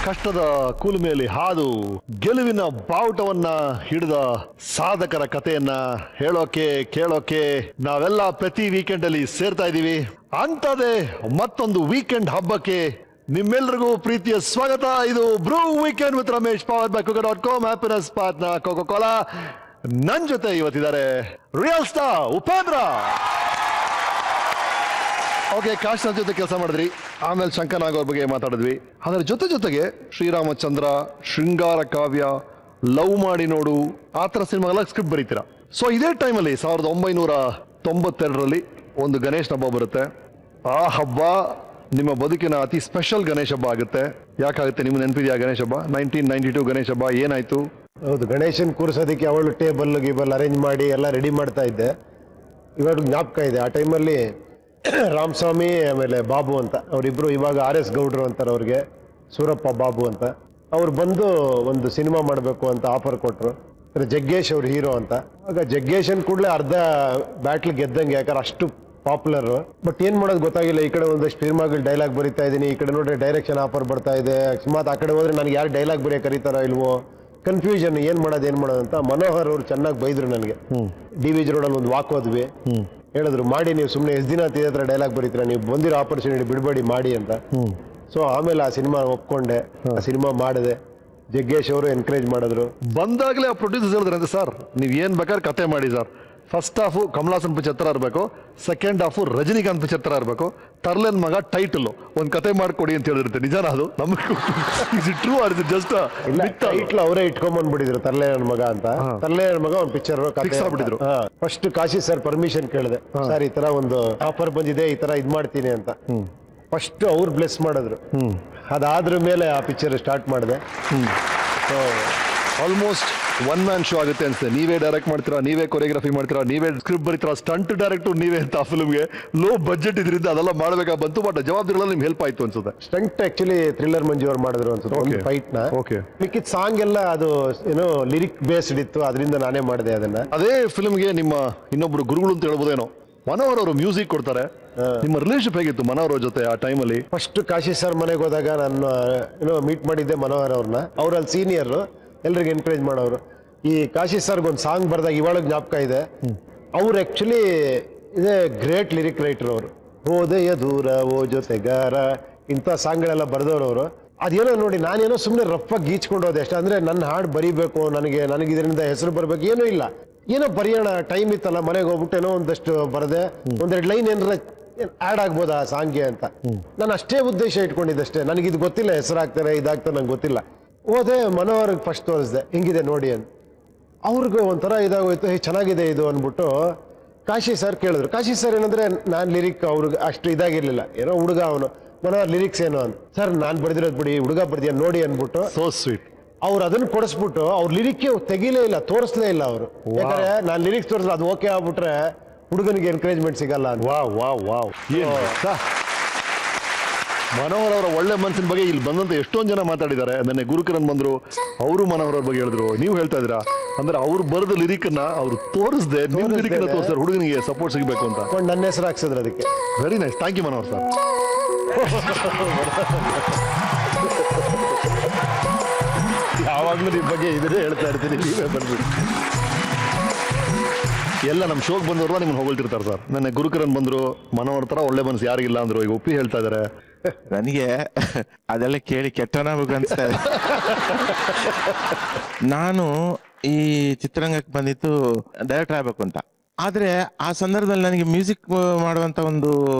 ಕಷ್ಟದ ಕೂಲುಮೆಯಲ್ಲಿ ಹಾದು ಗೆಲುವಿನ ಬಾವುಟವನ್ನ ಹಿಡಿದ ಸಾಧಕರ ಕಥೆಯನ್ನ ಹೇಳೋಕೆ ಕೇಳೋಕೆ ನಾವೆಲ್ಲ ಪ್ರತಿ ವೀಕೆಂಡ್ ಅಲ್ಲಿ ಸೇರ್ತಾ ಇದೀವಿ. ಅಂತದೇ ಮತ್ತೊಂದು ವೀಕೆಂಡ್ ಹಬ್ಬಕ್ಕೆ ನಿಮ್ಮೆಲ್ರಿಗೂ ಪ್ರೀತಿಯ ಸ್ವಾಗತ. ಇದು Bru weekend with Ramesh, power by coca.com, happiness partner Coca Cola. ನನ್ ಜೊತೆ ಇವತ್ತಿದ್ದಾರೆ ರಿಯಲ್ ಸ್ಟಾರ್ ಉಪೇಂದ್ರ. ಓಕೆ, ಕಾಶ್ ಜೊತೆ ಕೆಲಸ ಮಾಡಿದ್ರಿ, ಆಮೇಲೆ ಶಂಕರ್ನಾಗ್ ಅವ್ರ ಬಗ್ಗೆ ಮಾತಾಡಿದ್ವಿ. ಅದರ ಜೊತೆಗೆ ಶ್ರೀರಾಮಚಂದ್ರ, ಶೃಂಗಾರ ಕಾವ್ಯ, ಲವ್ ಮಾಡಿ ನೋಡು, ಆ ಥರ ಸಿನಿಮಾಗೆಲ್ಲ ಸ್ಕ್ರಿಪ್ಟ್ ಬರೀತೀರಾ. ಸೊ ಇದೇ ಟೈಮಲ್ಲಿ 1992ರಲ್ಲಿ ಒಂದು ಗಣೇಶ್ ಹಬ್ಬ ಬರುತ್ತೆ. ಆ ಹಬ್ಬ ನಿಮ್ಮ ಬದುಕಿನ ಅತಿ ಸ್ಪೆಷಲ್ ಗಣೇಶ್ ಹಬ್ಬ ಆಗುತ್ತೆ. ಯಾಕಾಗುತ್ತೆ? ನಿಮ್ಗೆ ನೆನಪಿದೆಯಾ ಗಣೇಶ್ ಹಬ್ಬ? 1992 ಗಣೇಶ್ ಹಬ್ಬ ಏನಾಯ್ತು? ಹೌದು, ಗಣೇಶನ್ ಕೂರಿಸೋದಕ್ಕೆ ಅವಳು ಟೇಬಲ್ ಗೀಬಲ್ ಅರೇಂಜ್ ಮಾಡಿ ಎಲ್ಲ ರೆಡಿ ಮಾಡ್ತಾ ಇದ್ದೆ. ಇವಾಗ ಜ್ಞಾಪಕ ಇದೆ, ಆ ಟೈಮಲ್ಲಿ ರಾಮಸ್ವಾಮಿ ಆಮೇಲೆ ಬಾಬು ಅಂತ ಅವರಿಬ್ರು, ಇವಾಗ RS ಗೌಡ್ರು ಅಂತಾರೆ ಅವ್ರಿಗೆ, ಸೂರಪ್ಪ ಬಾಬು ಅಂತ, ಅವ್ರು ಬಂದು ಒಂದು ಸಿನಿಮಾ ಮಾಡಬೇಕು ಅಂತ ಆಫರ್ ಕೊಟ್ಟರು. ಜಗ್ಗೇಶ್ ಅವ್ರ ಹೀರೋ ಅಂತ. ಆಗ ಜಗ್ಗೇಶನ್ ಕೂಡಲೇ ಅರ್ಧ ಬ್ಯಾಟ್ಲ್ ಗೆದ್ದಂಗೆ, ಯಾಕಂದ್ರೆ ಅಷ್ಟು ಪಾಪ್ಯುಲರ್. ಬಟ್ ಏನ್ ಮಾಡೋದು ಗೊತ್ತಾಗಿಲ್ಲ. ಈ ಕಡೆ ಒಂದಷ್ಟು ಸಿನಿಮಾಗಳು ಡೈಲಾಗ್ ಬರೀತಾ ಇದ್ದೀನಿ, ಈ ಕಡೆ ನೋಡ್ರೆ ಡೈರೆಕ್ಷನ್ ಆಫರ್ ಬರ್ತಾ ಇದೆ. ಅಕಸ್ಮಾತ್ ಆ ಕಡೆ ಹೋದ್ರೆ ನನಗೆ ಯಾರು ಡೈಲಾಗ್ ಬರೆಯ ಕರೀತಾರೋ ಇಲ್ವೋ, ಕನ್ಫ್ಯೂಷನ್, ಏನ್ ಮಾಡೋದು ಅಂತ. ಮನೋಹರ್ ಅವ್ರು ಚೆನ್ನಾಗಿ ಬೈದ್ರು ನನಗೆ. DVG ರೋಡಲ್ಲಿ ಒಂದು ವಾಕ್ ಹೋದ್ವಿ, ಹೇಳಿದ್ರು ಮಾಡಿ, ನೀವು ಸುಮ್ಮನೆ ಎಷ್ಟು ದಿನ ತಿದೇ ಹತ್ರ ಡೈಲಾಗ್ ಬರೀತೀರಾ, ನೀವು ಬಂದಿರೋ ಆಪರ್ಚುನಿಟಿ ಬಿಡಬೇಡಿ ಮಾಡಿ ಅಂತ. ಸೊ ಆಮೇಲೆ ಆ ಸಿನಿಮಾ ಒಪ್ಕೊಂಡೆ, ಆ ಸಿನಿಮಾ ಮಾಡಿದೆ. ಜಗ್ಗೇಶ್ ಅವರು ಎನ್ಕರೇಜ್ ಮಾಡಿದ್ರು. ಬಂದಾಗಲೇ ಆ ಪ್ರೊಡ್ಯೂಸರ್ಸ್ ಹೇಳಿದ್ರೆ, ಸರ್ ನೀವು ಏನ್ ಬೇಕಾದ್ರೆ ಕತೆ ಮಾಡಿ sir, first half Kamal Haasan picture ತರ ಇರಬೇಕು, ಸೆಕೆಂಡ್ ಹಾಫು ರಜನಿಕಾಂತ್ ಪಿಕ್ಚರ್ ತರ ಇರಬೇಕು, ತರ್ಲೆನ್ ಮಗ ಟೈಟಲ್ ಒಂದು ಕತೆ ಮಾಡ್ಕೊಡಿ ಅಂತ ಹೇಳಿರುತ್ತೆ. ನಿಜಾನ ಅದು? ನಮಗೆ ಟ್ರೂ ಆಡಿದ್ದು ಜಸ್ಟ್ ಟೈಟ್ಲ್ ಅವರೇ ಇಟ್ಕೊಂಡ್ಬಂದ್ಬಿಟ್ಟಿದ್ರು, ತರ್ಲೆನ್ ಮಗ ಅಂತ. ತರ್ಲೆನ್ ಮಗ ಒಂದು ಪಿಕ್ಚರ್ ಆಗ್ಬಿಟ್ಟಿದ್ರು. ಫಸ್ಟ್ ಕಾಶಿ ಸರ್ ಪರ್ಮಿಷನ್ ಕೇಳಿದೆ, ಸರ್ ಈ ತರ ಒಂದು ಆಫರ್ ಬಂದಿದೆ, ಈ ತರ ಇದ್ ಮಾಡ್ತೀನಿ ಅಂತ. ಫಸ್ಟ್ ಅವ್ರು ಬ್ಲೆಸ್ ಮಾಡಿದ್ರು. ಅದಾದ್ರ ಮೇಲೆ ಆ ಪಿಕ್ಚರ್ ಸ್ಟಾರ್ಟ್ ಮಾಡಿದೆ. ಆಲ್ಮೋಸ್ಟ್ ಒನ್ ಮ್ಯಾನ್ ಶೋ ಆಗುತ್ತೆ ಅನ್ಸುತ್ತೆ. ನೀವೇ ಡೈರೆಕ್ಟ್ ಮಾಡ್ತೀರಾ, ನೀವೇ ಕೊರಿಯೋಗ್ರಫಿ ಮಾಡ್ತೀರಾ, ನೀವೇ ಸ್ಕ್ರಿಪ್ಟ್ ಬರೀತೀರಾ, ಸ್ಟಂಟ್ ಡೈರೆಕ್ಟ್ ನೀವೇ ಅಂತ. ಆ ಫಿಲ್ಮ್ಗೆ ಲೋ ಬಜೆಟ್ ಇದರಿಂದ ಅದೆಲ್ಲ ಮಾಡಬೇಕಾ ಬಂತು, ಬಟ್ ಜವಾಬ್ದಾರಿಗಳಲ್ಲಿ ನಿಮ್ಗೆ ಹೆಲ್ಪ್ ಆಯ್ತು ಅನ್ಸುತ್ತೆ. ಸ್ಟಂಟ್ ಆಕ್ಚುಲಿ ಥ್ರಿಲ್ಲರ್ ಮಂಜು ಅವ್ರು ಮಾಡಿದ್ರು ಅನ್ಸುತ್ತೆ ಒಂದು ಫೈಟ್ ನ. ಮಿಕ್ಕಿದ ಸಾಂಗ್ ಎಲ್ಲ ಅದು ಏನೋ ಲಿರಿಕ್ ಬೇಸ್ಡ್ ಇತ್ತು, ಅದರಿಂದ ನಾನೇ ಮಾಡಿದೆ ಅದನ್ನ. ಅದೇ ಫಿಲ್ಮ್ಗೆ ನಿಮ್ಮ ಇನ್ನೊಬ್ರು ಗುರುಗಳು ಅಂತ ಹೇಳ್ಬೋದೇನೋ, ಮನೋಹರ್ ಅವರು ಮ್ಯೂಸಿಕ್ ಕೊಡ್ತಾರೆ. ನಿಮ್ಮ ರಿಲೇಶನ್ ಹೇಗಿತ್ತು ಮನೋಹರ್ ಅವ್ರ ಜೊತೆ ಆ ಟೈಮಲ್ಲಿ? ಫಸ್ಟ್ ಕಾಶಿ ಸರ್ ಮನೆಗೆ ಹೋದಾಗ ನಾನು ಮೀಟ್ ಮಾಡಿದ್ದೆ ಮನೋಹರ್ ಅವ್ರನ್ನ. ಅವ್ರಲ್ಲಿ ಸೀನಿಯರ್, ಎಲ್ರಿಗೂ ಎನ್ಕರೇಜ್ ಮಾಡೋರು. ಈ ಕಾಶಿ ಸರ್ಗೆ ಒಂದು ಸಾಂಗ್ ಬರ್ದಾಗ ಇವಾಗ ಜ್ಞಾಪಕ ಇದೆ. ಅವ್ರು ಆಕ್ಚುಲಿ ಇದೇ ಗ್ರೇಟ್ ಲಿರಿಕ್ ರೈಟರ್ ಅವರು. ಹೋದೆಯ ದೂರ ಓ ಜೊತೆಗಾರ ಇಂಥ ಸಾಂಗ್ಗಳೆಲ್ಲ ಬರೆದವ್ರು ಅವರು. ಅದೇನೋ ನೋಡಿ, ನಾನೇನೋ ಸುಮ್ಮನೆ ರಫಾಗಿ ಗೀಚ್ಕೊಂಡು ಹೋದೆ ಅಷ್ಟೇ. ಅಂದ್ರೆ ನನ್ನ ಹಾಡು ಬರೀಬೇಕು, ನನಗೆ ಇದರಿಂದ ಹೆಸರು ಬರ್ಬೇಕು ಏನೂ ಇಲ್ಲ. ಏನೋ ಬರೆಯೋಣ, ಟೈಮ್ ಇತ್ತಲ್ಲ, ಮನೆಗೆ ಹೋಗ್ಬಿಟ್ಟು ಏನೋ ಒಂದಷ್ಟು ಬರದೆ, ಒಂದೆರಡು ಲೈನ್ ಏನಾರ ಆಡ್ ಆಗ್ಬೋದಾ ಆ ಸಾಂಗ್ಗೆ ಅಂತ. ನಾನು ಅಷ್ಟೇ ಉದ್ದೇಶ ಇಟ್ಕೊಂಡಿದ್ದಷ್ಟೇ. ನನಗಿದು ಗೊತ್ತಿಲ್ಲ, ಹೆಸರಾಗ್ತಾರೆ ಇದಾಗ್ತಾರೆ ನಂಗೆ ಗೊತ್ತಿಲ್ಲ. ಹೋದೆ, ಮನೋಹರ್ಗೆ ಫಸ್ಟ್ ತೋರಿಸ್ದೆ, ಹಿಂಗಿದೆ ನೋಡಿ ಅಂತ. ಅವ್ರಿಗೂ ಒಂಥರ ಇದಾಗೋಯ್ತು, ಚೆನ್ನಾಗಿದೆ ಇದು ಅಂದ್ಬಿಟ್ಟು ಕಾಶಿ ಸರ್ ಕೇಳಿದ್ರು. ಕಾಶಿ ಸರ್ ಏನಂದ್ರೆ, ನಾನು ಲಿರಿಕ್ ಅವ್ರಿಗೆ ಅಷ್ಟು ಇದಾಗಿರ್ಲಿಲ್ಲ, ಏನೋ ಹುಡುಗ ಅವನು, ಮನೋಹರ್ ಲಿರಿಕ್ಸ್ ಏನೋ ಅಂತ. ಸರ್ ನಾನು ಬರೆದಿರೋದು ಬಿಡಿ, ಹುಡುಗ ಬರ್ದಿಯ ನೋಡಿ ಅಂದ್ಬಿಟ್ಟು ಸೋ ಸ್ವೀಟ್. ಅವ್ರು ಅದನ್ನ ಕೊಡಿಸ್ಬಿಟ್ಟು ಅವ್ರ ಲಿರಿಕ್ ತೆಗಿಲೇ ಇಲ್ಲ, ತೋರಿಸ್ಲೇ ಇಲ್ಲ ಅವರು. ಯಾಕಂದ್ರೆ ನಾನು ಲಿರಿಕ್ಸ್ ತೋರಿಸಿದ್ರೆ ಅದು ಓಕೆ ಆಗ್ಬಿಟ್ರೆ ಹುಡುಗನಿಗೆ ಎನ್ಕರೇಜ್ಮೆಂಟ್ ಸಿಗಲ್ಲ ಅಂತ. ವಾವ್. ಮನೋಹರ್ ಅವರ ಒಳ್ಳೆ ಮನಸ್ಸಿನ ಬಗ್ಗೆ ಇಲ್ಲಿ ಬಂದಂತ ಎಷ್ಟೊಂದು ಜನ ಮಾತಾಡಿದ್ದಾರೆ. ನನ್ನ ಗುರುಕಿರಣ್ ಬಂದ್ರು, ಅವರು ಮನೋಹರ್ ಅವ್ರ ಬಗ್ಗೆ ಹೇಳಿದ್ರು. ನೀವು ಹೇಳ್ತಾ ಇದ್ದೀರಾ ಅಂದ್ರೆ ಅವ್ರು ಬರೆದ ಲಿರಿಕ್ ನ ಅವ್ರು ತೋರಿಸ್ದೆ, ನಿಮ್ ಲಿರಿಕ್ ನ ತೋರಿಸ್ತಾರೆ, ಹುಡುಗನಿಗೆ ಸಪೋರ್ಟ್ ಸಿಗಬೇಕು ಅಂತ. ನನ್ನ ಹೆಸರು ಹಾಕ್ಸಿದ್ರು ಅದಕ್ಕೆ. Very nice, thank you Manohar sir. ಯಾವಾಗ್ಲೂ ನಿಮ್ ಬಗ್ಗೆ ಇದ್ರೆ ಹೇಳ್ತಾ ಇರ್ತೀನಿ, ನೀವೇ ಬಂದ್ಬಿಡಿ. ಎಲ್ಲ ನಮ್ಮ ಶೋಕ್ ಬಂದವ್ರು ನಿಮ್ಗೆ ಹೊಗಳ್ತಿರ್ತಾರೆ ಸರ್. ನನ್ನ ಗುರುಕಿರಣ್ ಬಂದ್ರು, ಮನೋಹರ್ ತರ ಒಳ್ಳೆ ಮನಸ್ಸು ಯಾರಿಗಿಲ್ಲ ಅಂದ್ರು. ಈಗ ಒಪ್ಪಿ ಹೇಳ್ತಾ ಇದಾರೆ. ನನಗೆ ಅದೆಲ್ಲ ಕೇಳಿ ಕೆಟ್ಟನಾಗಬೇಕು ಅನ್ಸ್ತಾ ಇದೆ. ನಾನು ಈ ಚಿತ್ರರಂಗಕ್ಕೆ ಬಂದಿತ್ತು ಡೈರೆಕ್ಟರ್ ಆಗ್ಬೇಕು ಅಂತ. ಆದ್ರೆ ಆ ಸಂದರ್ಭದಲ್ಲಿ ನನಗೆ ಮ್ಯೂಸಿಕ್ ಮಾಡುವಂತ ಒಂದು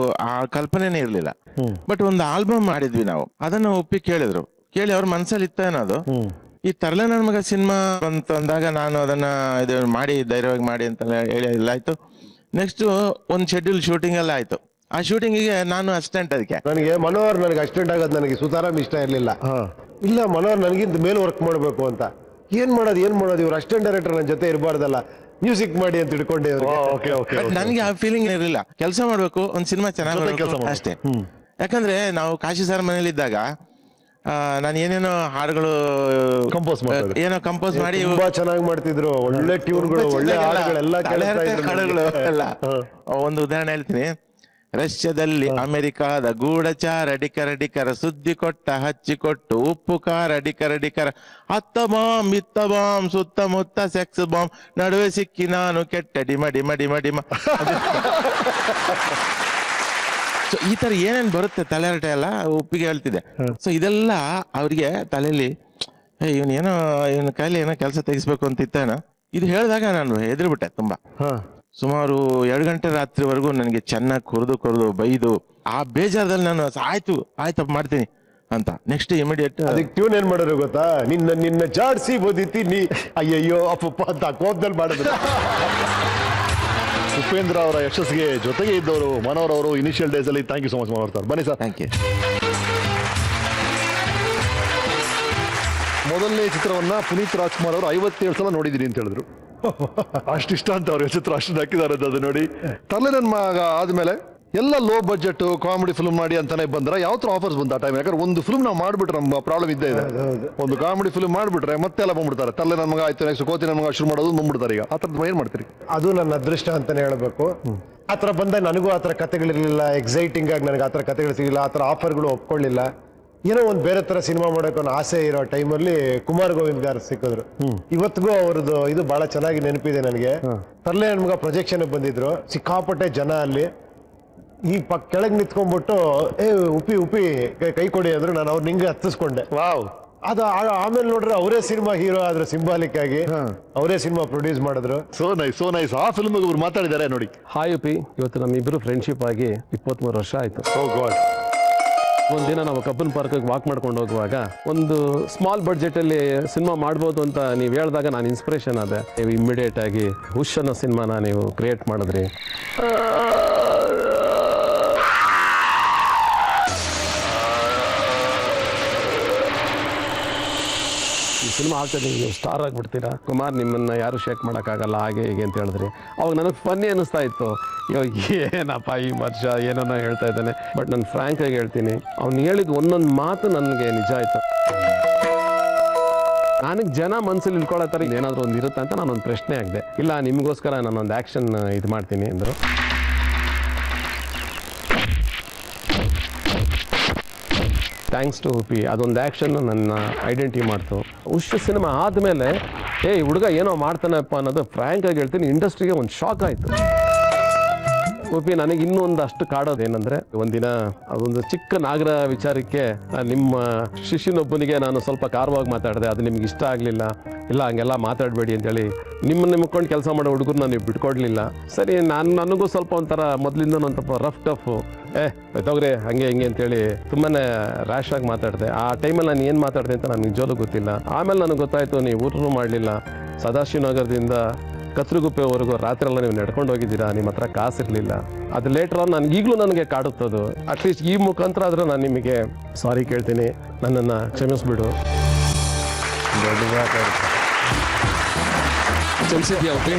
ಆ ಕಲ್ಪನೆನೇ ಇರ್ಲಿಲ್ಲ. ಬಟ್ ಒಂದು ಆಲ್ಬಮ್ ಮಾಡಿದ್ವಿ ನಾವು, ಅದನ್ನ ಒಪ್ಪಿ ಕೇಳಿದ್ರು. ಕೇಳಿ ಅವ್ರ ಮನ್ಸಲ್ಲಿ ಇತ್ತ ಏನದು. ಈ ತರ್ಲೆ ನನ್ನ ಮಗ ಸಿನಿಮಾ ಅಂತ ಅಂದಾಗ ನಾನು ಅದನ್ನ ಇದು ಮಾಡಿ ಧೈರ್ಯವಾಗಿ ಮಾಡಿ ಅಂತ ಹೇಳಿ ಎಲ್ಲ ಆಯ್ತು. ನೆಕ್ಸ್ಟ್ ಒಂದು ಶೆಡ್ಯೂಲ್ ಶೂಟಿಂಗ್ ಎಲ್ಲ ಆಯ್ತು. ಆ ಶೂಟಿಂಗಿಗೆ ನಾನು ಅಸಿಸ್ಟೆಂಟ್. ಅದಕ್ಕೆ ಮನೋಹರ್ ನನಗೆ ಅಸಿಸ್ಟೆಂಟ್ ಆಗೋದು ನನಗೆ ಸುತಾರಾಮ್ ಇಷ್ಟ ಇರಲಿಲ್ಲ. ಇಲ್ಲ, ಮನೋಹರ್ ನನಗಿಂತ ಮೇಲೆ ವರ್ಕ್ ಮಾಡಬೇಕು ಅಂತ. ಏನ್ ಮಾಡೋದು ಇವ್ರು ಅಸಿಸ್ಟೆಂಟ್ ಡೈರೆಕ್ಟರ್ ನನ್ನ ಜೊತೆ ಇರಬಾರ್ದಲ್ಲ, ಮ್ಯೂಸಿಕ್ ಮಾಡಿ ಅಂತ ಇಟ್ಕೊಂಡೆ. ನನಗೆ ಆ ಫೀಲಿಂಗ್ ಇರಲಿಲ್ಲ. ಕೆಲಸ ಮಾಡ್ಬೇಕು, ಒಂದು ಸಿನಿಮಾ ಚೆನ್ನಾಗಿ ಅಷ್ಟೇ. ಯಾಕಂದ್ರೆ ನಾವು ಕಾಶಿ ಸರ್ ಮನೇಲಿ ಇದ್ದಾಗ ನಾನು ಏನೇನೋ ಹಾಡುಗಳು Compose ಮಾಡ್ತಾ ಇದ್ರು. ಏನೋ ಕಂಪೋಸ್ ಮಾಡಿ ತುಂಬಾ ಚೆನ್ನಾಗಿ ಮಾಡ್ತಿದ್ರು, ಒಳ್ಳೆ ಟ್ಯೂನ್ಗಳು, ಒಳ್ಳೆ ಹಾಡುಗಳೆಲ್ಲ ಕೇಳ್ತಾ ಇದ್ರು ಹಾಡುಗಳು ನನಗೆ. ಎಲ್ಲ. ಒಂದು ಉದಾಹರಣೆ ಹೇಳ್ತೀನಿ. ರಷ್ಯಾದಲ್ಲಿ ಅಮೆರಿಕಾದ ಗೂಢಚಾರ ಡಿಕರ ಸುದ್ದಿ ಕೊಟ್ಟ ಹಚ್ಚಿಕೊಟ್ಟು ಉಪ್ಪು ಖಾರ ಡಿಕರ ಅತ್ತ ಬಾಂಬ್ ಇತ್ತ ಬಾಂಬ್ ಸುತ್ತಮುತ್ತ ಸೆಕ್ಸ್ ಬಾಂಬ್ ನಡುವೆ ಸಿಕ್ಕಿ ನಾನು ಕೆಟ್ಟ ಡಿಮ. ಸೊ ಈ ತರ ಏನೇನ್ ಬರುತ್ತೆ ತಲೆಹರಟೆ ಎಲ್ಲ ಉಪ್ಪಿಗೆ ಹೇಳ್ತಿದೆ. ಸೊ ಇದೆಲ್ಲ ಅವ್ರಿಗೆ ತಲೆಯಲ್ಲಿ ಇವನ ಕೈಲಿ ಏನೋ ಕೆಲಸ ತೆಗಿಸ್ಬೇಕು ಅಂತ ಇತ್ತೇನೋ. ಇದು ಹೇಳಿದಾಗ ನಾನು ಹೆದರ್ಬಿಟ್ಟೆ ತುಂಬಾ. ಸುಮಾರು 2 ಗಂಟೆ ರಾತ್ರಿವರೆಗೂ ನನಗೆ ಚೆನ್ನಾಗಿ ಕೊರೆದು ಬೈದು, ಆ ಬೇಜಾರದಲ್ಲಿ ನಾನು ಆಯ್ತಪ್ಪ ಮಾಡ್ತೀನಿ ಅಂತ ನೆಕ್ಸ್ಟ್ ಇಮಿಡಿಯೇಟ್ ಅದಕ್ಕೆ ಟ್ಯೂನ್ ಏನ್ ಮಾಡೋರು ಗೊತ್ತಾ, ನಿನ್ನ ಜಾಡ್ಸಿ ಓದಿತಿ ನೀ ಅಯ್ಯಯ್ಯೋ ಅಪ್ಪಪ್ಪ ಅಂತ ಕೋಪದಲ್ಲಿ ಮಾಡಿದ್ರು. ಉಪೇಂದ್ರ ಅವರ ಯಶಸ್ಸಿಗೆ ಜೊತೆಗೆ ಇದ್ದವರು ಮನೋಹರ್ ಅವರು ಇನಿಷಿಯಲ್ ಡೇಸ್ ಅಲ್ಲಿ. Thank you so much Manohar sir. ಬನ್ನಿ ಸರ್. Thank you. ಮೊದಲನೇ ಚಿತ್ರವನ್ನ ಪುನೀತ್ ರಾಜ್ಕುಮಾರ್ ಅವರು 57 ಸಲ ನೋಡಿದೀನಿ ಅಂತ ಹೇಳಿದ್ರು. ಅಷ್ಟಿಷ್ಟ ಅಂತ ಅವ್ರ ಚಿತ್ರ ಅಷ್ಟು ಹಾಕಿದ್ದಾರೆ ಅದು ನೋಡಿ. ತಲೆ ನನ್ನ ಮಗ ಆದ್ಮೇಲೆ ಎಲ್ಲ ಲೋ ಬಜೆಟ್ ಕಾಮಿಡಿ ಫಿಲ್ಮ್ ಮಾಡಿ ಅಂತಾನೆ ಬಂದ್ರೆ ಯಾವ ತರ ಆಫರ್ಸ್ ಬಂದ ಆ ಟೈಮ್. ಯಾಕಂದ್ರೆ ಒಂದು ಫಿಲ್ಮ್ ನಾವು ಮಾಡ್ಬಿಟ್ರೆ ನಮ್ಮ ಪ್ರಾಬ್ಲಮ್ ಇದ್ದೇ ಇದೆ. ಒಂದು ಕಾಮಿಡಿ ಫಿಲ್ಮ್ ಮಾಡ್ಬಿಟ್ರೆ ಮತ್ತೆಲ್ಲ ಬಂದ್ಬಿಡ್ತಾರೆ. ತಲೆ ನನ್ನ ಮಗ ಆಯ್ತು, ನೆಕ್ಸ್ಟ್ ಕೋತಿ ನನ್ನ ಮಗ ಶುರು ಮಾಡೋದು ಬಂದ್ಬಿಡ್ತಾರೆ. ಈಗ ಆ ಥರದ್ದು ಏನ್ ಮಾಡ್ತೀರಿ? ಅದು ನನ್ನ ಅದೃಷ್ಟ ಅಂತಾನೆ ಹೇಳ್ಬೇಕು. ಆತರ ಬಂದ ನನಗೂ ಆತರ ಕಥೆಗಳಿರ್ಲಿಲ್ಲ, ಎಕ್ಸೈಟಿಂಗ್ ಆಗಿ ನನಗೆ ಆತರ ಕಥೆಗಳು ಸಿಗಲಿಲ್ಲ, ಆತರ ಆಫರ್ಗಳು ಒಪ್ಕೊಳ್ಳಿಲ್ಲ. ಏನೋ ಒಂದು ಬೇರೆ ತರ ಸಿನಿಮಾ ಮಾಡೋಕೆ ಒಂದು ಆಸೆ ಇರೋ ಟೈಮಲ್ಲಿ ಕುಮಾರ್ ಗೋವಿಂದ್ ಗಾರು ಸಿಕ್ಕಿದ್ರು. ಇವತ್ತಿಗೂ ಅವ್ರದ್ದು ಇದು ಬಹಳ ಚೆನ್ನಾಗಿ ನೆನಪಿದೆ ನನಗೆ. ತರ್ಲೆ ನನ್ಗ ಪ್ರೊಜೆಕ್ಷನ್ ಬಂದಿದ್ರು, ಸಿಕ್ಕಾಪಟ್ಟೆ ಜನ ಅಲ್ಲಿ. ಈ ಕೆಳಗೆ ನಿಂತ್ಕೊಂಡ್ಬಿಟ್ಟು ಉಪ್ಪಿ ಕೈ ಕೊಡಿ ಅಂದ್ರು. ನಾನು ಅವ್ರು ನಿಂಗೆ ಹತ್ತಿಸ್ಕೊಂಡೆ. ವಾವ್. ಅದು ಆಮೇಲೆ ನೋಡ್ರೆ ಅವರೇ ಸಿನಿಮಾ ಹೀರೋ ಆದ್ರೆ ಸಿಂಬಾಲಿಕ್ ಆಗಿ ಅವರೇ ಸಿನಿಮಾ ಪ್ರೊಡ್ಯೂಸ್ ಮಾಡಿದ್ರು. So nice. ಆ ಫಿಲ್ಮ್ ಇವ್ರು ಮಾತಾಡಿದ್ದಾರೆ ನೋಡಿ. ಹಾಯ್ ಉಪಿ, ಇವತ್ತು ನಮ್ಮಿಬ್ರು ಫ್ರೆಂಡ್ಶಿಪ್ ಆಗಿ 23 ವರ್ಷ ಆಯ್ತು. ಓ ಗಾಡ್. ಒಂದಿನ ನಾವು ಕಬ್ಬನ್ ಪಾರ್ಕ್ಗೆ ವಾಕ್ ಮಾಡ್ಕೊಂಡು ಹೋಗುವಾಗ ಒಂದು ಸ್ಮಾಲ್ ಬಡ್ಜೆಟ್ ಅಲ್ಲಿ ಸಿನಿಮಾ ಮಾಡ್ಬೋದು ಅಂತ ನೀವು ಹೇಳಿದಾಗ ನಾನು ಇನ್ಸ್ಪಿರೇಷನ್ ಆದೆ. ನೀವು ಇಮ್ಮಿಡಿಯೇಟ್ ಆಗಿ ಹುಷ್ ಅನ್ನೋ ಸಿನಿಮಾನ ನೀವು ಕ್ರಿಯೇಟ್ ಮಾಡಿದ್ರಿ. ಈ ಸಿನಿಮಾ ಆಗ್ತದೆ, ನೀವು ಸ್ಟಾರ್ ಆಗಿಬಿಡ್ತೀರಾ ಕುಮಾರ್, ನಿಮ್ಮನ್ನು ಯಾರು ಶೇಕ್ ಮಾಡೋಕ್ಕಾಗಲ್ಲ ಹಾಗೆ ಹೀಗೆ ಅಂತ ಹೇಳಿದ್ರಿ. ಅವಾಗ ನನಗೆ ಫನ್ನಿ ಅನ್ನಿಸ್ತಾ ಇತ್ತು. ಏನಪ್ಪ ಈ ವರ್ಷ ಏನೋ ಹೇಳ್ತಾ ಇದ್ದಾನೆ. ಬಟ್ ನಾನು ಫ್ರ್ಯಾಂಕ್ ಆಗಿ ಹೇಳ್ತೀನಿ, ಅವ್ನು ಹೇಳಿದ ಒಂದೊಂದು ಮಾತು ನನಗೆ ನಿಜ ಆಯಿತು. ನನಗೆ ಜನ ಮನಸ್ಸಲ್ಲಿ ಇಳ್ಕೊಳ್ಳೋ ಥರ ಏನಾದರೂ ಒಂದು ಇರುತ್ತೆ ಅಂತ ನಾನೊಂದು ಪ್ರಶ್ನೆ ಆಗಿದೆ. ಇಲ್ಲ ನಿಮಗೋಸ್ಕರ ನಾನೊಂದು ಆ್ಯಕ್ಷನ್ ಇದು ಮಾಡ್ತೀನಿ ಅಂದರು. ಥ್ಯಾಂಕ್ಸ್ ಟು ಉಪಿ, ಅದೊಂದು ಆ್ಯಕ್ಷನ್ ನನ್ನ ಐಡೆಂಟಿಟಿ ಮಾಡ್ತು. ಉಷ್ ಸಿನಿಮಾ ಆದಮೇಲೆ ಹುಡುಗ ಏನೋ ಮಾಡ್ತಾನಪ್ಪ ಅನ್ನೋದು ಫ್ರ್ಯಾಂಕ್ ಆಗಿ ಹೇಳ್ತೀನಿ, ಇಂಡಸ್ಟ್ರಿಗೆ ಒಂದು ಶಾಕ್ ಆಯಿತು. ಉಪಿ ನನಗೆ ಇನ್ನೂ ಒಂದಷ್ಟು ಕಾಡೋದೇನೆಂದರೆ, ಒಂದಿನ ಅದೊಂದು ಚಿಕ್ಕ ನಾಗರ ವಿಚಾರಕ್ಕೆ ನಿಮ್ಮ ಶಿಷ್ಯನೊಬ್ಬನಿಗೆ ನಾನು ಸ್ವಲ್ಪ ಕಾರವಾಗಿ ಮಾತಾಡಿದೆ. ಅದು ನಿಮ್ಗೆ ಇಷ್ಟ ಆಗಲಿಲ್ಲ. ಇಲ್ಲ ಹಂಗೆಲ್ಲ ಮಾತಾಡಬೇಡಿ ಅಂತೇಳಿ ನಿಮ್ಮನ್ನು ಮುಕ್ಕೊಂಡು ಕೆಲಸ ಮಾಡೋ ಹುಡುಗರು ನೀವು ಬಿಟ್ಕೊಡ್ಲಿಲ್ಲ. ಸರಿ, ನನಗೂ ಸ್ವಲ್ಪ ಒಂಥರ ಮೊದಲಿಂದ ಒಂದು ಸ್ವಲ್ಪ ರಫ್ ಟಫು, ತಗೋರಿ ಹಂಗೆ ಹಿಂಗೆ ಅಂತೇಳಿ ತುಂಬಾ ರ್ಯಾಶ್ ಆಗಿ ಮಾತಾಡಿದೆ. ಆ ಟೈಮಲ್ಲಿ ನಾನು ಏನು ಮಾತಾಡಿದೆ ಅಂತ ನನಗೆ ನಿಜವಾಗ್ಲೂ ಗೊತ್ತಿಲ್ಲ. ಆಮೇಲೆ ನನಗೆ ಗೊತ್ತಾಯಿತು, ನೀವು ಊಟನೂ ಮಾಡಲಿಲ್ಲ, ಸದಾಶಿವನಗರದಿಂದ ಕತ್ರಗುಪ್ಪೆವರೆಗೂ ರಾತ್ರಿ ಎಲ್ಲ ನೀವು ನಡ್ಕೊಂಡು ಹೋಗಿದ್ದೀರಾ, ನಿಮ್ಮ ಹತ್ರ ಕಾಸಿರಲಿಲ್ಲ. ಅದು ಲೇಟರ್ ಆನ್ ಈಗಲೂ ನನಗೆ ಕಾಡುತ್ತದು. ಅಟ್ಲೀಸ್ಟ್ ಈ ಮುಖಾಂತರ ಆದರೂ ನಾನು ನಿಮಗೆ ಸಾರಿ ಕೇಳ್ತೀನಿ, ನನ್ನನ್ನು ಕ್ಷಮಿಸ್ಬಿಡು. ಕ್ಷಮಿಸಿದ್ಯಾ ಓಕೆ?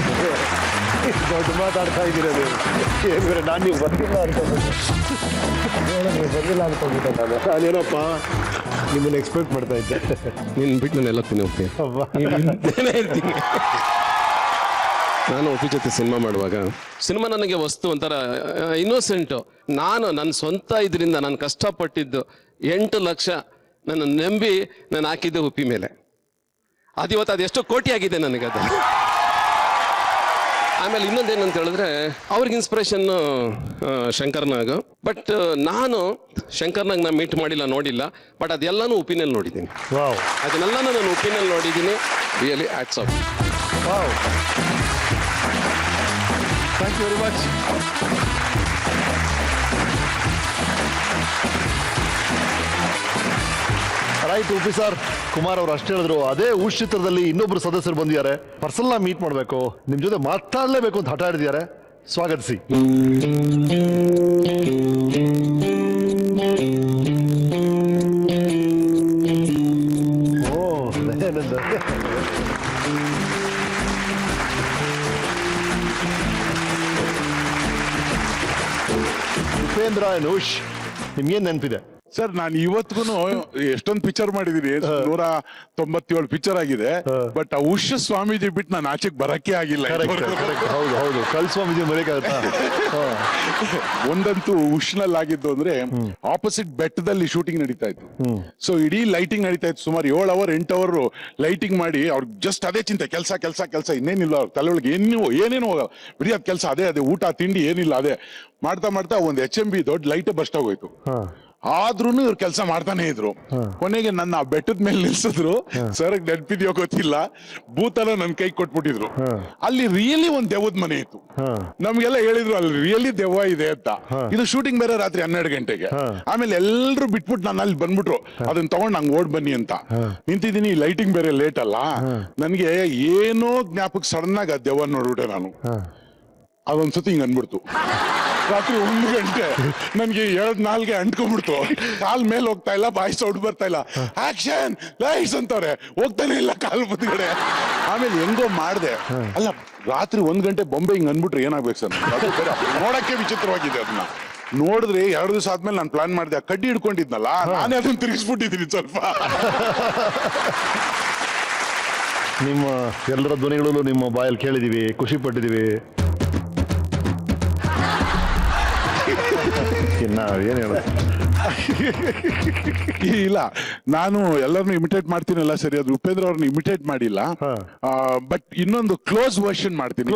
ದೊಡ್ಡ ಮಾತಾಡ್ತಾ ಇದ್ದೀರದು ಏನ್ರೆ, ನಾನು ನೀವು ಬರ್ತಿಲ್ಲ ಅನ್ಕೊಂಡ್ಬಿಟ್ಟೆ. ನಾನೇನಪ್ಪ ನಿಮ್ಮನ್ನು ಎಕ್ಸ್ಪೆಕ್ಟ್ ಮಾಡ್ತಾ ಇದ್ದೆ. ನೀನು ಬಿಟ್ಟು ನಾನು ಎಲ್ಲತ್ತೀನಿ ಓಕೆ. ಹೇಳ್ತೀನಿ, ನಾನು ಒಪ್ಪಿ ಜೊತೆ ಸಿನಿಮಾ ಮಾಡುವಾಗ ಸಿನಿಮಾ ನನಗೆ ವಸ್ತು ಒಂಥರ ಇನ್ನೋಸೆಂಟು. ನನ್ನ ಸ್ವಂತ ಇದರಿಂದ ನಾನು ಕಷ್ಟಪಟ್ಟಿದ್ದು 8 ಲಕ್ಷ ನನ್ನ ನಂಬಿ ನಾನು ಹಾಕಿದ್ದೆ ಉಪ್ಪಿ ಮೇಲೆ. ಅದು ಇವತ್ತು ಅದೆಷ್ಟೋ ಕೋಟಿ ಆಗಿದೆ ನನಗದು. ಆಮೇಲೆ ಇನ್ನೊಂದೇನಂತ ಹೇಳಿದ್ರೆ, ಅವ್ರಿಗೆ ಇನ್ಸ್ಪಿರೇಷನ್ನು ಶಂಕರ್ನಾಗ್. ಬಟ್ ನಾನು ಶಂಕರ್ನಾಗ್ ನಾನು ಮೀಟ್ ಮಾಡಿಲ್ಲ, ನೋಡಿಲ್ಲ. ಬಟ್ ಅದೆಲ್ಲನೂ ಉಪ್ಪಿನಲ್ಲಿ ನೋಡಿದ್ದೀನಿ. ಅದನ್ನೆಲ್ಲ ನಾನು ಉಪ್ಪಿನಲ್ಲಿ ನೋಡಿದ್ದೀನಿ. Really hats off. Thank you very much. Right Uppi sir. Kumar ಅವರು ಅಷ್ಟೇ ಹೇಳಿದ್ರು. ಅದೇ ಉಷ್ ಚಿತ್ರದಲ್ಲಿ ಇನ್ನೊಬ್ರು ಸದಸ್ಯರು ಬಂದಿದ್ದಾರೆ, ಪರ್ಸನಲ್ ಮೀಟ್ ಮಾಡಬೇಕು, ನಿಮ್ ಜೊತೆ ಮಾತಾಡಲೇಬೇಕು ಅಂತ ಹಠ ಹಿಡಿದಿದ್ದಾರೆ. ಸ್ವಾಗತಿಸಿ. ಉಪೇಂದ್ರ ಅಂಡ್ ಉಷ್, ನಿಮ್ಗೇನ್ ನೆನಪಿದೆ? ಸರ್ ನಾನು ಇವತ್ತಿಗೂ ಎಷ್ಟೊಂದು ಪಿಕ್ಚರ್ ಮಾಡಿದೀನಿ, 197 ಪಿಕ್ಚರ್ ಆಗಿದೆ. ಬಟ್ ಆ ಉಷ ಸ್ವಾಮೀಜಿ ಬಿಟ್ಟು ನಾನು ಆಚೆಗೆ ಬರಕ್ಕೆ ಆಗಿಲ್ಲ. ಹೌದು ಹೌದು, ಕಲ್ಸ್ವಾಮೀಜಿ ಮರೆಯಕ್ಕಾಗತ್ತಾ? ಒಂದಂತೂ ಉಷ್ನಲ್ಲಿ ಆಗಿದ್ದು ಅಂದ್ರೆ ಆಪೋಸಿಟ್ ಬೆಟ್ಟದಲ್ಲಿ ಶೂಟಿಂಗ್ ನಡೀತಾ ಇತ್ತು. ಸೊ ಇಡೀ ಲೈಟಿಂಗ್ ನಡೀತಾ ಇತ್ತು, ಸುಮಾರು 7 ಅವರ್ 8 ಅವರ್ ಲೈಟಿಂಗ್ ಮಾಡಿ ಅವ್ರಿಗೆ ಜಸ್ಟ್ ಅದೇ ಚಿಂತೆ, ಕೆಲಸ ಕೆಲಸ ಕೆಲಸ, ಇನ್ನೇನಿಲ್ಲ ಅವ್ರ ತಲೆ ಒಳಗೆ ಏನೇನು ಹೋಗಲ್ಲ, ಬರೀ ಅದ್ ಕೆಲಸ, ಅದೇ ಊಟ ತಿಂಡಿ ಏನಿಲ್ಲ, ಅದೇ ಮಾಡ್ತಾ ಮಾಡ್ತಾ ಒಂದು HMB ದೊಡ್ಡ ಲೈಟ್ ಬಸ್ಟ್ ಆಗೋಯ್ತು. ಆದ್ರೂ ಇವ್ರು ಕೆಲಸ ಮಾಡ್ತಾನೆ ಇದ್ರು. ಕೊನೆಗೆ ನನ್ನ ಬೆಟ್ಟದ ಮೇಲೆ ನಿಲ್ಸಿದ್ರು. ಸರ್ ನೆನಪಿದ್ಯೋ ಗೊತ್ತಿಲ್ಲ, ಭೂತನ ನನ್ ಕೈ ಕೊಟ್ಬಿಟ್ಟಿದ್ರು. ಅಲ್ಲಿ ರಿಯಲಿ ಒಂದ್ ದೆವ್ವದ ಮನೆ ಇತ್ತು. ನಮ್ಗೆಲ್ಲ ಹೇಳಿದ್ರು ಅಲ್ಲಿ ರಿಯಲಿ ದೆವ್ವ ಇದೆ ಅಂತ. ಇದು ಶೂಟಿಂಗ್ ಬೇರೆ ರಾತ್ರಿ 12 ಗಂಟೆಗೆ. ಆಮೇಲೆ ಎಲ್ರು ಬಿಟ್ಬಿಟ್ಟು ನಾನು ಅಲ್ಲಿ ಬಂದ್ಬಿಟ್ರು, ಅದನ್ನ ತಗೊಂಡ್ ನಂಗೆ ಓಡ್ ಬನ್ನಿ ಅಂತ ನಿಂತಿದ್ದೀನಿ. ಲೈಟಿಂಗ್ ಬೇರೆ ಲೇಟ್ ಅಲ್ಲ, ನನ್ಗೆ ಏನೋ ಜ್ಞಾಪಕ ಸಡನ್ ಆಗಿ ಆ ದೆವ್ವ ನೋಡ್ಬಿಟ್ಟೆ ನಾನು. ಅದೊಂದ್ಸತಿ ಹಿಂಗ್ ಅನ್ಬಿಡ್ತು. ರಾತ್ರಿ 1 ಗಂಟೆ ನನ್ಗೆ 2-4 ಅಂಟ್ಕೊಂಡ್ಬಿಡ್ತು. ಕಾಲ್ ಮೇಲೆ ಹೋಗ್ತಾ ಇಲ್ಲ, ಬಾಯಿ ಸೌಂಡ್ ಬರ್ತಾ ಇಲ್ಲ. ಆಕ್ಷನ್ ಲೈಟ್ಸ್ ಅಂತವ್ರೆ, ಹೋಗ್ತಾನೆ ಇಲ್ಲ ಕಾಲ್ ಮುಂದ್ಗಡೆ. ಆಮೇಲೆ ಹೆಂಗೋ ಮಾಡ್ದೆ. ಅಲ್ಲ ರಾತ್ರಿ 1 ಗಂಟೆ ಬೊಂಬೆ ಹಿಂಗ್ ಅನ್ಬಿಟ್ರೆ ಏನಾಗ್ಬೇಕು ಸರ್? ನೋಡಕ್ಕೆ ವಿಚಿತ್ರವಾಗಿದೆ. ಅದನ್ನ ನೋಡಿದ್ರೆ 2 ದಿವಸ ಆದ್ಮೇಲೆ ನಾನು ಪ್ಲಾನ್ ಮಾಡಿದೆ, ಕಡ್ಡಿ ಹಿಡ್ಕೊಂಡಿದ್ನಲ್ಲ ನಾನೇ ಅದನ್ನ ತಿರುಗಿಸ್ಬಿಟ್ಟಿದ್ದೀನಿ ಸ್ವಲ್ಪ. ನಿಮ್ಮ ಎಲ್ಲರ ಧ್ವನಿಗಳಲ್ಲೂ ನಿಮ್ಮ ಬಾಯಲ್ಲಿ ಕೇಳಿದೀವಿ, ಖುಷಿ ಪಟ್ಟಿದೀವಿ. ಏನ್ ಹೇಳ ಇಲ್ಲ, ನಾನು ಎಲ್ಲರನ್ನು ಇಮಿಟೇಟ್ ಮಾಡ್ತೀನಲ್ಲ ಸರಿ, ಅದು ಉಪೇಂದ್ರ ಅವ್ರನ್ನ ಇಮಿಟೇಟ್ ಮಾಡಿಲ್ಲ. ಬಟ್ ಇನ್ನೊಂದು ಕ್ಲೋಸ್ ವರ್ಷನ್ ಮಾಡ್ತೀನಿ.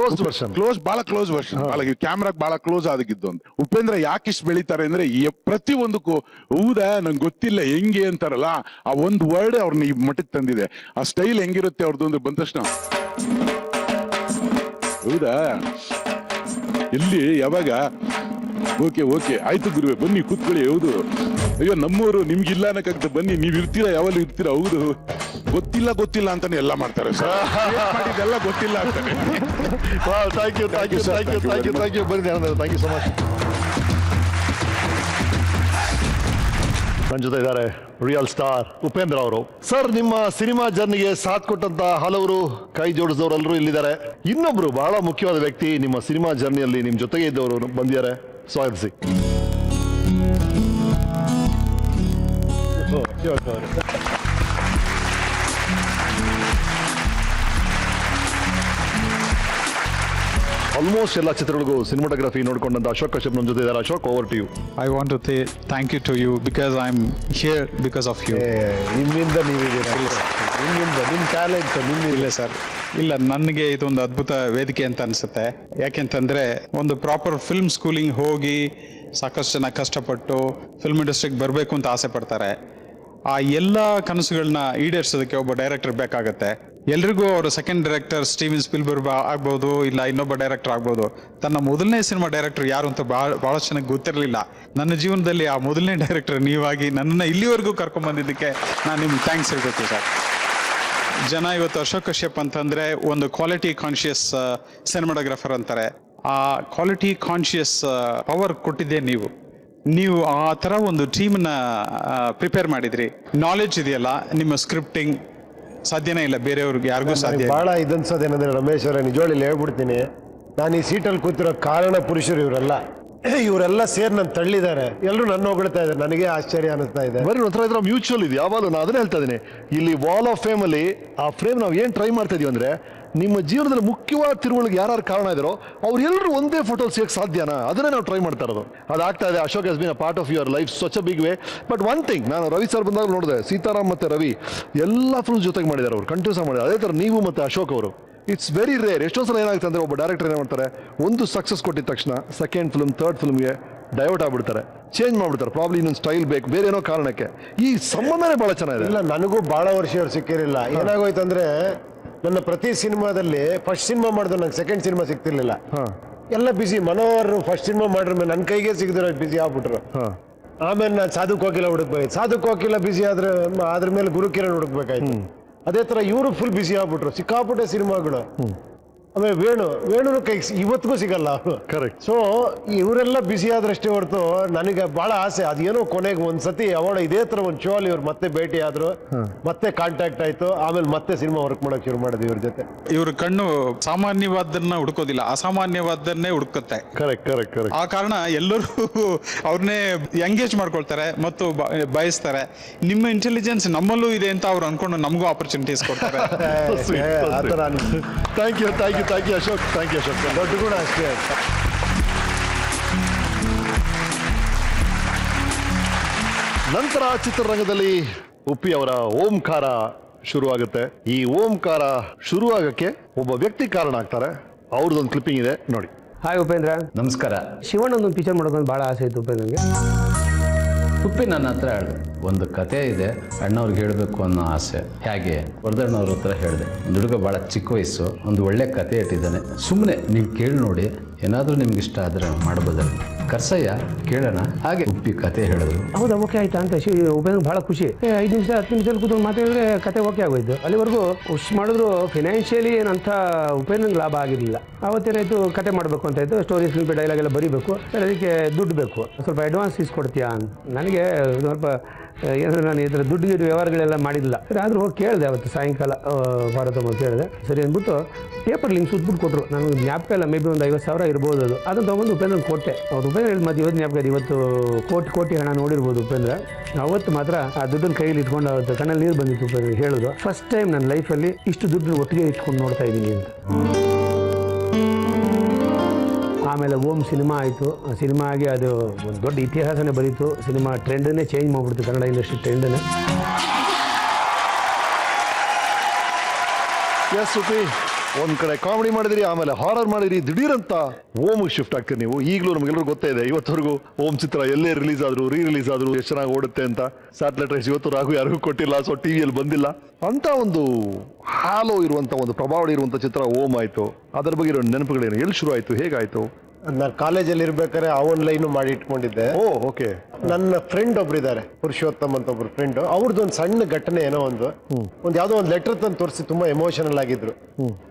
ಬಹಳ ಕ್ಲೋಸ್ ವರ್ಷನ್, ಕ್ಯಾಮ್ರಾಗ್ ಬಹಳ ಕ್ಲೋಸ್ ಆಗಿದ್ದು ಅಂತ. ಉಪೇಂದ್ರ ಯಾಕೆ ಇಷ್ಟು ಬೆಳಿತಾರೆ ಅಂದ್ರೆ ಪ್ರತಿ ಒಂದಕ್ಕೂ ಹೌದಾ ನಂಗೆ ಗೊತ್ತಿಲ್ಲ ಹೆಂಗೆ ಅಂತಾರಲ್ಲ, ಆ ಒಂದು ವರ್ಡ್ ಅವ್ರನ್ನ ಈ ಮಟ್ಟಕ್ಕೆ ತಂದಿದೆ. ಆ ಸ್ಟೈಲ್ ಹೆಂಗಿರುತ್ತೆ ಅವ್ರದ್ದು ಅಂದ್ರೆ ಬಂದ ತಕ್ಷಣ ಹೌದಾ ಎಲ್ಲಿ ಯಾವಾಗ ಓಕೆ ಓಕೆ ಆಯ್ತು ಗುರುವೆ ಬನ್ನಿ ಕೂತ್ಕೊಳ್ಳಿ. ಹೌದು ಅಯ್ಯೋ ನಮ್ಮೂರು ನಿಮ್ಗಿಲ್ಲ ಅನ್ನಕ್ಕಾಗ್ತದೆ, ಬನ್ನಿ ನೀವ್ ಇರ್ತೀರಾ, ಯಾವಲ್ಲೂ ಇರ್ತೀರಾ. ಹೌದು ಗೊತ್ತಿಲ್ಲ ಗೊತ್ತಿಲ್ಲ ಅಂತಾನೆ ಎಲ್ಲ ಮಾಡ್ತಾರೆ ಸರ್, ಮಾಡಿದೆಲ್ಲ ಗೊತ್ತಿಲ್ಲ ಅಂತಾನೆ. Thank you thank you thank you thank you thank you ಬನ್ನಿ, ಥ್ಯಾಂಕ್ ಯು ಸೊ ಮಚ್. ನನ್ನ ಜೊತೆ ಇದ್ದಾರೆ ರಿಯಲ್ ಸ್ಟಾರ್ ಉಪೇಂದ್ರ ಅವರು. ಸರ್, ನಿಮ್ಮ ಸಿನಿಮಾ ಜರ್ನಿಗೆ ಸಾಥ್ ಕೊಟ್ಟಂತ ಹಲವರು, ಕೈ ಜೋಡಿಸಿದವರೆಲ್ಲರೂ ಇಲ್ಲಿದ್ದಾರೆ. ಇನ್ನೊಬ್ರು ಬಹಳ ಮುಖ್ಯವಾದ ವ್ಯಕ್ತಿ ನಿಮ್ಮ ಸಿನಿಮಾ ಜರ್ನಿಯಲ್ಲಿ ನಿಮ್ಮ ಜೊತೆಗೆ ಇದ್ದವರು ಬಂದಿದ್ದಾರೆ, ಸ್ವಾಗತಿಸಿ. ಆಲ್ಮೋಸ್ಟ್ ಎಲ್ಲ ಚಿತ್ರಗಳಿಗೂ ಸಿನಿಮಾಟೋಗ್ರಫಿ ನೋಡಿಕೊಂಡಂತ ಅಶೋಕ್ ಕಶ್ಯಪ್ ನಮ್ಮ ಜೊತೆ ಇದ್ದಾರೆ. Ashok, over to you. I want to say thank you to you because I'm here because of you. ನಿಮ್ಮಿಂದ ನೀವಿದ್ದೀರಾ, ನಿಮ್ಮಿಂದ ನಿಮ್ಮ ಟ್ಯಾಲೆಂಟ್ ನಿಮ್ಮಿಂದ. ಇಲ್ಲ ಸರ್, ಇಲ್ಲ ನನಗೆ ಇದೊಂದು ಅದ್ಭುತ ವೇದಿಕೆ ಅಂತ ಅನ್ಸುತ್ತೆ. ಯಾಕೆಂತಂದ್ರೆ ಒಂದು ಪ್ರಾಪರ್ ಫಿಲ್ಮ್ ಸ್ಕೂಲಿಂಗ್ ಹೋಗಿ ಸಾಕಷ್ಟು ಜನ ಕಷ್ಟಪಟ್ಟು ಫಿಲ್ಮ್ ಇಂಡಸ್ಟ್ರಿಗೆ ಬರಬೇಕು ಅಂತ ಆಸೆ ಪಡ್ತಾರೆ. ಆ ಎಲ್ಲ ಕನಸುಗಳನ್ನ ಈಡೇರಿಸೋದಕ್ಕೆ ಒಬ್ಬ ಡೈರೆಕ್ಟರ್ ಬೇಕಾಗತ್ತೆ. ಎಲ್ರಿಗೂ ಅವರು ಸೆಕೆಂಡ್ ಡೈರೆಕ್ಟರ್ ಸ್ಟೀವನ್ ಸ್ಪಿಲ್ಬರ್ಗ್ ಆಗ್ಬೋದು, ಇಲ್ಲ ಇನ್ನೊಬ್ಬ ಡೈರೆಕ್ಟರ್ ಆಗ್ಬೋದು. ತನ್ನ ಮೊದಲನೇ ಸಿನಿಮಾ ಡೈರೆಕ್ಟರ್ ಯಾರು ಅಂತ ಬಹಳಷ್ಟು ಚೆನ್ನಾಗಿ ಗೊತ್ತಿರಲಿಲ್ಲ. ನನ್ನ ಜೀವನದಲ್ಲಿ ಆ ಮೊದಲನೇ ಡೈರೆಕ್ಟರ್ ನೀವಾಗಿ ನನ್ನನ್ನು ಇಲ್ಲಿವರೆಗೂ ಕರ್ಕೊಂಡ್ಬಂದಿದ್ದಕ್ಕೆ ನಾನು ನಿಮ್ಗೆ ಥ್ಯಾಂಕ್ಸ್ ಹೇಳ್ಬೇಕು ಸರ್. ಜನ ಇವತ್ತು ಅಶೋಕ್ ಕಶ್ಯಪ್ ಅಂತಂದ್ರೆ ಒಂದು ಕ್ವಾಲಿಟಿ ಕಾನ್ಶಿಯಸ್ ಸಿನಿಮಾಟೋಗ್ರಾಫರ್ ಅಂತಾರೆ. ಆ ಕ್ವಾಲಿಟಿ ಕಾನ್ಶಿಯಸ್ ಪವರ್ ಕೊಟ್ಟಿದ್ದೆ ನೀವು ಆ ಥರ ಒಂದು ಟೀಮ್ನ ಪ್ರಿಪೇರ್ ಮಾಡಿದ್ರಿ. ನಾಲೆಡ್ಜ್ ಇದೆಯಲ್ಲ, ನಿಮ್ಮ ಸ್ಕ್ರಿಪ್ಟಿಂಗ್ ಸಾಧ್ಯನೇ ಇಲ್ಲ ಬೇರೆಯವ್ರಿಗೆ ಯಾರಿಗೂ ಸಾಧ್ಯ. ಬಹಳ ಇದನ್ಸೋದೇನಂದ್ರೆ ರಮೇಶ್ ಅವರೇ, ನಿಜವಾಗ್ಲೂ ಹೇಳ್ಬಿಡ್ತೀನಿ, ನಾನು ಈ ಸೀಟಲ್ಲಿ ಕೂತಿರೋ ಕಾರಣ ಪುರುಷರು ಇವರೆಲ್ಲ ಸೇರಿ ನನ್ನ ತಳ್ಳಿದ್ದಾರೆ. ಎಲ್ಲರೂ ನನ್ನ ಹೊಗಳ್ತಾ ಇದ್ದಾರೆ, ನನಗೆ ಆಶ್ಚರ್ಯ ಅನಿಸ್ತಾ ಇದೆ. ಬರೀ ಒಂಥರ ಇದ್ರ ಮ್ಯೂಚುವಲ್ ಇದೆ ಯಾವಾಗಲೂ. ನಾನು ಅದನ್ನೇ ಹೇಳ್ತಾ ಇದ್ದೀನಿ, ಇಲ್ಲಿ ವಾಲ್ ಆಫ್ ಫೇಮ್ ಅಲ್ಲಿ ಆ ಫ್ರೇಮ್ ನಾವು ಏನ್ ಟ್ರೈ ಮಾಡ್ತಾ ಇದೀವಿ ಅಂದ್ರೆ, ನಿಮ್ಮ ಜೀವನದಲ್ಲಿ ಮುಖ್ಯವಾದ ತಿರುವಳಿಗೆ ಯಾರು ಕಾರಣ ಇದ್ದಾರೋ ಅವ್ರೆಲ್ಲರೂ ಒಂದೇ ಫೋಟೋ ಸಿಗಕ್ಕೆ ಸಾಧ್ಯನಾ, ಅದನ್ನೇ ನಾವು ಟ್ರೈ ಮಾಡ್ತಾ ಇರೋದು. ಅದಾಗ್ತಾ ಇದೆ. Ashok has been a part of your life such a big way. But one thing, ನಾನು ರವಿ ಸರ್ ಬಂದಾಗ ನೋಡಿದೆ, ಸೀತಾರಾಮ್ ಮತ್ತೆ ರವಿ ಎಲ್ಲ ಫಿಲ್ಮ್ಸ್ ಜೊತೆಗೆ ಮಾಡಿದ್ದಾರೆ, ಅವರು ಕಂಟಿನ್ಯೂಸ್ ಆಗಿ ಮಾಡಿದ್ದಾರೆ. ಅದೇ ಥರ ನೀವು ಮತ್ತೆ ಅಶೋಕ್ ಅವರು, ಇಟ್ಸ್ ವೆರಿ ರೇರ್. ಎಷ್ಟೊಂದು ಸಲ ಏನಾಗುತ್ತೆ ಅಂದ್ರೆ, ಒಬ್ಬ ಡೈರೆಕ್ಟರ್ ಏನು ಮಾಡ್ತಾರೆ, ಒಂದು ಸಕ್ಸಸ್ ಕೊಟ್ಟಿದ ತಕ್ಷಣ ಸೆಕೆಂಡ್ ಫಿಲ್ಮ್ ಥರ್ಡ್ ಫಿಲ್ಮ್ಗೆ ಡೈವರ್ಟ್ ಆಗ್ಬಿಡ್ತಾರೆ, ಚೇಂಜ್ ಮಾಡ್ಬಿಡ್ತಾರೆ. ಪ್ರಾಬ್ಲಿ ಇನ್ನೊಂದು ಸ್ಟೈಲ್ ಬೇಕು, ಬೇರೆ ಏನೋ ಕಾರಣಕ್ಕೆ. ಈ ಸಂಬಂಧನೇ ಬಹಳ ಚೆನ್ನಾಗಿದೆ. ಇಲ್ಲ, ನನಗೂ ಬಹಳ ವರ್ಷ ಅವ್ರು ಸಿಕ್ಕಿರಲಿಲ್ಲ. ಏನಾಗೋಯ್ತಂದ್ರೆ, ನನ್ನ ಪ್ರತಿ ಸಿನಿಮಾದಲ್ಲಿ ಫಸ್ಟ್ ಸಿನಿಮಾ ಮಾಡಿದ್ರು ನಂಗೆ ಸೆಕೆಂಡ್ ಸಿನಿಮಾ ಸಿಗ್ತಿರ್ಲಿಲ್ಲ. ಎಲ್ಲ ಬಿಸಿ. ಮನೋಹರ್ ಫಸ್ಟ್ ಸಿನಿಮಾ ಮಾಡ್ರ ಮೇಲೆ ನನ್ನ ಕೈಗೆ ಸಿಗದಿರೋ ಬಿಸಿ ಆಗ್ಬಿಟ್ರು. ಆಮೇಲೆ ನಾನು ಸಾಧು ಕೋಕಿಲ ಹುಡುಕ್ಬೇಕು. ಸಾಧು ಕೋಕಿಲ ಬಿಸಿ ಆದ್ರೆ ಅದ್ರ ಮೇಲೆ ಗುರುಕಿರಣ್ ಹುಡುಕ್ಬೇಕಾಯ್ತು. ಅದೇ ತರ ಇವರು ಫುಲ್ ಬಿಸಿ ಆಗ್ಬಿಟ್ರು, ಸಿಕ್ಕಾಪಟ್ಟೆ ಸಿನಿಮಾಗಳು. ಆಮೇಲೆ ವೇಣುನು ಕೈ ಇವತ್ತಿಗೂ ಸಿಗಲ್ಲ ಅವರು. ಕರೆಕ್ಟ್. ಸೊ ಇವರೆಲ್ಲ ಬಿಸಿ ಆದ್ರಷ್ಟೇ ಹೊರತು ನನಗೆ ಬಹಳ ಆಸೆ ಅದೇನೋ ಕೊನೆಗೆ ಒಂದ್ಸತಿ ಅವಾರ್ಡ್ ಇದೇ ತರ ಒಂದು ಶೋ ಅಲ್ಲಿ ಇವ್ರು ಮತ್ತೆ ಭೇಟಿ ಆದ್ರು, ಮತ್ತೆ ಕಾಂಟ್ಯಾಕ್ಟ್ ಆಯ್ತು, ಆಮೇಲೆ ಮತ್ತೆ ಸಿನಿಮಾ ವರ್ಕ್ ಮಾಡಕ್ ಶುರು ಮಾಡಿದ್ವಿ ಇವ್ರ ಜೊತೆ. ಇವ್ರ ಕಣ್ಣು ಸಾಮಾನ್ಯವಾದನ್ನ ಹುಡುಕೋದಿಲ್ಲ, ಅಸಾಮಾನ್ಯವಾದನ್ನೇ ಹುಡುಕುತ್ತೆ. ಕರೆಕ್ಟ್. ಆ ಕಾರಣ ಎಲ್ಲರೂ ಅವ್ರನ್ನೇ ಎಂಗೇಜ್ ಮಾಡ್ಕೊಳ್ತಾರೆ ಮತ್ತು ಬಯಸ್ತಾರೆ. ನಿಮ್ಮ ಇಂಟೆಲಿಜೆನ್ಸ್ ನಮ್ಮಲ್ಲೂ ಇದೆ ಅಂತ ಅವ್ರು ಅನ್ಕೊಂಡು ನಮಗೂ ಆಪರ್ಚುನಿಟೀಸ್ ಕೊಡ್ತಾರೆ. ಆತರ thank you Ashok. Thank you Ashok. ದೊಡ್ಡ ಗುಣ ಅಷ್ಟೇ. ನಂತರ ಚಿತ್ರರಂಗದಲ್ಲಿ ಉಪ್ಪಿ ಅವರ ಓಂಕಾರ ಶುರುವಾಗುತ್ತೆ. ಈ ಓಂಕಾರ ಶುರುವಾಗಕ್ಕೆ ಒಬ್ಬ ವ್ಯಕ್ತಿ ಕಾರಣ ಆಗ್ತಾರೆ. ಅವ್ರದ್ದೊಂದು ಕ್ಲಿಪ್ಪಿಂಗ್ ಇದೆ ನೋಡಿ. ಹಾಯ್ ಉಪೇಂದ್ರ. ನಮಸ್ಕಾರ. ಶಿವಣ್ಣದೊಂದು ಪಿಕ್ಚರ್ ಮಾಡೋದು ಭಾಳ ಆಸೆ ಇತ್ತು ಉಪೇಂದ್ರಗೆ. ಉಪ್ಪಿ ನನ್ನ ಹತ್ರ ಹೇಳಿದೆ, ಒಂದು ಕತೆ ಇದೆ ಅಣ್ಣವ್ರಿಗೆ ಹೇಳಬೇಕು ಅನ್ನೋ ಆಸೆ. ಹೇಗೆ ವರದಣ್ಣವ್ರ ಹತ್ರ ಹೇಳಿದೆ, ಒಂದು ಹುಡುಗ ಭಾಳ ಚಿಕ್ಕ ವಯಸ್ಸು, ಒಂದು ಒಳ್ಳೆ ಕತೆ ಇಟ್ಟಿದ್ದಾನೆ, ಸುಮ್ಮನೆ ನೀವು ಕೇಳಿ ನೋಡಿ, ಏನಾದರೂ ನಿಮ್ಗೆ ಇಷ್ಟ ಆದರೆ ಮಾಡ್ಬೋದಲ್ಲ, ಕರ್ಸಯ್ಯ ಕೇಳೋಣ. ಹಾಗೆ ಉಪ್ಪಿ ಕತೆ ಹೇಳಿದ್ರು. ಹೌದಾ, ಓಕೆ ಆಯ್ತಾ ಅಂತ ಉಪೇಂದ್ರ ಭಾಳ ಖುಷಿ. 5 ನಿಮಿಷ 10 ನಿಮಿಷದಲ್ಲಿ ಕೂತ್ಕೊಂಡು ಮಾತಾಡಿದ್ರೆ ಕತೆ ಓಕೆ ಆಗೋಯ್ತು. ಅಲ್ಲಿವರೆಗೂ ಖುಷಿ ಮಾಡಿದ್ರು ಫಿನಾನ್ಷಿಯಲಿ ಏನಂತ ಉಪೇಂದ್ರಗೆ ಲಾಭ ಆಗಿರಲಿಲ್ಲ. ಅವತ್ತೇನಾಯ್ತು, ಕತೆ ಮಾಡಬೇಕು ಅಂತ ಆಯಿತು, ಸ್ಟೋರಿ ಸ್ಕ್ರೀನ್ ಪ್ಲೇ ಡೈಲಾಗ್ ಎಲ್ಲ ಬರೀಬೇಕು, ಅದಕ್ಕೆ ದುಡ್ಡು ಬೇಕು, ಸ್ವಲ್ಪ ಅಡ್ವಾನ್ಸ್ ಇಸ್ಕೊಡ್ತೀಯಾ ಅಂತ. ನನಗೆ ಸ್ವಲ್ಪ ಏನಂದ್ರೆ ನಾನು ಈ ಥರ ದುಡ್ಡು ವ್ಯವಹಾರಗಳೆಲ್ಲ ಮಾಡಿಲ್ಲ. ಸರಿ ಆದರೂ ಹೋಗಿ ಕೇಳಿದೆ ಅವತ್ತು ಸಾಯಂಕಾಲ ಭಾರತಮ್ಮ ಕೇಳಿದೆ. ಸರಿ ಅಂದ್ಬಿಟ್ಟು ಪೇಪರ್ ಲಿಂಕ್ ಸುತ್ಬಿಟ್ಟು ಕೊಟ್ಟರು. ನನಗೆ ಜ್ಞಾಪಕ ಇಲ್ಲ, ಮೇ ಬಿ ಒಂದು 50,000 ಇರ್ಬೋದು ಅದು. ಅದನ್ನು ತೊಗೊಂಡು ಉಪೇಂದ್ರ ಕೊಟ್ಟೆ. ಅವ್ರು ಉಪೇಂದ್ರ ಹೇಳಿದ ಮತ್ತೆ ಇವತ್ತು ಜ್ಞಾಪಕ ಇದೆ, ಇವತ್ತು ಕೋಟಿ ಹಣ ನೋಡಿರ್ಬೋದು ಉಪೇಂದ್ರ. ಅವತ್ತು ಮಾತ್ರ ಆ ದುಡ್ಡನ್ನು ಕೈಯಲ್ಲಿ ಇಟ್ಕೊಂಡು ಅವತ್ತು ಕಣ್ಣಲ್ಲಿ ನೀರು ಬಂದಿತ್ತು. ಉಪೇಂದ್ರ ಹೇಳಿದ್ರು, ಫಸ್ಟ್ ಟೈಮ್ ನನ್ನ ಲೈಫಲ್ಲಿ ಇಷ್ಟು ದುಡ್ಡನ್ನು ಒಟ್ಟಿಗೆ ಇಟ್ಕೊಂಡು ನೋಡ್ತಾ ಇದ್ದೀನಿ ಅಂತ. ಆಮೇಲೆ ಓಂ ಸಿನಿಮಾ ಆಯಿತು. ಸಿನಿಮಾ ಆಗಿ ಅದು ಒಂದು ದೊಡ್ಡ ಇತಿಹಾಸನೇ ಬರೀತು. ಸಿನಿಮಾ ಟ್ರೆಂಡನ್ನೇ ಚೇಂಜ್ ಮಾಡಿಬಿಡ್ತು, ಕನ್ನಡ ಇಂಡಸ್ಟ್ರಿ ಟ್ರೆಂಡನ್ನೇ. ಎಸ್ ಉಪಿ, ಒಂದ್ ಕಡೆ ಕಾಮಿಡಿ ಮಾಡಿದಿರಿ, ಆಮೇಲೆ ಹಾರರ್ ಮಾಡಿದಿರಿ, ದಿಢೀರಂತ ಓಮ್ಗೆ ಶಿಫ್ಟ್ ಆಗ್ತೀರಿ ನೀವು. ಈಗಲೂ ನಮಗೆಲ್ಲರೂ ಗೊತ್ತೇ ಇದೆ, ಇವತ್ತವರೆಗೂ ಓಮ್ ಚಿತ್ರ ಎಲ್ಲೇ ರಿಲೀಸ್ ಆದ್ರು, ರಿಲೀಸ್ ಆದ್ರು ಎಷ್ಟು ಚೆನ್ನಾಗಿ ಓಡುತ್ತೆ ಅಂತ. ಸ್ಯಾಟಲೈಟ್ ರೈಟ್ಸ್ ಇವತ್ತು ರಾಘು ಯಾರಿಗೂ ಕೊಟ್ಟಿಲ್ಲ, ಸೊ ಟಿವಿಯಲ್ಲಿ ಬಂದಿಲ್ಲ ಅಂತ ಒಂದು ಹಾಲೋ ಇರುವಂತ ಒಂದು ಪ್ರಭಾವ ಇರುವಂತ ಚಿತ್ರ ಓಮ್ ಆಯ್ತು. ಅದರ ಬಗ್ಗೆ ಇರೋ ನೆನಪುಗಳೇನು, ಎಲ್ಲಿ ಶುರು ಆಯ್ತು, ಹೇಗಾಯ್ತು? ನಾನು ಕಾಲೇಜಲ್ಲಿ ಇರ್ಬೇಕಾದ್ರೆ ಆ ಒಂದು ಲೈನು ಮಾಡಿ ಇಟ್ಕೊಂಡಿದ್ದೆ. ಓಕೆ. ನನ್ನ ಫ್ರೆಂಡ್ ಒಬ್ರು ಇದ್ದಾರೆ, ಪುರುಷೋತ್ತಮ್ ಅಂತ ಒಬ್ರು ಫ್ರೆಂಡ್. ಅವ್ರದ್ದೊಂದು ಸಣ್ಣ ಘಟನೆ, ಏನೋ ಒಂದು ಯಾವ್ದೋ ಒಂದು ಲೆಟರ್ ತಂದು ತೋರಿಸಿ ತುಂಬಾ ಎಮೋಷನಲ್ ಆಗಿದ್ರು.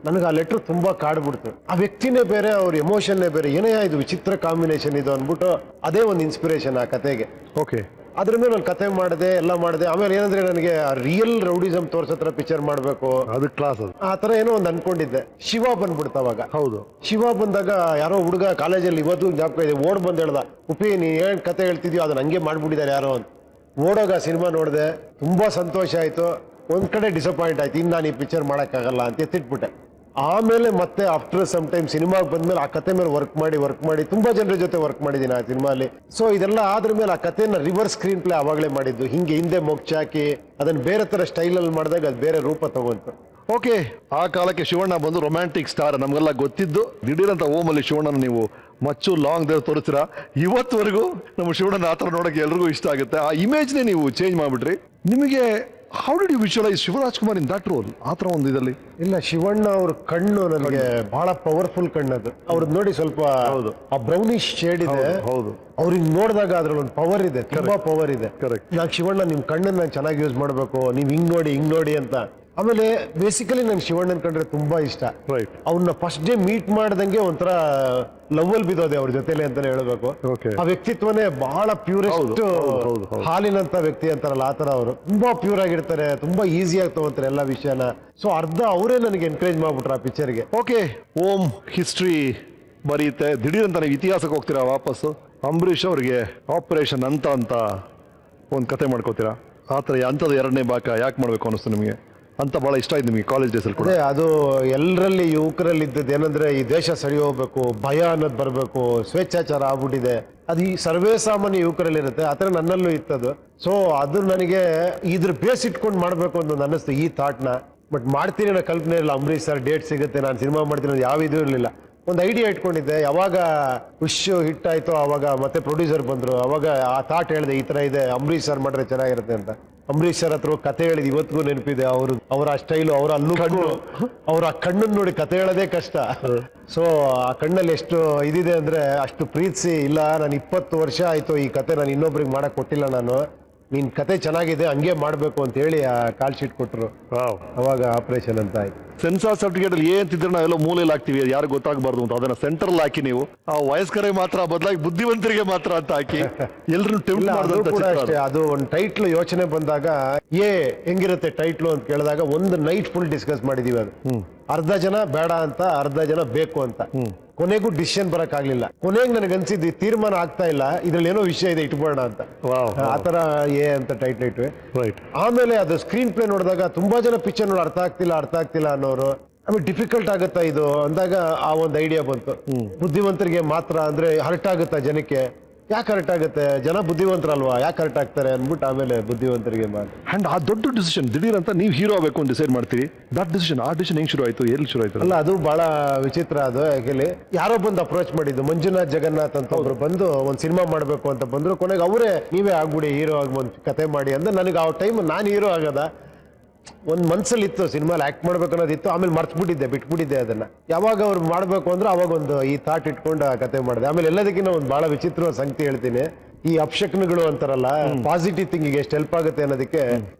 ನನಗೆ ಆ ಲೆಟರ್ ತುಂಬಾ ಕಾಡ್ಬಿಡ್ತು. ಆ ವ್ಯಕ್ತಿನೇ ಬೇರೆ, ಅವ್ರ ಎಮೋಷನ್ನೇ ಬೇರೆ, ಏನೇ ಇದು ವಿಚಿತ್ರ ಕಾಂಬಿನೇಷನ್ ಇದು ಅಂದ್ಬಿಟ್ಟು ಅದೇ ಒಂದು ಇನ್ಸ್ಪಿರೇಷನ್ ಆ ಕತೆಗೆ. ಓಕೆ. ಅದ್ರ ಮೇಲೆ ನಾನು ಕತೆ ಮಾಡಿದೆ, ಎಲ್ಲ ಮಾಡಿದೆ. ಆಮೇಲೆ ಏನಂದ್ರೆ ನನಗೆ ರಿಯಲ್ ರೌಡಿಸಮ್ ತೋರ್ಸತ್ರ ಪಿಕ್ಚರ್ ಮಾಡ್ಬೇಕು, ಅದು ಕ್ಲಾಸ್. ಅದು ಆ ತರ ಏನೋ ಒಂದು ಅನ್ಕೊಂಡಿದ್ದೆ. ಶಿವ ಬಂದ್ಬಿಡ್ತ ಅವಾಗ. ಹೌದು. ಶಿವ ಬಂದಾಗ ಯಾರೋ ಹುಡುಗ ಕಾಲೇಜಲ್ಲಿ ಇವತ್ತು ಜ್ಞಾಪಕ ಇದೆ, ಓಡ್ ಬಂದ್ ಹೇಳ್ದ, ಉಪ್ಪಿ ನೀ ಏನ್ ಕತೆ ಹೇಳ್ತಿದ್ಯೋ ಅದನ್ನ ಹಂಗೆ ಮಾಡ್ಬಿಟ್ಟಿದ್ದಾರೆ ಯಾರೋ ಅಂತ. ಓಡೋಗ ಸಿನಿಮಾ ನೋಡಿದೆ, ತುಂಬಾ ಸಂತೋಷ ಆಯ್ತು. ಒಂದ್ ಕಡೆ ಡಿಸಪಾಯಿಂಟ್ ಆಯ್ತು, ಇನ್ನು ನಾನು ಈ ಪಿಕ್ಚರ್ ಮಾಡಕ್ಕಾಗಲ್ಲ ಅಂತ ಎತ್ತಿಟ್ಬಿಟ್ಟೆ. ಆಮೇಲೆ ಮತ್ತೆ ಆಫ್ಟರ್ ಸಮ್ ಟೈಮ್ ಸಿನಿಮಾಗೆ ಬಂದ್ಮೇಲೆ ಆ ಕತೆ ಮೇಲೆ ವರ್ಕ್ ಮಾಡಿ ತುಂಬಾ ಜನರ ಜೊತೆ ವರ್ಕ್ ಮಾಡಿದ್ದೀನಿ ಆ ಸಿನಿಮಾಲಿ. ಸೊ ಇದೆಲ್ಲ ಆದ್ರ ಮೇಲೆ ಆ ಕಥೆನ ರಿವರ್ಸ್ ಸ್ಕ್ರೀನ್ ಪ್ಲೇ ಅವಾಗಲೇ ಮಾಡಿದ್ದು. ಹಿಂಗೆ ಹಿಂದೆ ಮೊಗ್ಚಾಕಿ ಅದನ್ನ ಬೇರೆ ತರ ಸ್ಟೈಲಲ್ಲಿ ಮಾಡಿದಾಗ ಅದು ಬೇರೆ ರೂಪ ತಗೊಂತು. ಓಕೆ. ಆ ಕಾಲಕ್ಕೆ ಶಿವಣ್ಣ ಬಂದು ರೊಮ್ಯಾಂಟಿಕ್ ಸ್ಟಾರ್, ನಮ್ಗೆಲ್ಲ ಗೊತ್ತಿದ್ದು. ದಿಢೀರಂತ ಓಮಲ್ಲಿ ಶಿವಣ್ಣನ ನೀವು ಮಚ್ಚು ಲಾಂಗ್ ದೇವ್ ತೋರಿಸ್ತೀರಾ. ಇವತ್ತುವರೆಗೂ ನಮ್ಮ ಶಿವಣ್ಣನ ಆ ಥರ ನೋಡೋಕೆ ಎಲ್ರಿಗೂ ಇಷ್ಟ ಆಗುತ್ತೆ. ಆ ಇಮೇಜ್ನೇ ನೀವು ಚೇಂಜ್ ಮಾಡಿಬಿಟ್ರಿ. ನಿಮಗೆ how did you visualise Shivaraj Kumar in that role? ಆ ಥರ ಒಂದು ಇದರಲ್ಲಿ ಇಲ್ಲ, ಶಿವಣ್ಣ ಅವ್ರ ಕಣ್ಣು ನನಗೆ ಬಹಳ ಪವರ್ಫುಲ್ ಕಣ್ಣದು. ಅವ್ರದ್ದು ನೋಡಿ ಸ್ವಲ್ಪ ಆ ಬ್ರೌನಿಶ್ ಶೇಡ್ ಇದೆ. ಹೌದು. ಅವ್ರಿಗೆ ನೋಡಿದಾಗ ಅದ್ರಲ್ಲಿ ಒಂದು ಪವರ್ ಇದೆ, ತುಂಬಾ ಪವರ್ ಇದೆ. ಕರೆಕ್ಟ್. ನಾನು ಶಿವಣ್ಣ ನಿಮ್ ಕಣ್ಣನ್ನ ನಾನು ಚೆನ್ನಾಗಿ ಯೂಸ್ ಮಾಡ್ಬೇಕು, ನೀವ್ ಹಿಂಗ್ ನೋಡಿ ಅಂತ. ಆಮೇಲೆ ಬೇಸಿಕಲಿ ನನ್ ಶಿವಣ್ಣನ್ ಕಂಡ್ರೆ ತುಂಬಾ ಇಷ್ಟ. ರೈಟ್. ಅವ್ರನ್ನ ಫಸ್ಟ್ ಡೇ ಮೀಟ್ ಮಾಡ್ದಂಗೆ ಒಂಥರ ಲವ್ವಲ್ ಬಿದ್ದೋದೆ ಅವ್ರ ಜೊತೆಲಿ ಅಂತಾನೆ ಹೇಳ್ಬೇಕು. ಆ ವ್ಯಕ್ತಿತ್ವನೇ ಬಹಳ ಪ್ಯೂರೆಸ್ಟ್, ಹಾಲಿನಂತ ವ್ಯಕ್ತಿ ಅಂತಾರಲ್ಲ ಆ ತರ. ಅವರು ತುಂಬಾ ಪ್ಯೂರ್ ಆಗಿರ್ತಾರೆ, ತುಂಬಾ ಈಸಿಯಾಗಿ ತಗೋತಾರೆ ಎಲ್ಲ ವಿಷಯನ. ಸೊ ಅರ್ಧ ಅವರೇ ನನಗೆ ಎನ್ಕರೇಜ್ ಮಾಡ್ಬಿಟ್ರು ಆ ಪಿಕ್ಚರ್ಗೆ. ಓಕೆ. ಓಮ್ ಹಿಸ್ಟ್ರಿ ಬರೆಯುತ್ತೆ, ದಿಢೀರಂತ ನೀವು ಇತಿಹಾಸಕ್ಕೆ ಹೋಗ್ತೀರಾ ವಾಪಸ್ಸು. ಅಂಬರೀಷ್ ಅವ್ರಿಗೆ ಆಪರೇಷನ್ ಅಂತ ಒಂದು ಕತೆ ಮಾಡ್ಕೋತೀರಾ. ಆ ಥರ ಅಂಥದ್ದು 2ನೇ ಭಾಗ ಯಾಕೆ ಮಾಡ್ಬೇಕು ಅನ್ನಿಸ್ತು ನಿಮಗೆ ಅಂತ ಬಹಳ ಇಷ್ಟ ಆಯ್ತು ನಿಮಗೆ ಕಾಲೇಜ್ ಡೇಸಲ್ಲಿ ಕೂಡ? ಅದು ಎಲ್ಲರಲ್ಲಿ ಯುವಕರಲ್ಲಿ ಇದ್ದದ್ದು ಏನಂದ್ರೆ ಈ ದೇಶ ಸರಿ ಹೋಗ್ಬೇಕು, ಭಯ ಅನ್ನೋದು ಬರಬೇಕು, ಸ್ವೇಚ್ಛಾಚಾರ ಆಗ್ಬಿಟ್ಟಿದೆ. ಅದು ಈ ಸರ್ವೇ ಸಾಮಾನ್ಯ ಯುವಕರಲ್ಲಿ ಇರುತ್ತೆ, ಆ ಥರ ನನ್ನಲ್ಲೂ ಇತ್ತದು. ಸೊ ಅದು ನನಗೆ ಇದ್ರ ಬೇಸ್ ಇಟ್ಕೊಂಡು ಮಾಡ್ಬೇಕು ಅಂತ ಅನ್ನಿಸ್ತು ಈ ಥಾಟ್ನ. ಬಟ್ ಮಾಡ್ತೀನಿ ಅನ್ನೋ ಕಲ್ಪನೆ ಇಲ್ಲ. ಅಂಬರೀಷ್ ಸರ್ ಡೇಟ್ ಸಿಗುತ್ತೆ, ನಾನು ಸಿನಿಮಾ ಮಾಡ್ತೀನಿ ಅನ್ನೋದು ಯಾವ ಇದು ಇರಲಿಲ್ಲ. ಒಂದು ಐಡಿಯಾ ಇಟ್ಕೊಂಡಿದ್ದೆ. ಯಾವಾಗ ವಿಶ್ ಹಿಟ್ ಆಯ್ತು ಅವಾಗ ಮತ್ತೆ ಪ್ರೊಡ್ಯೂಸರ್ ಬಂದ್ರು, ಅವಾಗ ಆ ಥಾಟ್ ಹೇಳಿದೆ, ಈ ತರ ಇದೆ, ಅಂಬರೀಷ್ ಸರ್ ಮಾಡ್ರೆ ಚೆನ್ನಾಗಿರುತ್ತೆ ಅಂತ. ಅಂಬರೀಷ್ ಸರ್ ಹತ್ರ ಕತೆ ಹೇಳಿದ್ ಇವತ್ತಿಗೂ ನೆನಪಿದೆ. ಅವರ ಸ್ಟೈಲು, ಅವರ ಅವರ ಕಣ್ಣನ್ನು ನೋಡಿ ಕತೆ ಹೇಳೋದೇ ಕಷ್ಟ. ಸೊ ಆ ಕಣ್ಣಲ್ಲಿ ಎಷ್ಟು ಇದಿದೆ ಅಂದ್ರೆ ಅಷ್ಟು ಪ್ರೀತಿಸಿ, ಇಲ್ಲ ನಾನು 20 ವರ್ಷ ಆಯ್ತು ಈ ಕತೆ ನಾನು ಇನ್ನೊಬ್ರಿಗೆ ಮಾಡಕ್ ಕೊಟ್ಟಿಲ್ಲ ನಾನು, ನೀನ್ ಕತೆ ಚೆನ್ನಾಗಿದೆ ಹಂಗೆ ಮಾಡ್ಬೇಕು ಅಂತ ಹೇಳಿ ಆ ಕಾಲ್ ಶೀಟ್ ಕೊಟ್ರು. ಅವಾಗ ಆಪರೇಷನ್ ಅಂತ ಆಯ್ತು. ಸೆನ್ಸಾರ್ ಸರ್ಟಿಫಿಕೇಟ್ ಅಲ್ಲಿ ಏನ್ತಿದ್ರೆ ನಾವೆಲ್ಲ ಮೂಲೆಯಲ್ಲಿ ಹಾಕ್ತಿವಿ, ಯಾರು ಗೊತ್ತಾಗಬಾರ್ದು ಅಂತ. ಅದನ್ನ ಸೆಂಟ್ರಲ್ ಹಾಕಿ ನೀವು ಆ ವಯಸ್ಕರೇ ಮಾತ್ರ ಬದಲಾಗಿ ಬುದ್ಧಿವಂತರಿಗೆ ಮಾತ್ರ ಅಂತ ಹಾಕಿ ಎಲ್ಲರೂ ಟೆಂಪ್ಟ್ ಅದು ಕೂಡ ಅಷ್ಟೇ. ಮಾಡಿದ್ರೆ ಅದು ಒಂದು ಟೈಟ್ಲ್ ಯೋಚನೆ ಬಂದಾಗ ಹೆಂಗಿರುತ್ತೆ ಟೈಟ್ಲು ಅಂತ ಕೇಳಿದಾಗ ಒಂದು ನೈಟ್ ಫುಲ್ ಡಿಸ್ಕಸ್ ಮಾಡಿದೀವಿ. ಅದು ಅರ್ಧ ಜನ ಬೇಡ ಅಂತ, ಅರ್ಧ ಜನ ಬೇಕು ಅಂತ. ಕೊನೆಗೂ ಡಿಸಿಷನ್ ಬರಕ್ ಆಗ್ಲಿಲ್ಲ. ಕೊನೆಗೆ ನನಗೆ ಅನ್ಸಿದ್ದು ತೀರ್ಮಾನ ಆಗ್ತಾ ಇಲ್ಲ, ಇದ್ರಲ್ಲಿ ಏನೋ ವಿಷಯ ಇದೆ ಇಟ್ಬೋಣ ಅಂತ. ಆತರ ಅಂತ ಟೈಟ್ಲ್ ಇಟ್ವಿ. ಆಮೇಲೆ ಅದು ಸ್ಕ್ರೀನ್ ಪ್ಲೇ ನೋಡಿದಾಗ ತುಂಬಾ ಜನ ಪಿಕ್ಚರ್ ನೋಡಿ ಅರ್ಥ ಆಗ್ತಿಲ್ಲ ಅನ್ನೋರು, ಆಮೇಲೆ ಡಿಫಿಕಲ್ಟ್ ಆಗುತ್ತಾ ಇದು ಅಂದಾಗ ಆ ಒಂದು ಐಡಿಯಾ ಬಂತು. ಬುದ್ಧಿವಂತರಿಗೆ ಮಾತ್ರ ಅಂದ್ರೆ ಹರ್ಟ್ ಆಗುತ್ತಾ ಜನಕ್ಕೆ, ಯಾಕೆ ಹರ್ಟ್ ಆಗುತ್ತೆ, ಜನ ಬುದ್ಧಿವಂತರಲ್ವಾ, ಯಾಕೆ ಹರ್ಟ್ ಆಗ್ತಾರೆ ಅಂದ್ಬಿಟ್ಟು ಆಮೇಲೆ ಬುದ್ಧಿವಂತರಿಗೆ ಮಾತ್ರ. ಅಂಡ್ ಆ ದೊಡ್ಡ ಡಿಸಿಷನ್ ದಿಢೀರ್ ಅಂತ ನೀವು ಹೀರೋ ಆಗಬೇಕು ಅಂತ ಡಿಸೈಡ್ ಮಾಡ್ತೀರಿ. ಆ ಡಿಸಿಷನ್ ಹೆಂಗ್ ಶುರು ಆಯ್ತು, ಎಲ್ಲಿ ಶುರು ಆಯ್ತು? ಅಲ್ಲ, ಅದು ಬಹಳ ವಿಚಿತ್ರ. ಅದು ಯಾಕೆ ಯಾರೋ ಬಂದು ಅಪ್ರೋಚ್ ಮಾಡಿದ್ದು, ಮಂಜುನಾಥ್ ಜಗನ್ನಾಥ್ ಅಂತ ಒಬ್ರು ಬಂದು ಒಂದು ಸಿನಿಮಾ ಮಾಡಬೇಕು ಅಂತ ಬಂದ್ರು. ಕೊನೆಗೆ ಅವರೇ ನೀವೇ ಆಗ್ಬಿಡಿ ಹೀರೋ ಆಗಿ ಒಂದು ಕತೆ ಮಾಡಿ ಅಂದ್ರೆ ನನಗೆ ಆ ಟೈಮ್ ನಾನು ಹೀರೋ ಆಗದ ಒಂದ್ ಮನ್ಸಲ್ಲಿ ಇತ್ತು, ಸಿನಿಮಾಲಿ ಆಕ್ಟ್ ಮಾಡ್ಬೇಕು ಅನ್ನೋದಿತ್ತು. ಆಮೇಲೆ ಬಿಟ್ಬಿಟ್ಟಿದ್ದೆ ಅದನ್ನ. ಯಾವಾಗ ಅವ್ರು ಮಾಡ್ಬೇಕು ಅಂದ್ರೆ ಅವಾಗ ಒಂದು ಈ ಥಾಟ್ ಇಟ್ಕೊಂಡು ಆ ಕತೆ ಮಾಡಿದೆ. ಆಮೇಲೆ ಎಲ್ಲದಕ್ಕಿಂತ ಒಂದು ಬಹಳ ವಿಚಿತ್ರವಾದ ಸಂಗತಿ ಹೇಳ್ತೀನಿ. ಈ ಅಪಶಕ್ನಗಳು ಅಂತಾರಲ್ಲ, ಪಾಸಿಟಿವ್ ಥಿಂಕಿಂಗ್ ಎಷ್ಟು ಹೆಲ್ಪ್ ಆಗುತ್ತೆ ಅನ್ನೋದಕ್ಕೆ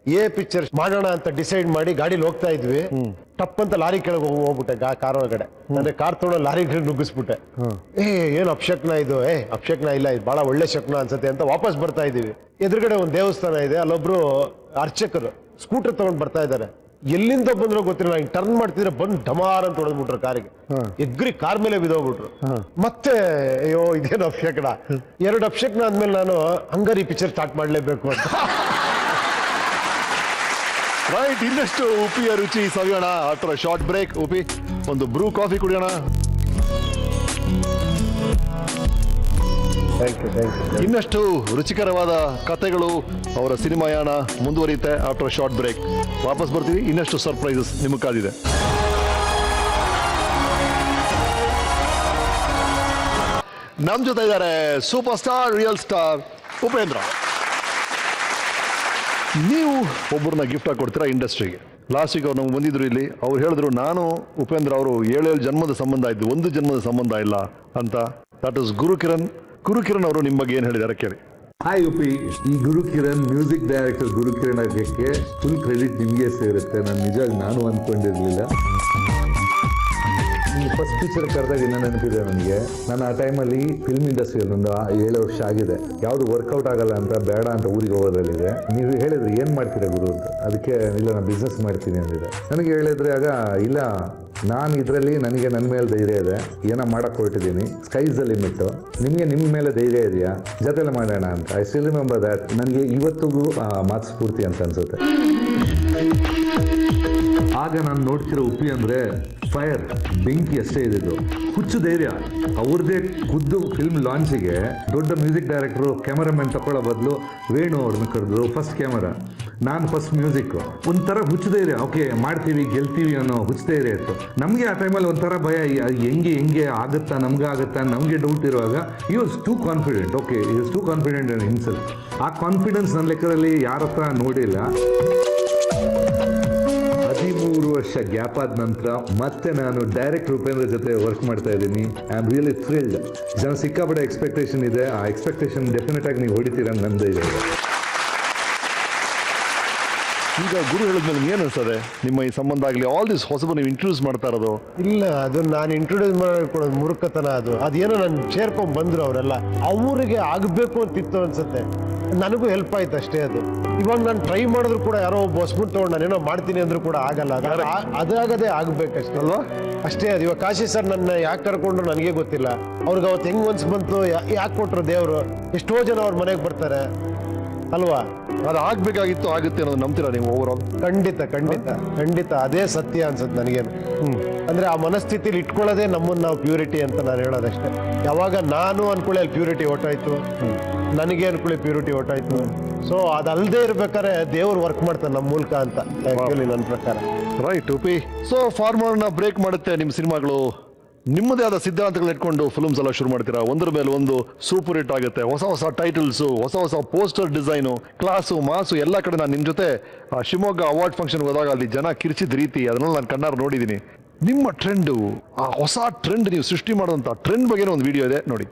ಪಿಕ್ಚರ್ ಮಾಡೋಣ ಅಂತ ಡಿಸೈಡ್ ಮಾಡಿ ಗಾಡಿಲಿ ಹೋಗ್ತಾ ಇದ್ವಿ. ಟಪ್ ಅಂತ ಲಾರಿ ಕೆಳಗೆ ಹೋಗ್ಬಿಟ್ಟೆ, ಕಾರ್ ಒಳಗಡೆ. ಅಂದ್ರೆ ಕಾರ್ ತೊಗೊಂಡು ಲಾರಿ ನುಗ್ಗಿಸ್ಬಿಟ್ಟೆ. ಏನ್ ಅಪಶಕ್ನ ಇದು, ಅಪಶಕ್ನ ಇಲ್ಲ, ಇದು ಬಹಳ ಒಳ್ಳೆ ಶಕ್ನ ಅನ್ಸತ್ತೆ ಅಂತ ವಾಪಸ್ ಬರ್ತಾ ಇದೀವಿ. ಎದುರುಗಡೆ ಒಂದು ದೇವಸ್ಥಾನ ಇದೆ, ಅಲ್ಲೊಬ್ರು ಅರ್ಚಕರು ಸ್ಕೂಟರ್ ತಗೊಂಡ್ ಬರ್ತಾ ಇದ್ದಾರೆ. ಎಲ್ಲಿಂದ ಬಂದ್ರು ಗೊತ್ತಿಲ್ಲ, ನಂಗೆ ಟರ್ನ್ ಮಾಡ್ತಿದ್ರೆ ಬಂದು ಢಮಾರ್ ಅಂತ ಹೊಡೆದ್ಬಿಟ್ರು ಕಾರಿಗೆ. ಎಗ್ರಿ ಕಾರ್ ಮೇಲೆ ಬಿದ್ದೋಗ್ಬಿಟ್ರು. ಮತ್ತೆ ಅಯ್ಯೋ ಇದೇನು ಅಪಶಕ್ನ. 2 ಅಪಶಕ್ನ ಆದ್ಮೇಲೆ ನಾನು ಹಂಗಾರಿ ಪಿಕ್ಚರ್ ಸ್ಟಾರ್ಟ್ ಮಾಡ್ಲೇಬೇಕು ಅಂತ. ರೈಟ್, ಇನ್ನಷ್ಟು ಉಪಿಯ ರುಚಿ ಸವಿಯೋಣ. ಆಫ್ಟರ್ ಶಾರ್ಟ್ ಬ್ರೇಕ್ ಉಪಿ ಒಂದು ಬ್ರೂ ಕಾಫಿ ಕುಡಿಯೋಣ. ಇನ್ನಷ್ಟು ರುಚಿಕರವಾದ ಕಥೆಗಳು, ಅವರ ಸಿನಿಮಾಯಾನ ಮುಂದುವರಿಯುತ್ತೆ. ಆಫ್ಟರ್ ಶಾರ್ಟ್ ಬ್ರೇಕ್ ವಾಪಸ್ ಬರ್ತೀವಿ. ಇನ್ನಷ್ಟು ಸರ್ಪ್ರೈಸಸ್ ನಿಮಗೆ ಕಾದಿದೆ. ನಮ್ ಜೊತೆ ಇದ್ದಾರೆ super star, real star Upendra. ನೀವು ಒಬ್ಬರನ್ನ ಗಿಫ್ಟ್ ಆಗಿ ಕೊಡ್ತೀರಾ ಇಂಡಸ್ಟ್ರಿಗೆ. ಲಾಸ್ಟ್ ವೀಕ್ ಅವ್ರು ನಮ್ಗೆ ಬಂದಿದ್ರು ಇಲ್ಲಿ. ಅವ್ರು ಹೇಳಿದ್ರು ನಾನು ಉಪೇಂದ್ರ ಅವರು 7 ಜನ್ಮದ ಸಂಬಂಧ ಇದ್ದು, 1 ಜನ್ಮದ ಸಂಬಂಧ ಇಲ್ಲ ಅಂತ. ದಟ್ ಇಸ್ ಗುರುಕಿರಣ್ ಅವರು ನಿಮ್ಮ ಬಗ್ಗೆ ಏನು ಹೇಳಿದ್ದಾರೆ ಕೇಳಿ. ಹಾಯ್ ಉಪಿ, ಈ ಗುರುಕಿರಣ್ ಮ್ಯೂಸಿಕ್ ಡೈರೆಕ್ಟರ್ ಗುರುಕಿರಣ್ ಆಗಕ್ಕೆ ಫುಲ್ ಕ್ರೆಡಿಟ್ ನಿಮಗೆ ಸೇರುತ್ತೆ. ನಾನು ನಿಜವಾಗಿ ನಾನು ಅಂದ್ಕೊಂಡಿರಲಿಲ್ಲ. ಫಸ್ಟ್ ಪಿಕ್ಚರ್ ಕರೆದಾಗ ಇನ್ನೂ ನೆನಪಿದೆ ನನಗೆ. ನಾನು ಆ ಟೈಮಲ್ಲಿ ಫಿಲ್ಮ್ ಇಂಡಸ್ಟ್ರಿಯಲ್ಲಿ ಒಂದು 7 ವರ್ಷ ಆಗಿದೆ. ಯಾವುದು ವರ್ಕೌಟ್ ಆಗಲ್ಲ ಅಂತ ಬೇಡ ಅಂತ ಊರಿಗೆ ಹೋಗೋದ್ರಲ್ಲಿದೆ. ನೀವು ಹೇಳಿದ್ರೆ ಏನು ಮಾಡ್ತೀರಾ ಗುರು ಅಂತ. ಅದಕ್ಕೆ ಇಲ್ಲ ನಾನು ಬಿಸ್ನೆಸ್ ಮಾಡ್ತೀನಿ ಅಂದಿದೆ. ನನಗೆ ಹೇಳಿದ್ರೆ ಆಗ ಇಲ್ಲ, ನಾನು ಇದರಲ್ಲಿ ನನಗೆ ನನ್ನ ಮೇಲೆ ಧೈರ್ಯ ಇದೆ, ಏನೋ ಮಾಡೋಕ್ಕೆ ಹೊರಟಿದ್ದೀನಿ, ಸ್ಕೈಸ್ ದ ಲಿಮಿಟ್, ನಿಮಗೆ ನಿಮ್ಮ ಮೇಲೆ ಧೈರ್ಯ ಇದೆಯಾ, ಜೊತೆಲೆ ಮಾಡೋಣ ಅಂತ. I still remember that. ನನಗೆ ಇವತ್ತಿಗೂ ಮಾತು ಸ್ಫೂರ್ತಿ ಅಂತ ಅನ್ಸುತ್ತೆ. ಆಗ ನಾನು ನೋಡ್ತಿರೋ ಉಪಿ ಅಂದರೆ ಫೈರ್, ಬೆಂಕಿ ಅಷ್ಟೇ ಇದ್ದಿದ್ದು. ಹುಚ್ಚು ಧೈರ್ಯ. ಅವ್ರದ್ದೇ ಖುದ್ದು ಫಿಲ್ಮ್ ಲಾಂಚಿಗೆ ದೊಡ್ಡ ಮ್ಯೂಸಿಕ್ ಡೈರೆಕ್ಟ್ರು ಕ್ಯಾಮರಾಮನ್ ತಗೊಳ್ಳೋ ಬದಲು ವೇಣು ಅವ್ರನ್ನ ಕರೆದ್ರು. ಫಸ್ಟ್ ಕ್ಯಾಮರಾ, ನಾನು ಫಸ್ಟ್ ಮ್ಯೂಸಿಕ್ಕು. ಒಂಥರ ಹುಚ್ಚು ಧೈರ್ಯ. ಓಕೆ ಮಾಡ್ತೀವಿ, ಗೆಲ್ತೀವಿ ಅನ್ನೋ ಹುಚ್ಚು ಧೈರ್ಯ ಇತ್ತು. ನಮಗೆ ಆ ಟೈಮಲ್ಲಿ ಒಂಥರ ಭಯ, ಹೆಂಗೆ ಆಗುತ್ತಾ, ನಮ್ಗೆ ಆಗುತ್ತಾ, ನಮಗೆ ಡೌಟ್ ಇರುವಾಗ you was too confident. Okay, you was too confident in himself. ಆ ಕಾನ್ಫಿಡೆನ್ಸ್ ನನ್ನ ಲೆಕ್ಕದಲ್ಲಿ ಯಾರ ಹತ್ರ ನೋಡಿಲ್ಲ. 13 ವರ್ಷ ಗ್ಯಾಪ್ ಆದ ನಂತರ ಮತ್ತೆ ನಾನು ಡೈರೆಕ್ಟ್ ಉಪೇಂದ್ರ ಜೊತೆ ವರ್ಕ್ ಮಾಡ್ತಾ ಇದ್ದೀನಿ. I am really thrilled. ಜನ ಸಿಕ್ಕಾಪಟ್ಟೆ ಎಕ್ಸ್ಪೆಕ್ಟೇಷನ್ ಇದೆ. ಆ ಎಕ್ಸ್ಪೆಕ್ಟೇಷನ್ ಡೆಫಿನೆಟ್ ಆಗಿ ನೀವು ಹೊಡಿತೀರ ನಂದು ಇದೆ. ಈಗ ಗುರು ಹೇಳಿದ್ಮೇಲೆ ಏನು ಅನ್ಸದೆ ನಿಮ್ಮ ಈ ಸಂಬಂಧ ಆಗಲಿ, ಆಲ್ ದಿಸ್ ಹೊಸಬ ನೀವು ಇಂಟ್ರೊಡ್ಯೂಸ್ ಮಾಡ್ತಾ ಇರೋದು? ಇಲ್ಲ, ಅದು ನಾನು ಇಂಟ್ರೊಡ್ಯೂಸ್ ಮಾಡ್ಕೊಡೋದು ಮೂರ್ಖತನ. ಅದೇನೋ ನಾನು ಸೇರ್ಕೊಂಡ್ ಬಂದ್ರು ಅವರೆಲ್ಲ, ಅವರಿಗೆ ಆಗಬೇಕು ಅಂತಿತ್ತು ಅನ್ಸುತ್ತೆ. ನನಗೂ ಹೆಲ್ಪ್ ಆಯ್ತು ಅಷ್ಟೇ. ಅದು ಇವಾಗ ನಾನು ಟ್ರೈ ಮಾಡಿದ್ರು ಕೂಡ ಯಾರೋ ಒಬ್ಬ ಹೊಸಬನ್ ತಗೊಂಡು ನಾನೇನೋ ಮಾಡ್ತೀನಿ ಅಂದ್ರೂ ಕೂಡ ಆಗಲ್ಲ. ಅದಾಗದೇ ಆಗ್ಬೇಕಷ್ಟೇ ಅಲ್ವಾ? ಅಷ್ಟೇ. ಅದು ಇವಾಗ ಕಾಶಿ ಸರ್ ನನ್ನ ಯಾಕೆ ಕರ್ಕೊಂಡ್ರು ನನಗೆ ಗೊತ್ತಿಲ್ಲ. ಅವ್ರಿಗೆ ಅವತ್ತು ಹೆಂಗ್ ಮನ್ಸು ಬಂತು, ಯಾಕೆ ಕೊಟ್ರು ದೇವರು. ಎಷ್ಟೋ ಜನ ಅವ್ರ ಮನೆಗೆ ಬರ್ತಾರೆ ಅಲ್ವಾ? ಅದು ಆಗ್ಬೇಕಾಗಿತ್ತು, ಆಗುತ್ತೆ ಅನ್ನೋದು ನಂಬ್ತೀರಾ ನೀವು ಓವರ್ ಆಲ್? ಖಂಡಿತ ಅದೇ ಸತ್ಯ ಅನ್ಸುತ್ತೆ ನನಗೇನು. ಅಂದ್ರೆ ಆ ಮನಸ್ಥಿತಿಲಿ ಇಟ್ಕೊಳ್ಳೋದೇ ನಮ್ಮನ್ನ ನಾವು ಪ್ಯೂರಿಟಿ ಅಂತ ನಾನು ಹೇಳೋದಷ್ಟೇ. ಯಾವಾಗ ನಾನು ಅನ್ಕೊಳ್ಳಿ ಅಲ್ಲಿ ಪ್ಯೂರಿಟಿ ಹೊಟ್ಟಾಯ್ತು, ನನಗೆ ಅನ್ಕೊಳ್ಳಿ ಪ್ಯೂರಿಟಿ ಹೊಟ್ಟಾಯ್ತು. ಸೊ ಅದಲ್ಲದೆ ಇರ್ಬೇಕಾದ್ರೆ ದೇವ್ರು ವರ್ಕ್ ಮಾಡ್ತಾನೆ ನಮ್ಮ ಮೂಲಕ ಅಂತ ಆಕ್ಚುಲಿ ನನ್ನ ಪ್ರಕಾರ. ರೈಟ್ ಉಪಿ. ಸೊ ಫಾರ್ಮರ್ನ ಬ್ರೇಕ್ ಮಾಡುತ್ತೆ ನಿಮ್ಮ ಸಿನಿಮಾಗಳು. ನಿಮ್ಮದೇ ಆದ ಸಿದ್ಧಾಂತಗಳು ಇಟ್ಕೊಂಡು ಫಿಲ್ಮ್ಸ್ ಎಲ್ಲ ಶುರು ಮಾಡ್ತೀರಾ. ಒಂದ್ರ ಮೇಲೆ ಒಂದು ಸೂಪರ್ ಹಿಟ್ ಆಗುತ್ತೆ. ಹೊಸ ಟೈಟಲ್ಸು, ಹೊಸ ಪೋಸ್ಟರ್ ಡಿಸೈನು, ಕ್ಲಾಸು, ಮಾಸು ಎಲ್ಲ ಕಡೆ. ನಾನು ನಿಮ್ಮ ಜೊತೆ ಶಿವಮೊಗ್ಗ ಅವಾರ್ಡ್ ಫಂಕ್ಷನ್ ಹೋದಾಗ ಅಲ್ಲಿ ಜನ ಕಿರ್ಚಿದ ರೀತಿ ಅದನ್ನೆಲ್ಲ ನಾನು ಕಣ್ಣಾರು ನೋಡಿದ್ದೀನಿ. ನಿಮ್ಮ ಟ್ರೆಂಡು, ಆ ಹೊಸ ಟ್ರೆಂಡ್ ನೀವು ಸೃಷ್ಟಿ ಮಾಡುವಂಥ ಟ್ರೆಂಡ್ ಬಗ್ಗೆ ಒಂದು ವಿಡಿಯೋ ಇದೆ ನೋಡಿ.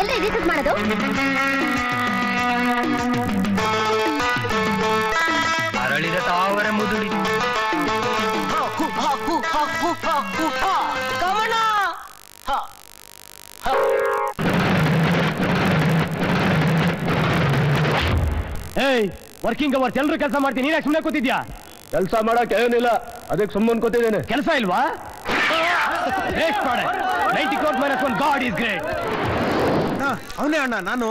ಎಲ್ರಿ ರೀಸೆಟ್ ಮಾಡೋದು? ಅರಳಿದ ತಾವರ ಮುದುಡಿ ಕಮಣ. ಏಯ್, ವರ್ಕಿಂಗ್ ಅವರ್ಸ್ ಎಲ್ರು ಕೆಲಸ ಮಾಡ್ತೀನಿ, ನೀನೇ ಸುಮ್ಮನೆ ಕೂತಿದ್ಯಾ? ಕೆಲಸ ಮಾಡಕ್ ಏನಿಲ್ಲ, ಅದಕ್ಕೆ ಸುಮ್ಮನೆ ಕೂತಿದ್ದೇನೆ. ಕೆಲಸ ಇಲ್ವಾ? -1 ಗಾಡ್ ಈಸ್ ಗ್ರೇಟ್. ಅವನೇ ಅಣ್ಣ ನಾನು.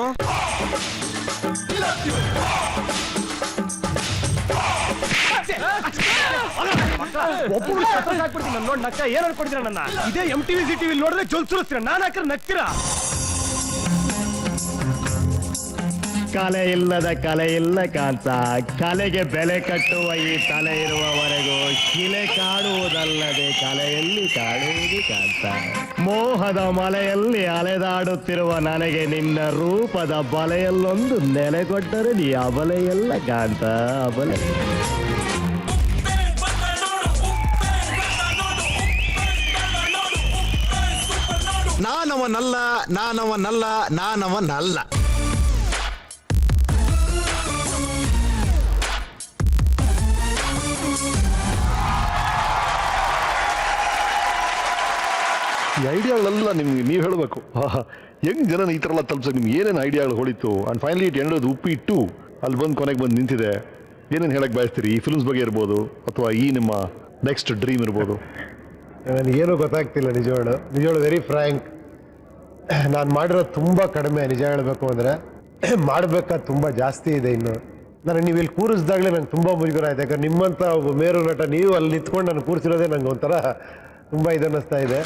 ಒಬ್ಬರು ಹಾಕ್ಬಿಡ್ತೀನಿ ನಾನು. ನೋಡಿ ನಕ್ಕ ಏನ್ ಅನ್ಕೊಡ್ತೀರ ನನ್ನ? ಇದೇ MTV CTV ನೋಡಿದ್ರೆ ಜೊಲ್ ಸುರಿಸ್ತೀರ, ನಾನು ಹಾಕ್ರೆ ನಗ್ತೀರಾ? ಕಲೆ ಇಲ್ಲದ ಕಲೆ ಇಲ್ಲ ಕಾಂತ, ಕಲೆಗೆ ಬೆಲೆ ಕಟ್ಟುವ ಈ ತಲೆ ಇರುವವರೆಗೂ ಶಿಲೆ ಕಾಣುವುದಲ್ಲದೆ ಕಲೆಯಲ್ಲಿ ಕಾಣುವುದು ಕಾಂತ. ಮೋಹದ ಮಲೆಯಲ್ಲಿ ಅಲೆದಾಡುತ್ತಿರುವ ನನಗೆ ನಿನ್ನ ರೂಪದ ಬಲೆಯಲ್ಲೊಂದು ನೆಲೆ ಕೊಟ್ಟರೆ ನೀ ಅಬಲೆಯಲ್ಲ ಕಾಂತ, ಅಬಲೆ. ನಾನವನಲ್ಲ, ನಾನವನಲ್ಲ, ನಾನವನಲ್ಲ. ಈ ಐಡಿಯಾಗಳೆಲ್ಲ ನಿಮ್ಗೆ ನೀವು ಹೇಳಬೇಕು. ಹೆಂಗ್ ಜನ ಈ ಥರ ಎಲ್ಲ ತಲುಪ್ಸಕ್ಕೆ ನಿಮ್ಗೆ ಏನೇನು ಐಡಿಯಾಗಳು ಹೊಳಿತು? And finally it end Uppi 2 ಅಲ್ಲಿ ಬಂದು ಕೊನೆಗೆ ಬಂದು ನಿಂತಿದೆ. ಏನೇನು ಹೇಳಕ್ಕೆ ಬಯಸ್ತೀರಿ ಈ ಫಿಲ್ಮ್ಸ್ ಬಗ್ಗೆ ಇರ್ಬೋದು, ಅಥವಾ ಈ ನಿಮ್ಮ ನೆಕ್ಸ್ಟ್ ಡ್ರೀಮ್ ಇರ್ಬೋದು? ನನಗೇನು ಗೊತ್ತಾಗ್ತಿಲ್ಲ ನಿಜವಾಳು ವೆರಿ ಫ್ರ್ಯಾಂಕ್. ನಾನು ಮಾಡಿರೋದು ತುಂಬ ಕಡಿಮೆ, ನಿಜ ಹೇಳಬೇಕು ಅಂದರೆ. ಮಾಡಬೇಕಾದ ತುಂಬ ಜಾಸ್ತಿ ಇದೆ ಇನ್ನು. ನನಗೆ ನೀವು ಇಲ್ಲಿ ಕೂರಿಸಿದಾಗಲೇ ನಂಗೆ ತುಂಬ ಮುಜುಗರ ಆಯ್ತು. ಯಾಕಂದ್ರೆ ನಿಮ್ಮಂಥ ಒಬ್ಬ ಮೇರು ನಟ ನೀವು ಅಲ್ಲಿ ನಿಂತ್ಕೊಂಡು ನಾನು ಕೂರಿಸಿರೋದೇ ನಂಗೆ ಒಂಥರ ತುಂಬ ಇದನ್ನಿಸ್ತಾ ಇದೆ.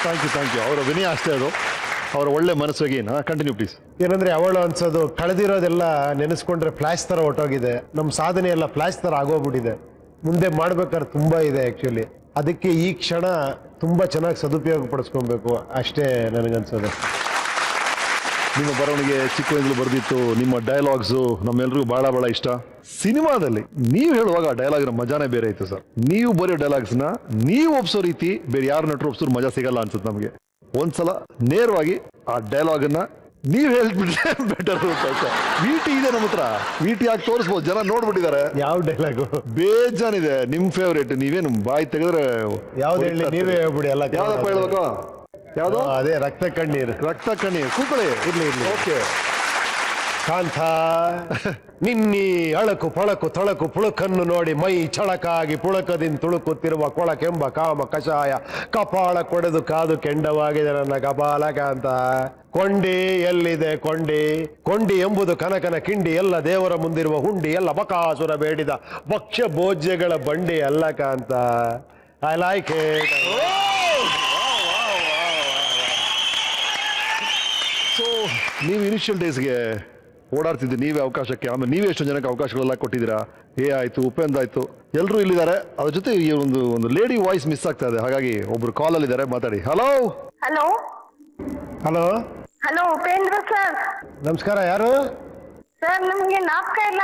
Thank you. ಅವರ ವಿನಯ ಅಷ್ಟೇ ಅದು, ಅವರ ಒಳ್ಳೆ ಮನಸ್ಸಿಗೆ. Continue please. ಏನಂದರೆ ಅವಳು ಅನ್ಸೋದು ಕಳೆದಿರೋದೆಲ್ಲ ನೆನೆಸ್ಕೊಂಡ್ರೆ ಫ್ಲ್ಯಾಶ್ ಥರ ಹೊಟ್ಟೋಗಿದೆ. ನಮ್ಮ ಸಾಧನೆ ಎಲ್ಲ ಫ್ಲ್ಯಾಶ್ ಥರ ಆಗೋಗ್ಬಿಟ್ಟಿದೆ. ಮುಂದೆ ಮಾಡ್ಬೇಕಾದ್ರೆ ತುಂಬ ಇದೆ ಆ್ಯಕ್ಚುಲಿ. ಅದಕ್ಕೆ ಈ ಕ್ಷಣ ತುಂಬ ಚೆನ್ನಾಗಿ ಸದುಪಯೋಗ ಪಡಿಸ್ಕೊಬೇಕು ಅಷ್ಟೇ ನನಗನ್ಸೋದು. ನಿಮ್ಮ ಬರವಣಿಗೆ ಚಿಕ್ಕವರಿಂದಲೂ ಬರೆದಿತ್ತು, ನಿಮ್ಮ ಡೈಲಾಗ್ಸು ನಮ್ಮೆಲ್ರಿಗೂ ಭಾಳ ಇಷ್ಟ. ಸಿನಿಮಾದಲ್ಲಿ ನೀವು ಹೇಳುವಾಗ ಡೈಲಾಗ್ನ ಮಜಾನೇ ಬೇರೆ ಇತ್ತು ಸರ್. ನೀವು ಬರೆಯೋ ಡೈಲಾಗ್ಸ್ನ ನೀವು ಒಪ್ಸೋ ರೀತಿ ಬೇರೆ ಯಾರು ನಟರು ಒಪ್ಸೋರು ಮಜಾ ಸಿಗಲ್ಲ ಅನ್ಸುತ್ತೆ ನಮಗೆ. ಒಂದ್ಸಲ ನೇರವಾಗಿ ಆ ಡೈಲಾಗನ್ನ ನೀವು ಹೇಳ್ಬಿಟ್ರೆ ಬೆಟರ್ ಅಂತ. VT ಇದೆ ನಮ್ಮ ಹತ್ರ, VT ಆಗಿ ತೋರಿಸ್ಬೋದು, ಜನ ನೋಡ್ಬಿಟ್ಟಿದ್ದಾರೆ. ಯಾವ ಡೈಲಾಗು? ಬೇಜಾನಿದೆ ನಿಮ್ಮ ಫೇವ್ರೇಟ್. ನೀವೇನು ಬಾಯಿ ತೆಗೆದ್ರೆ ಯಾವ್ದು ಹೇಳಿ? ನೀವೇ ಹೇಳ್ಬಿಡಿ. ಎಲ್ಲ ಯಾವ್ದಪ್ಪ ಹೇಳ್ಬೇಕು? ಯಾವುದು? ಅದೇ ರಕ್ತ ಕಣ್ಣೀರು. ಕೂಕಳಿ ಇರ್ಲಿ. ಓಕೆ. ಕಾಂತ ನಿನ್ನಿ ಅಳಕು ಪಳಕು ತಳಕು ಪುಳುಕನ್ನು ನೋಡಿ ಮೈ ಚಳಕಾಗಿ ಪುಳಕದಿಂದ ತುಳುಕುತ್ತಿರುವ ಕೊಳಕೆಂಬ ಕಾಮ ಕಷಾಯ ಕಪಾಳ ಕೊಡೆದು ಕಾದು ಕೆಂಡವಾಗಿದೆ ನನ್ನ ಕಪಾಲ ಕಾಂತ. ಕೊಂಡಿ ಎಲ್ಲಿದೆ ಕೊಂಡಿ ಎಂಬುದು ಕನಕನ ಕಿಂಡಿ, ಎಲ್ಲ ದೇವರ ಮುಂದಿರುವ ಹುಂಡಿ, ಎಲ್ಲ ಬಕಾಸುರ ಬೇಡಿದ ಭಕ್ಷ್ಯ ಭೋಜ್ಯಗಳ ಬಂಡಿ ಅಲ್ಲ ಕಾಂತ. I like it. ಸೊ ನೀವು ಇನಿಷಿಯಲ್ ಡೇಸ್ಗೆ ಓಡಾಡ್ತಿದ್ದು ನೀವೇ ಅವಕಾಶಕ್ಕೆ, ಆಮೇಲೆ ನೀವೇ ಎಷ್ಟೋ ಜನಕ್ಕೆ ಅವಕಾಶಗಳೆಲ್ಲ ಕೊಟ್ಟಿದ್ದೀರಾ. ಆಯ್ತು, ಉಪೇಂದ್ರ ಆಯ್ತು, ಎಲ್ಲರೂ ಇಲ್ಲಿದ್ದಾರೆ. ಅದ್ರ ಜೊತೆ ಈ ಒಂದು ಲೇಡಿ ವಾಯ್ಸ್ ಮಿಸ್ ಆಗ್ತಾ ಇದೆ, ಹಾಗಾಗಿ ಒಬ್ರು ಕಾಲ್ ಅಲ್ಲಿ ಇದ್ದಾರೆ, ಮಾತಾಡಿ. Hello hello hello hello Upendra sir. ನಮಸ್ಕಾರ. ಯಾರು ಸರ್? ನಮ್ಗೆ ನಾಪ್ಕ ಇಲ್ಲ,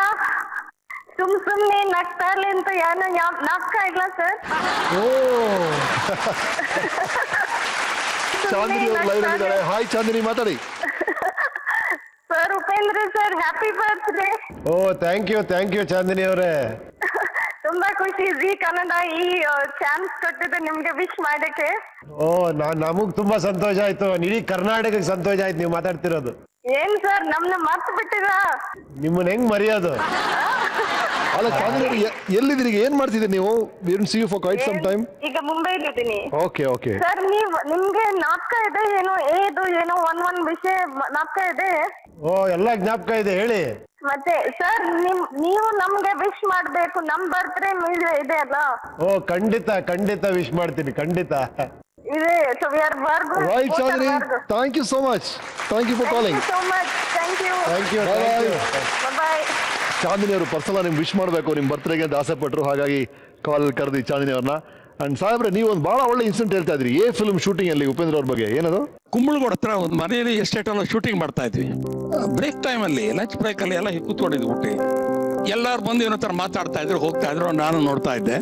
ಸುಮ್ನೆ ನಗ್ತಾ ಇರ್ಲಿ ಅಂತ ಯಾರು ನಾಪ್ಕ ಇಲ್ಲ ಸರ್. ಓ ಚಾಂದಿನಿ ಅವರು ಲೈವ್ ಇದ್ದಾರೆ. ಹಾಯ್ ಚಾಂದಿನಿ, ಮಾತಾಡಿ. Sir Upendra sir, happy birthday. Oh thank you Chandini ಅವರೇ. ತುಂಬಾ ಖುಷಿ ಜಿ ಕನ್ನಡ ಈ ಚಾನ್ಸ್ ಕೊಟ್ಟಿದ್ದು ನಿಮ್ಗೆ ವಿಶ್ ಮಾಡಕ್ಕೆ. ಓ ನಮಗ್ ತುಂಬಾ ಸಂತೋಷ ಆಯ್ತು. ಇಡೀ ಕರ್ನಾಟಕಕ್ಕೆ ಸಂತೋಷ ಆಯ್ತು ನೀವು ಮಾತಾಡ್ತಿರೋದು. ಏನ್ ಸರ್ ನಮ್ನ ಮರ್ತು ಬಿಟ್ಟಿರಾ? ನಿಮ್ಮನ್ನ ಹೆಂಗ್ ಮರೆಯೋದು? ಅಲ್ಲ ಚಾಂದಿನಿ, ಎಲ್ಲಿದ್ದೀರಿ? ಏನ್ ಮಾಡ್ತಿದ್ದೀರಿ ನೀವು? ಈಗ ಮುಂಬೈಲಿ ಇದ್ದೀನಿ. ಓಕೆ ಸರ್ ನಿಮ್ಗೆ ನಾಟಕ ಇದೆ ಏನೋ, ಏನೋ ಒಂದ್ ವಿಷಯ ನಾಟಕ ಇದೆ. ಓ ಎಲ್ಲ ಜ್ಞಾಪಕ ಇದೆ, ಹೇಳಿ. ಮತ್ತೆ ಸರ್ ನೀವು ನಮ್ಗೆ ವಿಶ್ ಮಾಡ್ಬೇಕು, ನಮ್ ಬರ್ತ್ಡೇ ಇದೆ ಅಲ್ಲ. ಓ ಖಂಡಿತ ವಿಶ್ ಮಾಡ್ತೀನಿ, ಖಂಡಿತ ಇದೆ. So we are right Chandini, thank you so much. Thank you for calling. Thank you. Bye. Chandini ಅವರು ಪರ್ಸನಲ್ ನಿಮ್ಗೆ ವಿಶ್ ಮಾಡಬೇಕು, ನಿಮ್ಮ ಬರ್ತ್ಡೇಗೆ ಅಂತ ಆಸೆ ಪಟ್ಟರು, ಹಾಗಾಗಿ ಕಾಲ್ ಕರೆದಿ ಚಾಂದಿನಿ ಅವ್ರನ್ನ. ಅಂಡ್ ಸಾಹೇಬ್ರೆ, ನೀವು ಒಂದು ಬಹಳ ಒಳ್ಳೆ ಇನ್ಸಿಡೆಂಟ್ ಹೇಳ್ತಾ ಇದ್ರಿ ಫಿಲ್ಮ್ ಶೂಟಿಂಗ್ ಅಲ್ಲಿ ಉಪೇಂದ್ರ ಅವ್ರ ಬಗ್ಗೆ. ಏನದು? ಕುಂಬಳಗೋಡ್ ಹತ್ರ ಒಂದು ಮನೆಯಲ್ಲಿ ಎಸ್ಟೇಟ್ ಅಲ್ಲ ಶೂಟಿಂಗ್ ಮಾಡ್ತಾ ಇದ್ವಿ. ಬ್ರೇಕ್ ಟೈಮ್ ಅಲ್ಲಿ, ಲಂಚ್ ಬ್ರೇಕ್ ಅಲ್ಲಿ ಎಲ್ಲ ಕೂತ್ಕೊಂಡಿದ್ವಿ ಊಟಿ. ಎಲ್ಲಾರು ಬಂದು ಏನೋ ತರ ಮಾತಾಡ್ತಾ ಇದ್ರು, ಹೋಗ್ತಾ ಇದ್ರು, ನಾನು ನೋಡ್ತಾ ಇದ್ದೆ.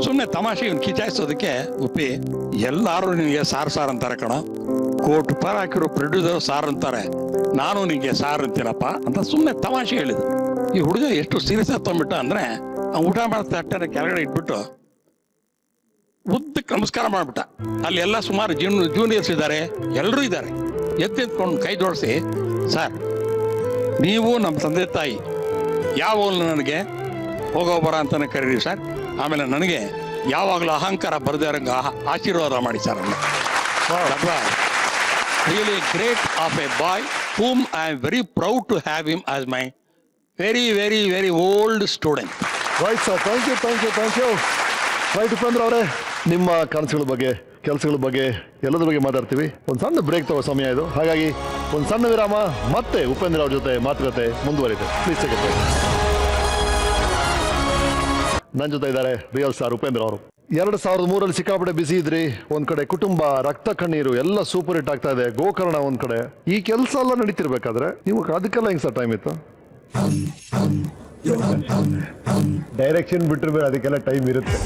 ಸುಮ್ಮನೆ ತಮಾಷೆ ಇವ್ನು ಕಿಚಾಯಿಸೋದಕ್ಕೆ ಉಪ್ಪಿ ಎಲ್ಲಾರು ನಿನಗೆ ಸಾರ್ ಅಂತಾರೆ ಕಣ, ಕೋಟಿ ರೂಪಾಯಿ ಹಾಕಿರೋ ಪ್ರೊಡ್ಯೂಸರ್ ಸಾರ್ ಅಂತಾರೆ, ನಾನು ನಿಂಗೆ ಸಾರ್ ಅಂತೀನಪ್ಪ ಅಂತ ಸುಮ್ಮನೆ ತಮಾಷೆ ಹೇಳಿದ್ರು. ಈ ಹುಡುಗ ಎಷ್ಟು ಸೀರಿಯಸ್ ಆಗಿ ತಗೊಂಡ್ಬಿಟ್ಟ ಅಂದ್ರೆ ಊಟ ಮಾಡ್ತಾ ಅಟ್ಟೆ ಕೆಳಗಡೆ ಇಟ್ಬಿಟ್ಟು ಉದ್ದಕ್ಕೆ ನಮಸ್ಕಾರ ಮಾಡ್ಬಿಟ್ಟ. ಅಲ್ಲಿ ಎಲ್ಲ ಸುಮಾರು ಜೂನಿಯರ್ಸ್ ಇದ್ದಾರೆ, ಎಲ್ಲರೂ ಇದ್ದಾರೆ. ಎತ್ತೆತ್ಕೊಂಡು ಕೈ ಜೋಡಿಸಿ, ಸರ್ ನೀವು ನಮ್ಮ ತಂದೆ ತಾಯಿ ಯಾವಾಗಲೂ ನನಗೆ ಹೋಗೋಬರ ಅಂತಾನೆ ಕರೀರಿ ಸರ್, ಆಮೇಲೆ ನನಗೆ ಯಾವಾಗಲೂ ಅಹಂಕಾರ ಬರದೇ ಇರೋಂಗೆ ಆಶೀರ್ವಾದ ಮಾಡಿ ಸರ್ ಅಲ್ಲ. Really great of a boy whom I am very proud to have him as my very, very, very old student. Right sir, thank you. Right Upendra ಅವರೇ, ನಿಮ್ಮ ಕನಸುಗಳ ಬಗ್ಗೆ, ಕೆಲಸಗಳ ಬಗ್ಗೆ, ಎಲ್ಲದ್ರ ಬಗ್ಗೆ ಮಾತಾಡ್ತೀವಿ. ಒಂದು ಸಣ್ಣ ಬ್ರೇಕ್ ತಗೋ ಸಮಯ ಇದು, ಹಾಗಾಗಿ ಒಂದು ಸಣ್ಣ ವಿರಾಮ, ಮತ್ತೆ ಉಪೇಂದ್ರ ಅವ್ರ ಜೊತೆ ಮಾತುಕತೆ ಮುಂದುವರಿದೆ. Please second. ನನ್ನ ಜೊತೆ ಇದ್ದಾರೆ ರಿಯಲ್ ಸ್ಟಾರ್ ಉಪೇಂದ್ರ ಅವರು. 2003 ಸಿಕ್ಕಾಪಟ್ಟೆ ಬಿಸಿ ಇದ್ರಿ. ಒಂದ್ ಕಡೆ ಕುಟುಂಬ, ರಕ್ತ ಕಣ್ಣೀರು ಎಲ್ಲ ಸೂಪರ್ ಹಿಟ್ ಆಗ್ತಾ ಇದೆ, ಗೋಕರ್ಣ ಒಂದ್ ಕಡೆ. ಈ ಕೆಲಸ ಎಲ್ಲ ನಡೀತಿರ್ಬೇಕಾದ್ರೆ ನೀವು ಅದಕ್ಕೆಲ್ಲ ಹೆಂಗ್ ಸರ್ ಟೈಮ್ ಇತ್ತು? ಡೈರೆಕ್ಷನ್ ಬಿಟ್ರ ಮೇಲೆ ಅದಕ್ಕೆಲ್ಲ ಟೈಮ್ ಇರುತ್ತೆ.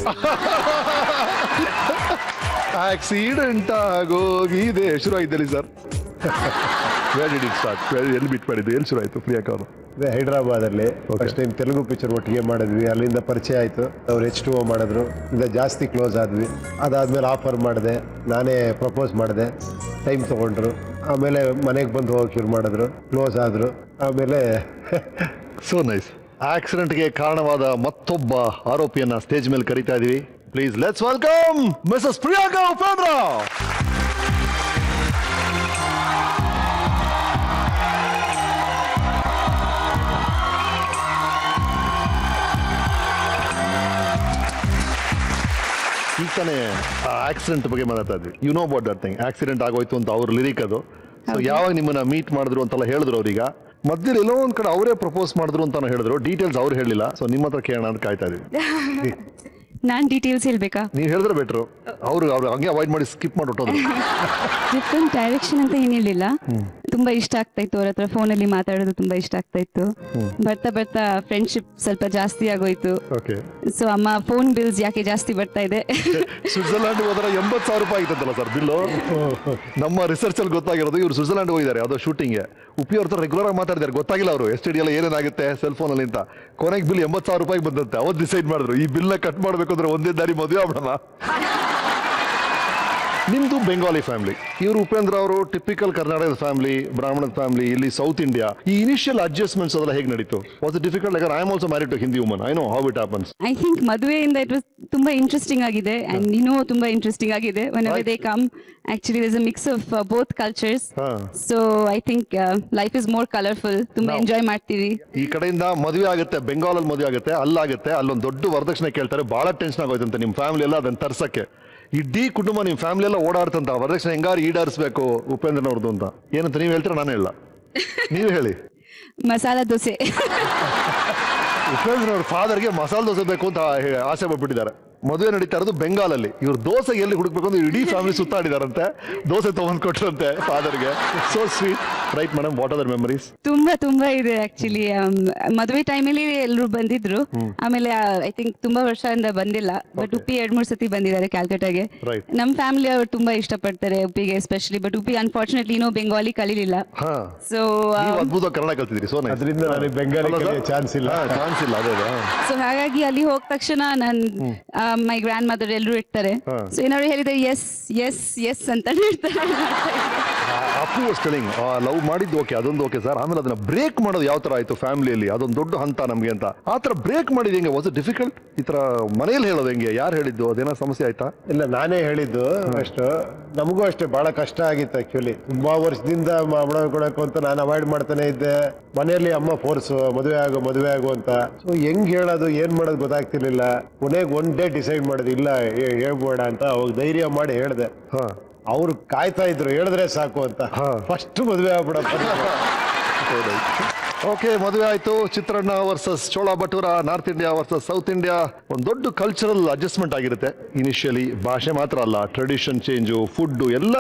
ಆಕ್ಸಿಡೆಂಟ್ ಆಗೋಗಿದೆ ಶುರು ಆಗಿದ್ದಲ್ಲಿ ಸರ್. ಎಲ್ಲಿ ಬಿಟ್ಟು ಮಾಡಿದ್ದು, ಎಲ್ಲಿ ಶುರು ಆಯ್ತು ಪ್ರಿಯಾಂಕಾ ಅವರು? ಹೈದರಾಬಾದಲ್ಲಿ ಫಸ್ಟ್ ಟೈಮ್ ತೆಲುಗು ಪಿಕ್ಚರ್ ಒಟ್ಟಿಗೆ ಮಾಡಿದ್ವಿ. ಅಲ್ಲಿಂದ ಪರಿಚಯ ಆಯಿತು. ಅವ್ರು H2O ಮಾಡಿದ್ರು, ಇಂದ ಜಾಸ್ತಿ ಕ್ಲೋಸ್ ಆದ್ವಿ. ಅದಾದ್ಮೇಲೆ ಆಫರ್ ಮಾಡಿದೆ, ನಾನೇ ಪ್ರಪೋಸ್ ಮಾಡಿದೆ, ಟೈಮ್ ತೊಗೊಂಡ್ರು. ಆಮೇಲೆ ಮನೆಗೆ ಬಂದು ಹೋಗಕ್ಕೆ ಶುರು ಮಾಡಿದ್ರು, ಕ್ಲೋಸ್ ಆದರು. ಆಮೇಲೆ ಸೋ ನೈಸ್. ಆಕ್ಸಿಡೆಂಟ್ಗೆ ಕಾರಣವಾದ ಮತ್ತೊಬ್ಬ ಆರೋಪಿಯನ್ನ ಸ್ಟೇಜ್ ಮೇಲೆ ಕರೀತಾ ಇದೀವಿ. Please let's welcome Mrs Priyanka Upendra. ಈಗ ತಾನೇ ಆಕ್ಸಿಡೆಂಟ್ ಬಗ್ಗೆ ಮಾತಾಡ್ತಾ ಇದ್ವಿ. You know about that thing, accident ಆಗೋಯ್ತು ಅಂತ ಅವ್ರ ಲಿರಿಕ್ ಅದು. ಸೊ ಯಾವಾಗ ನಿಮ್ಮನ್ನ ಮೀಟ್ ಮಾಡಿದ್ರು ಅಂತೆಲ್ಲ ಹೇಳಿದ್ರು ಅವ್ರೀಗ. ಮಧ್ಯದಲ್ಲಿ ಎಲ್ಲೋ ಒಂದ್ ಕಡೆ ಅವರೇ ಪ್ರಪೋಸ್ ಮಾಡಿದ್ರು ಅಂತ ಹೇಳಿದ್ರು, ಡೀಟೇಲ್ಸ್ ಅವ್ರು ಹೇಳಿಲ್ಲ. ಸೊ ನಿಮ್ಮ ಹತ್ರ ಕೇಳೋಣ ಅಂತ ಕಾಯ್ತಾ ಇದೀವಿ. ನಾನ್ ಡೀಟೇಲ್ಸ್ ಹೇಳ್ಬೇಕಾ? ನೀವು ಹೇಳಿದ್ರೆ ಬೆಟ್ರು. ಅವ್ರು ಹಂಗೆ ಅವಾಯ್ಡ್ ಮಾಡಿ ಸ್ಕಿಪ್ ಮಾಡಿಬಿಟ್ಟೋದು. ಡಿಫ್ರೆಂಟ್ ಡೈರೆಕ್ಷನ್ ಅಂತ ಏನಿರ್ಲಿಲ್ಲ. ತುಂಬಾ ಇಷ್ಟ ಆಗ್ತಾ ಇತ್ತು ಅವ್ರ ಹತ್ರ ಫೋನಲ್ಲಿ ಮಾತಾಡೋದು, ತುಂಬಾ ಇಷ್ಟ ಆಗ್ತಾ ಇತ್ತು. ಬರ್ತಾ ಬರ್ತಾ ಫ್ರೆಂಡ್ಶಿಪ್ ಸ್ವಲ್ಪ ಜಾಸ್ತಿ ಆಗೋಯ್ತು. ಸೊ ಅಮ್ಮ ಫೋನ್ ಬಿಲ್ಸ್ ಯಾಕೆ ಜಾಸ್ತಿ ಬರ್ತಾ ಇದೆ. ಸ್ವಿಟ್ಜರ್ಲ್ಯಾಂಡ್ ಹೋದ್ರೆ 80,000 ರೂಪಾಯಿ ಆಗಿತ್ತಲ್ಲ ಸರ್ ಬಿಲ್ಲು. ನಮ್ಮ ರಿಸರ್ಚ್ ಅಲ್ಲಿ ಗೊತ್ತಾಗಿರೋದು ಇವ್ರು ಸ್ವಿಟ್ಜರ್ಲ್ಯಾಂಡ್ ಹೋಗಿದ್ದಾರೆ ಅದು ಶೂಟಿಂಗ್ಗೆ. ಉಪಿ ಅವ್ರ ರೆಗ್ಯುಲರ್ ಆಗಿ ಮಾತಾಡಿದ್ದಾರೆ, ಗೊತ್ತಾಗಿಲ್ಲ ಅವರು STD ಎಲ್ಲ ಏನೇನಾಗುತ್ತೆ ಸೆಲ್ ಫೋನ್ ಅಲ್ಲಿ ಅಂತ. ಕೊನೆಗೆ ಬಿಲ್ 80,000 ರೂಪಾಯಿ ಬಂದಂತೆ. ಅವತ್ತು ಡಿಸೈಡ್ ಮಾಡಿದ್ರು ಈ ಬಿಲ್ ನ ಕಟ್ ಮಾಡ್ಬೇಕು ಅಂದ್ರೆ ಒಂದೇ ದಾರಿ ಮದುವೆ ಆಗ್ಬಿಡೋಣ. ನಿಮ್ದು ಬೆಂಗಾಲಿ ಫ್ಯಾಮಿಲಿ, ಇವರು ಉಪೇಂದ್ರ ಅವರು ಟಿಪಿಕಲ್ ಕರ್ನಾಟಕದ ಫ್ಯಾಮಿಲಿ, ಬ್ರಾಹ್ಮಣದ ಫ್ಯಾಮಿಲಿ, ಇಲ್ಲಿ ಸೌತ್ ಇಂಡಿಯಾ. ಈ ಇನಿಷಿಯಲ್ ಅಡ್ಜಸ್ಟ್ಮೆಂಟ್ಸ್ ಅದೆಲ್ಲ ಹೇಗೆ ನಡೀತು? Was it difficult? Like I am also married to Hindi woman, I know how it happens. I think ಮದುವೆಯಿಂದ ಇಟ್ ವಾಸ್ ತುಂಬಾ ಇಂಟ್ರೆಸ್ಟಿಂಗ್ ಆಗಿದೆ ಅಂಡ್ ಇನ್ನೂ ತುಂಬಾ ಇಂಟ್ರೆಸ್ಟಿಂಗ್ ಆಗಿದೆ. whenever they come actually there's a mix of both cultures, so I think life is more colorful. ತುಂಬಾ enjoy ಮಾಡ್ತೀವಿ. ಈ ಕಡೆಯಿಂದ ಮದುವೆ ಆಗುತ್ತೆ, ಬೆಂಗಾಲಲ್ಲಿ ಮದುವೆ ಆಗುತ್ತೆ, ಅಲ್ಲಾಗುತ್ತೆ, ಅಲ್ಲೊಂದು ದೊಡ್ಡ ವರದಕ್ಷಿಣೆ ಕೇಳ್ತಾರೆ. ಬಹಳ ಟೆನ್ಷನ್ ಆಗೋಯ್ತಂತೆ ನಿಮ್ಮ ಫ್ಯಾಮಿಲಿ ಎಲ್ಲ ಅದನ್ನ ತರ್ಸಕ್ಕೆ. ಇಡೀ ಕುಟುಂಬ ನಿಮ್ಮ ಫ್ಯಾಮಿಲಿ ಎಲ್ಲ ಓಡಾಡ್ತಂತ ವರದಕ್ಷಿಣೆ ಹೆಂಗಾರು ಈಡಾರಿಸಬೇಕು ಉಪೇಂದ್ರನವ್ರದ್ದು ಅಂತ. ಏನಂತ ನೀವು ಹೇಳ್ತೀರಾ? ನಾನು ಹೇಳ, ನೀವು ಹೇಳಿ. ಮಸಾಲಾ ದೋಸೆ. ಉಪೇಂದ್ರನವ್ರ ಫಾದರ್ಗೆ ಮಸಾಲೆ ದೋಸೆ ಬೇಕು ಅಂತ ಆಸೆ ಪಟ್ಬಿಟ್ಟಿದ್ದಾರೆ. ಮದುವೆ ನಡೀತಾ ಇರೋದು ಬೆಂಗಾಲಲ್ಲಿ. ಇವ್ರು ದೋಸೆ ಎಲ್ಲಿ ಹುಡುಕ್ಬೇಕು ಅಂದ್ರೆ ಇಡೀ ಫ್ಯಾಮಿಲಿ ಸುತ್ತಾಡಿದಾರಂತೆ, ದೋಸೆ ತಗೊಂಡ್ ಕೊಟ್ರಂತೆ ಫಾದರ್ಗೆ. So sweet, right madam? What are the memories? ತುಂಬಾ ಇದೆ ಆಕ್ಚುಲಿ. ಮದುವೆ ಟೈಮಲ್ಲಿ ಎಲ್ಲರೂ ಬಂದಿದ್ರು. ಆಮೇಲೆ ಐ ಥಿಂಕ್ ತುಂಬಾ ವರ್ಷದಿಂದ ಬಂದಿಲ್ಲ, ಬಟ್ ಉಪ್ಪಿ 2-3 ಸತಿ ಬಂದಿದ್ದಾರೆ ಕ್ಯಾಲ್ಕಟಾಗೆ. ನಮ್ ಫ್ಯಾಮಿಲಿ ಅವ್ರು ತುಂಬಾ ಇಷ್ಟಪಡ್ತಾರೆ ಉಪ್ಪಿಗೆ ಎಸ್ಪೆಷಲಿ. ಬಟ್ ಉಪ್ಪಿ ಅನ್ಫಾರ್ಚುನೇಟ್ಲಿ ಇನ್ನೂ ಬೆಂಗಾಲಿ ಕಲೀಲಿಲ್ಲ. ಸೊ ಅದ್ಭುತ ಕನ್ನಡ ಕಲ್ತಿದ್ರಿ. ಸೊ ಅದರಿಂದ ನನಗೆ ಬೆಂಗಾಲಿ ಚಾನ್ಸ್ ಇಲ್ಲ. ಅದೇ. ಸೊ ಹಾಗಾಗಿ ಅಲ್ಲಿ ಹೋದ ತಕ್ಷಣ ಮೈ ಗ್ರ್ಯಾಂಡ್ ಮದರ್ ಎಲ್ಲರೂ ಇರ್ತಾರೆ. ಸೊ ಏನಾದ್ರು ಹೇಳಿದ್ರೆ ಎಸ್ ಎಸ್ ಎಸ್ ಅಂತ ಹೇಳ್ತಾರೆ. ಅಪ್ಪು ವಾಸ್ ಟೆಲಿಂಗ್ ಲವ್ ಮಾಡಿದ್ದು ಓಕೆ, ಅದೊಂದು ಓಕೆ ಸರ್. ಆಮೇಲೆ ಅದನ್ನ ಬ್ರೇಕ್ ಮಾಡೋದು ಯಾವ ತರ ಆಯ್ತು ಫ್ಯಾಮಿಲಿಯಲ್ಲಿ, ಅದೊಂದು ದೊಡ್ಡ ಹಂತ ನಮ್ಗೆ ಅಂತ. ಆ ತರ ಬ್ರೇಕ್ ಮಾಡಿದ್ ಹೆಂಗೆ? Was it difficult? ಈ ತರ ಮನೇಲಿ ಹೇಳೋದು ಹೆಂಗೆ? ಯಾರು ಹೇಳಿದ್ದು? ಅದೇನೋ ಸಮಸ್ಯೆ ಆಯ್ತಾ? ಇಲ್ಲ, ನಾನೇ ಹೇಳಿದ್ದು. ಅಷ್ಟು ನಮಗೂ ಅಷ್ಟೇ ಬಹಳ ಕಷ್ಟ ಆಗಿತ್ತು ಆಕ್ಚುಲಿ. ತುಂಬಾ ವರ್ಷದಿಂದ ಮಾಡ್ಕೊಳಕು ಅಂತ ನಾನು ಅವಾಯ್ಡ್ ಮಾಡ್ತಾನೆ ಇದ್ದೆ. ಮನೆಯಲ್ಲಿ ಅಮ್ಮ ಫೋರ್ಸು ಮದುವೆ ಆಗು ಅಂತ. ಸೊ ಹೆಂಗ್ ಹೇಳೋದು ಏನ್ ಮಾಡೋದು ಗೊತ್ತಾಗ್ತಿರ್ಲಿಲ್ಲ. ಕೊನೆಗೆ ಒನ್ ಡೇ ಡಿಸೈಡ್ ಮಾಡಿದೆ, ಇಲ್ಲ ಹೇಳ್ಬೇಡ ಅಂತ. ಅವಾಗ ಧೈರ್ಯ ಮಾಡಿ ಹೇಳ್ದೆ. ಅವ್ರು ಕಾಯ್ತಾ ಇದ್ರು, ಹೇಳಿದ್ರೆ ಸಾಕು ಅಂತ. ಫಸ್ಟ್ ಮದುವೆ ಆಗ್ಬಿಡಪ್ಪ. ಓಕೆ, ಮದುವೆ ಆಯ್ತು. Chitranna versus chole bhatura, north India versus south India. ಒಂದು ದೊಡ್ಡ ಕಲ್ಚರಲ್ ಅಡ್ಜಸ್ಟ್ಮೆಂಟ್ ಆಗಿರುತ್ತೆ ಇನಿಷಿಯಲಿ. ಭಾಷೆ ಮಾತ್ರ ಅಲ್ಲ, ಟ್ರೆಡಿಷನ್ ಚೇಂಜು, ಫುಡ್ ಎಲ್ಲ.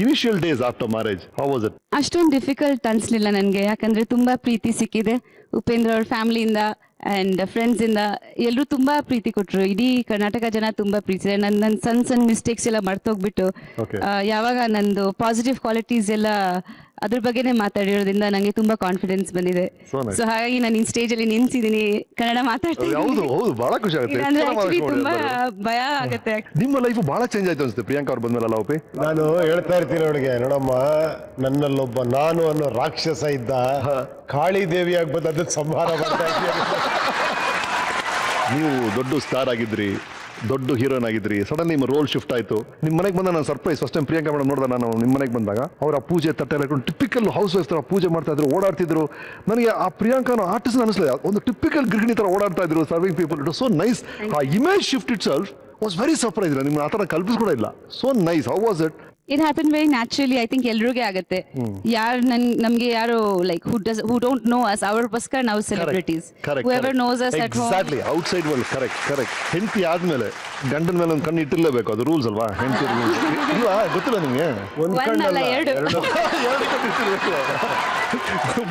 Initial days after marriage how was it? ಅಷ್ಟೊಂದು ಡಿಫಿಕಲ್ಟ್ ಅನ್ಸ್ಲಿಲ್ಲ ನನಗೆ, ಯಾಕಂದ್ರೆ ತುಂಬಾ ಪ್ರೀತಿ ಸಿಕ್ಕಿದೆ ಉಪೇಂದ್ರ ಅವ್ರ ಫ್ಯಾಮಿಲಿಯಿಂದ. ಅಂಡ್ ಫ್ರೆಂಡ್ಸ್ ಇಂದ ಎಲ್ಲರೂ ತುಂಬಾ ಪ್ರೀತಿ ಕೊಟ್ರು. ಇಡೀ ಕರ್ನಾಟಕ ಜನ ತುಂಬಾ ಪ್ರೀತಿಸಿದೆ. ನನ್ನ ಸಣ್ಣ ಮಿಸ್ಟೇಕ್ಸ್ ಎಲ್ಲ ಮರ್ತೋಗ್ಬಿಟ್ಟು ಯಾವಾಗ ನಂದು ಪಾಸಿಟಿವ್ ಕ್ವಾಲಿಟೀಸ್ ಎಲ್ಲ ಅದ್ರ ಬಗ್ಗೆನೇ ಮಾತಾಡಿರೋದ್ರಿಂದ ನಂಗೆ ತುಂಬಾ ಕಾನ್ಫಿಡೆನ್ಸ್ ಬಂದಿದೆ. ಸೊ ಹಾಗಾಗಿ ನಾನು ಈ ಸ್ಟೇಜ್ ಅಲ್ಲಿ ನಿಲ್ಸಿದೀನಿ, ಕನ್ನಡ ಮಾತಾಡ್ತೀನಿ. ಹೌದು ಹೌದು, ಬಹಳ ಖುಷಿ ಆಗುತ್ತೆ. ತುಂಬಾ ಭಯ ಆಗುತ್ತೆ. ನಿಮ್ಮ ಲೈಫ್ ಬಹಳ ಚೇಂಜ್ ಆಯ್ತು ಅನ್ಸುತ್ತೆ ಪ್ರಿಯಾಂಕಾ ಅವ್ರು ಬಂದ್ಮೇಲೆ. ಒಪ್ಪಿ, ನಾನು ಹೇಳ್ತಾ ಇರ್ತೀನಿ ಅವಳಿಗೆ, ನೋಡಮ್ಮ ನನ್ನಲ್ಲೊಬ್ಬ ನಾನು ಅನ್ನೋ ರಾಕ್ಷಸ ಇದ್ದ, ಕಾಳಿ ದೇವಿಯಾಗಿ ಬಂದು ಅದನ್ನ ಸಂಹಾರ ಮಾಡ್ತಾ ಇದ್ದೀನಿ. ನೀವು ದೊಡ್ಡ ಸ್ಟಾರ್ ಆಗಿದ್ರಿ, ದೊಡ್ಡ ಹೀರೋಯಿನ್ ಆಗಿದ್ರಿ, ಸಡನ್ ನಿಮ್ಮ ರೋಲ್ ಶಿಫ್ಟ್ ಆಯ್ತು. ನಿಮ್ಮ ಮನೆಗೆ ಬಂದ ನಾನು surprise first time Priyanka madam ನೋಡಿದೆ ನಾನು ನಿಮ್ಮ ಮನೆಗೆ ಬಂದಾಗ. ಅವರ ಪೂಜೆ ತಟ್ಟೆಲ್ಲ ಇಟ್ಕೊಂಡು ಟಿಪಿಕಲ್ ಹೌಸ್ ವೈಫ್ ತರ ಪೂಜೆ ಮಾಡ್ತಾ ಇದ್ರು, ಓಡಾಡ್ತಿದ್ರು. ನನಗೆ ಆ ಪ್ರಿಯಾಂಕಾನ ಆರ್ಟಿಸ್ಟ್ ಅನಿಸ್ಲಿಲ್ಲ, ಒಂದು ಟಿಪಿಕಲ್ ಗೃಹಿಣಿ ತರ ಓಡಾಡ್ತಾ ಇದ್ರು, serving people. It was so nice. ಆ image shift itself was very surprise. ನಿಮ್ಗೆ ಆ ಥರ ಕಲ್ಪಿಸ್ ಕೂಡ ಇಲ್ಲ. So nice. How was it? It happened very naturally. I think ಎಲ್ರಿಗೂ ಆಗುತ್ತೆ. ನಮ್ಗೆ ಯಾರು like who don't know us, ಅವ್ರಗೋಸ್ಕರ ನಾವು celebrities. Whoever knows us at home. Exactly. Outside world. Correct. ಹೆಂಡತಿ ಆದ್ಮೇಲೆ ಗಂಡನ ಮೇಲೆ ಒಂದು ಕಣ್ಣು ಇಟ್ಟಿರ್ಲೇಬೇಕು, ಅದು ರೂಲ್ಸ್ ಅಲ್ವಾ? ಹೆಂಡತಿ ಇಲ್ವಾ? ಗೊತ್ತಿಲ್ಲ ನಿಮ್ಗೆ? ಒಂದು ಕಣ್ಣಲ್ಲ, ಎರಡು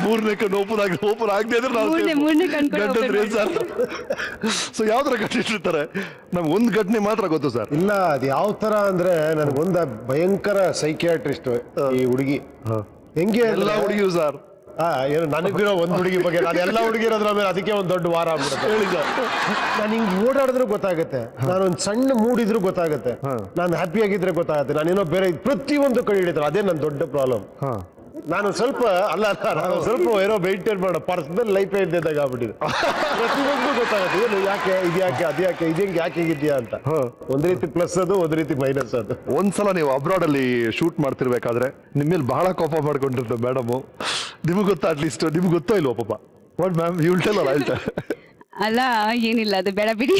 ಮೂರನೇ ಕಣ್ಣು ಓಪನ್ ಆಗದೆ ಇದ್ರೆ ಸೊ ಯಾವ ತರ ಕಟ್ಟಿಟ್ಟಿರ್ತಾರೆ? ನಮ್ಗೆ ಒಂದು ಘಟನೆ ಮಾತ್ರ ಗೊತ್ತು ಸರ್. ಇಲ್ಲ, ಅದು ಯಾವ ತರ ಅಂದ್ರೆ ನನಗೊಂದು ಭಯಂಕರ ಸೈಕಿಯಾಟ್ರಿಸ್ಟ್ ಈ ಹುಡುಗಿ. ಹೆಂಗೆ ಎಲ್ಲ ಹುಡುಗಿರು ಸರ್, ಏನು ನನಗಿರೋ ಒಂದು ಹುಡುಗಿ ಬಗ್ಗೆ ನಾನು ಎಲ್ಲ ಹುಡುಗಿರೋದ್ರ ಮೇಲೆ ಅದಕ್ಕೆ ಒಂದು ದೊಡ್ಡ ವಾರ ಆಗ್ಬಿಡುತ್ತೆ. ನಾನು ಹಿಂಗ್ ಓಡಾಡಿದ್ರು ಗೊತ್ತಾಗುತ್ತೆ, ನಾನೊಂದು ಸಣ್ಣ ಮೂಡಿದ್ರು ಗೊತ್ತಾಗುತ್ತೆ, ನಾನು ಹ್ಯಾಪಿ ಆಗಿದ್ರೆ ಗೊತ್ತಾಗುತ್ತೆ, ನಾನೇನೋ ಬೇರೆ ಪ್ರತಿಯೊಂದು ಕೈ ಹಿಡಿತಾರೆ. ಅದೇ ನನ್ನ ದೊಡ್ಡ ಪ್ರಾಬ್ಲಮ್. ನಾನು ಸ್ವಲ್ಪ ನಾನು ಸ್ವಲ್ಪ ಏನೋ ಮೇಂಟೈನ್ ಮಾಡೋ ಪರ್ಸನಲ್ ಲೈಫ್ ಇದ್ದಾಗ ಆಗ್ಬಿಟ್ಟಿದೆ. ಪ್ರತಿಯೊಂದು ಗೊತ್ತಾಗುತ್ತೆ, ಏನು ಯಾಕೆ ಇದ್ಯಾಕೆ ಅದ್ಯಾಕೆ ಇದಂಗೆ ಯಾಕೆ ಹೇಗಿದ್ಯಾ ಅಂತ. ಒಂದ್ ರೀತಿ ಪ್ಲಸ್ ಅದು, ಒಂದ್ ರೀತಿ ಮೈನಸ್ ಅದು. ಒಂದ್ಸಲ ನೀವು ಅಬ್ರಾಡ್ ಅಲ್ಲಿ ಶೂಟ್ ಮಾಡ್ತಿರ್ಬೇಕಾದ್ರೆ ನಿಮ್ಮೇಲೆ ಬಹಳ ಕೋಪ ಮಾಡ್ಕೊಂಡಿರ್ತಾರೆ ಮೇಡಮ್. ನಿಮ್ಗೆ ಗೊತ್ತಾ? ಅಟ್ಲೀಸ್ಟ್ ನಿಮ್ಗೆ ಗೊತ್ತೋ ಇಲ್ವೋ ಪಾಪ? What ma'am, you will tell ಅಲ್ಲ? ಅಲ್ಲ, ಏನಿಲ್ಲ, ಅದು ಬೇಡ ಬಿಡಿ.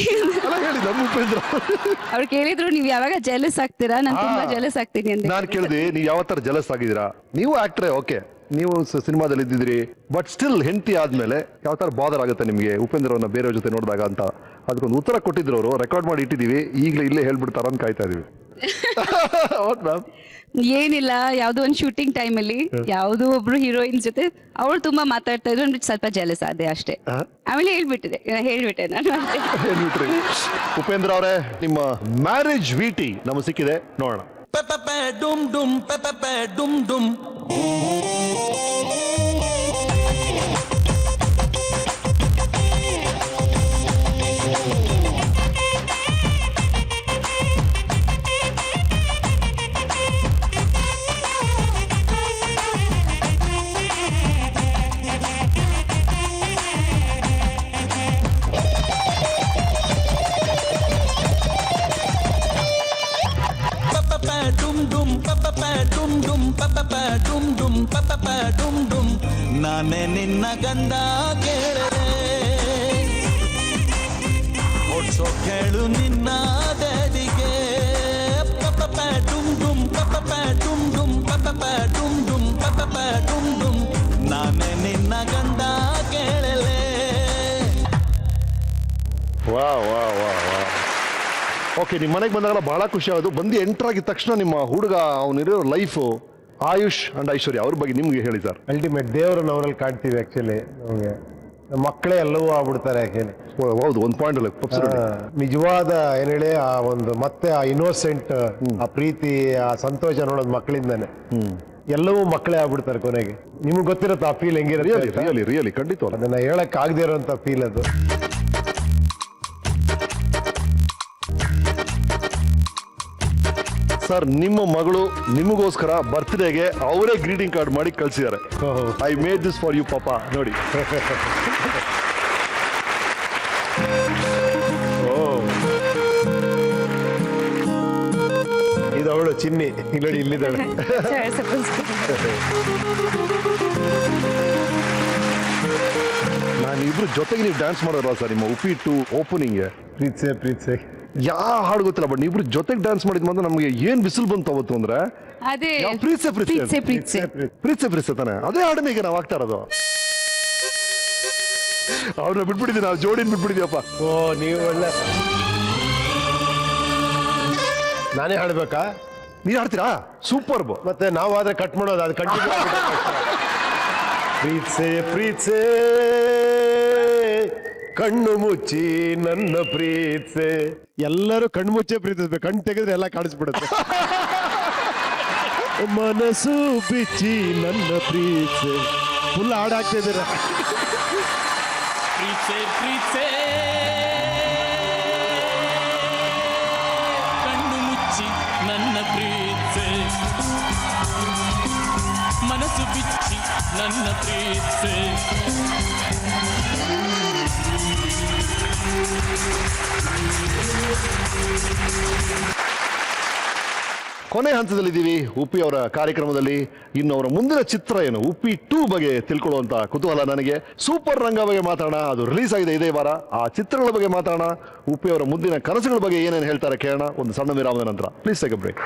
ಅವ್ರು ಕೇಳಿದ್ರು ನೀವ್ ಯಾವಾಗ ಜೆಲಸ್ ಆಗ್ತೀರಾ? ನಾನು ತುಂಬಾ ಜೆಲಸ್ ಆಗ್ತೀನಿ ಅಂತ. ನಾನು ಕೇಳಿದೆ, ನೀವು ಯಾವ ತರ ಜೆಲಸ್ ಆಗಿದ್ದೀರಾ? ನೀವು ಆಕ್ಟ್ರೇ, ಓಕೆ, ನೀವು ಸಿನಿಮಾದಲ್ಲಿ ಇದ್ದಿದ್ರಿ, ಬಟ್ ಸ್ಟಿಲ್ ಹೆಂಡತಿ ಆದ್ಮೇಲೆ ಯಾವ ತರ ಬಾದರ್ ಆಗುತ್ತೆ ನಿಮ್ಗೆ ಉಪೇಂದ್ರ ಅವ್ರನ್ನ ಬೇರೆಯವ್ರ ಜೊತೆ ನೋಡಿದಾಗ ಅಂತ. ಅದಕ್ಕೊಂದು ಉತ್ತರ ಕೊಟ್ಟಿದ್ರು ಅವರು, ರೆಕಾರ್ಡ್ ಮಾಡಿ ಇಟ್ಟಿದೀವಿ, ಈಗಲೇ ಇಲ್ಲೇ ಹೇಳ್ಬಿಡ್ತಾರ ಅಂತ ಕಾಯ್ತಾ ಇದೀವಿ. ಏನಿಲ್ಲ, ಯಾವ್ದೋ ಒಂದು ಶೂಟಿಂಗ್ ಟೈಮ್ ಅಲ್ಲಿ ಯಾವ್ದೋ ಒಬ್ರು ಹೀರೋಯಿನ್ ಜೊತೆ ಅವ್ರು ತುಂಬಾ ಮಾತಾಡ್ತಾ ಇದ್ರು, ಸ್ವಲ್ಪ ಜೆಲಸ್ ಆದೆ ಅಷ್ಟೇ. ಆಮೇಲೆ ಹೇಳ್ಬಿಟ್ಟೆ ನಾನು. ಉಪೇಂದ್ರ ಅವರೇ, ನಿಮ್ಮ ಮ್ಯಾರೇಜ್ ವಿಟಿ ನಮಗೆ ಸಿಕ್ಕಿದೆ, ನೋಡೋಣ. ಡುಮ್ ಡುಮ್ ಡುಮ್ ಡುಮ್ ನಾನೇ ನಿನ್ನ ಗಂಧ ಕೇಳರೆ ಓಡ್ಸೋ ಕೇಳು ನಿನ್ನ ಡ್ಯಾಡಿಗೆ. ಡುಮ್ ಡುಮ್ ಡುಮ್ ಡುಮ್ ಡುಮ್ ಡುಮ್ ಡುಮ್ ನಾನೇ ನಿನ್ನ ಗಂಧ ಕೇಳಲೆ. ವಾ ವಾ ವಾ ವಾ. ಓಕೆ, ನಿಮ್ಮ ಮನೆಗೆ ಬಂದಾಗ ಬಹಳ ಖುಷಿ ಆಗೋದು. ಬಂದು ಎಂಟರ್ ಆಗಿದ ತಕ್ಷಣ ನಿಮ್ಮ ಹುಡುಗ ಅವನಿರೋ ಲೈಫು, ಆಯುಷ್ ಅಂಡ್ ಐಶ್ವರ್ಯ ಅವ್ರ ಬಗ್ಗೆ ನಿಮ್ಗೆ ಹೇಳಿ ಸರ್. ಅಲ್ಟಿಮೇಟ್ ದೇವ್ರನ್ನ ಅವರಲ್ಲಿ ಕಾಣ್ತೀವಿ. ಆಕ್ಚುಲಿ ನಮಗೆ ಮಕ್ಕಳೇ ಎಲ್ಲವೂ ಆಗ್ಬಿಡ್ತಾರೆ. ಯಾಕೆಂದ್ರೆ ಹೌದು, ಒಂದು ಪಾಯಿಂಟ್ ಅಲ್ಲ, ನಿಜವಾದ ಏನ್ ಹೇಳಿ ಆ ಒಂದು ಮತ್ತೆ ಆ ಇನ್ನೋಸೆಂಟ್, ಆ ಪ್ರೀತಿ, ಆ ಸಂತೋಷ ನೋಡೋದು ಮಕ್ಕಳಿಂದಾನೆ. ಎಲ್ಲವೂ ಮಕ್ಕಳೇ ಆಗ್ಬಿಡ್ತಾರೆ ಕೊನೆಗೆ. ನಿಮ್ಗೆ ಗೊತ್ತಿರುತ್ತೆ ಆ ಫೀಲ್ ಹೆಂಗಿರುತ್ತೆ? ರಿಯಲಿ ಖಂಡಿತ ಅದನ್ನ ಹೇಳಕ್ ಆಗದೆ ಇರೋಂಥ ಫೀಲ್ ಅದು. ಸರ್, ನಿಮ್ಮ ಮಗಳು ನಿಮಗೋಸ್ಕರ ಬರ್ತ್ಡೇಗೆ ಅವರೇ ಗ್ರೀಟಿಂಗ್ ಕಾರ್ಡ್ ಮಾಡಿ ಕಳ್ಸಿದ್ದಾರೆ. I made this for you papa, ನೋಡಿ. ಇದು ಅವಳು ಚಿನ್ನಿ, ನೋಡಿ ಇಲ್ಲಿದ್ದಾಳೆ. ನಾನು ಇಬ್ರು ಜೊತೆಗೆ ನೀವು ಡ್ಯಾನ್ಸ್ ಮಾಡೋರಲ್ಲ ಸರ್, ನಿಮ್ಮ ಉಪ್ಪಿಟ್ಟು ಓಪನಿಂಗ್ ಪ್ರೀತ್ಸೆ ಯಾವ ಹಾಡು ಗೊತ್ತಿಲ್ಲ, ಬಟ್ ಇಬ್ರು ಜೊತೆಗೆ ಡ್ಯಾನ್ಸ್ ಮಾಡಿದ್ ಮಾತ್ರ ನಮ್ಗೆ ಏನ್ ಬಿಸಿಲು ಬಂತು ಅವತ್ತು ಅಂದ್ರೆ, ಅದೇ ಪ್ರೀತ್ಸೆ ತಾನೆ, ಅದೇ ಹಾಡನ್ನ ಈಗ ನಾವು ಆಗ್ತಾ ಇರೋದು. ಅವ್ರನ್ನ ಬಿಟ್ಬಿಟ್ಟಿದ್ದೀವಿ, ನಾವು ಜೋಡಿನ ಬಿಟ್ಬಿಟ್ಟಿದೀವಪ್ಪ. ಓ, ನೀವು ಒಳ್ಳೆ. ನಾನೇ ಹಾಡ್ಬೇಕಾ? ನೀನ್ ಹಾಡ್ತೀರಾ? ಸೂಪರ್. ಮತ್ತೆ ನಾವು ಆದ್ರೆ ಕಟ್ ಮಾಡೋದು, ಅದು ಕಂಟಿನ್ಯೂ. ಪ್ರೀತ್ಸೆ ಕಣ್ಣು ಮುಚ್ಚಿ ನನ್ನ ಪ್ರೀತಿಸೆ. ಎಲ್ಲರೂ ಕಣ್ಣು ಮುಚ್ಚೆ ಪ್ರೀತಿಸ್ಬೇಕು, ಕಣ್ಣು ತೆಗೆದ್ರೆ ಎಲ್ಲ ಕಾಣಿಸ್ಬಿಡುತ್ತೆ. ಮನಸ್ಸು ಬಿಚ್ಚಿ ನನ್ನ ಪ್ರೀತಿಸೆ. ಫುಲ್ ಹಾಡಾಗ್ತಿದ್ದೀರ. ಪ್ರೀತ್ಸೆ ಪ್ರೀತ್ಸೆ ಕಣ್ಣು ಮುಚ್ಚಿ ನನ್ನ ಪ್ರೀತ್ಸೆ, ಮನಸ್ಸು ಬಿಚ್ಚಿ ನನ್ನ ಪ್ರೀತ್ಸೆ. ಕೊನೆ ಹಂತದಲ್ಲಿದ್ದೀವಿ ಉಪ್ಪಿ ಅವರ ಕಾರ್ಯಕ್ರಮದಲ್ಲಿ. ಇನ್ನು ಅವರ ಮುಂದಿನ ಚಿತ್ರ ಏನು, ಉಪ್ಪಿ 2 ಬಗ್ಗೆ ತಿಳ್ಕೊಳ್ಳುವಂತ ಕುತೂಹಲ ನನಗೆ. ಸೂಪರ್ ರಂಗ ಬಗ್ಗೆ ಮಾತಾಡೋಣ, ಅದು ರಿಲೀಸ್ ಆಗಿದೆ ಇದೇ ವಾರ. ಆ ಚಿತ್ರಗಳ ಬಗ್ಗೆ ಮಾತಾಡೋಣ, ಉಪ್ಪಿ ಅವರ ಮುಂದಿನ ಕನಸುಗಳ ಬಗ್ಗೆ ಏನೇನು ಹೇಳ್ತಾರೆ ಕೇಳೋಣ ಒಂದು ಸಣ್ಣ ವಿರಾಮದ ನಂತರ. Please take a break.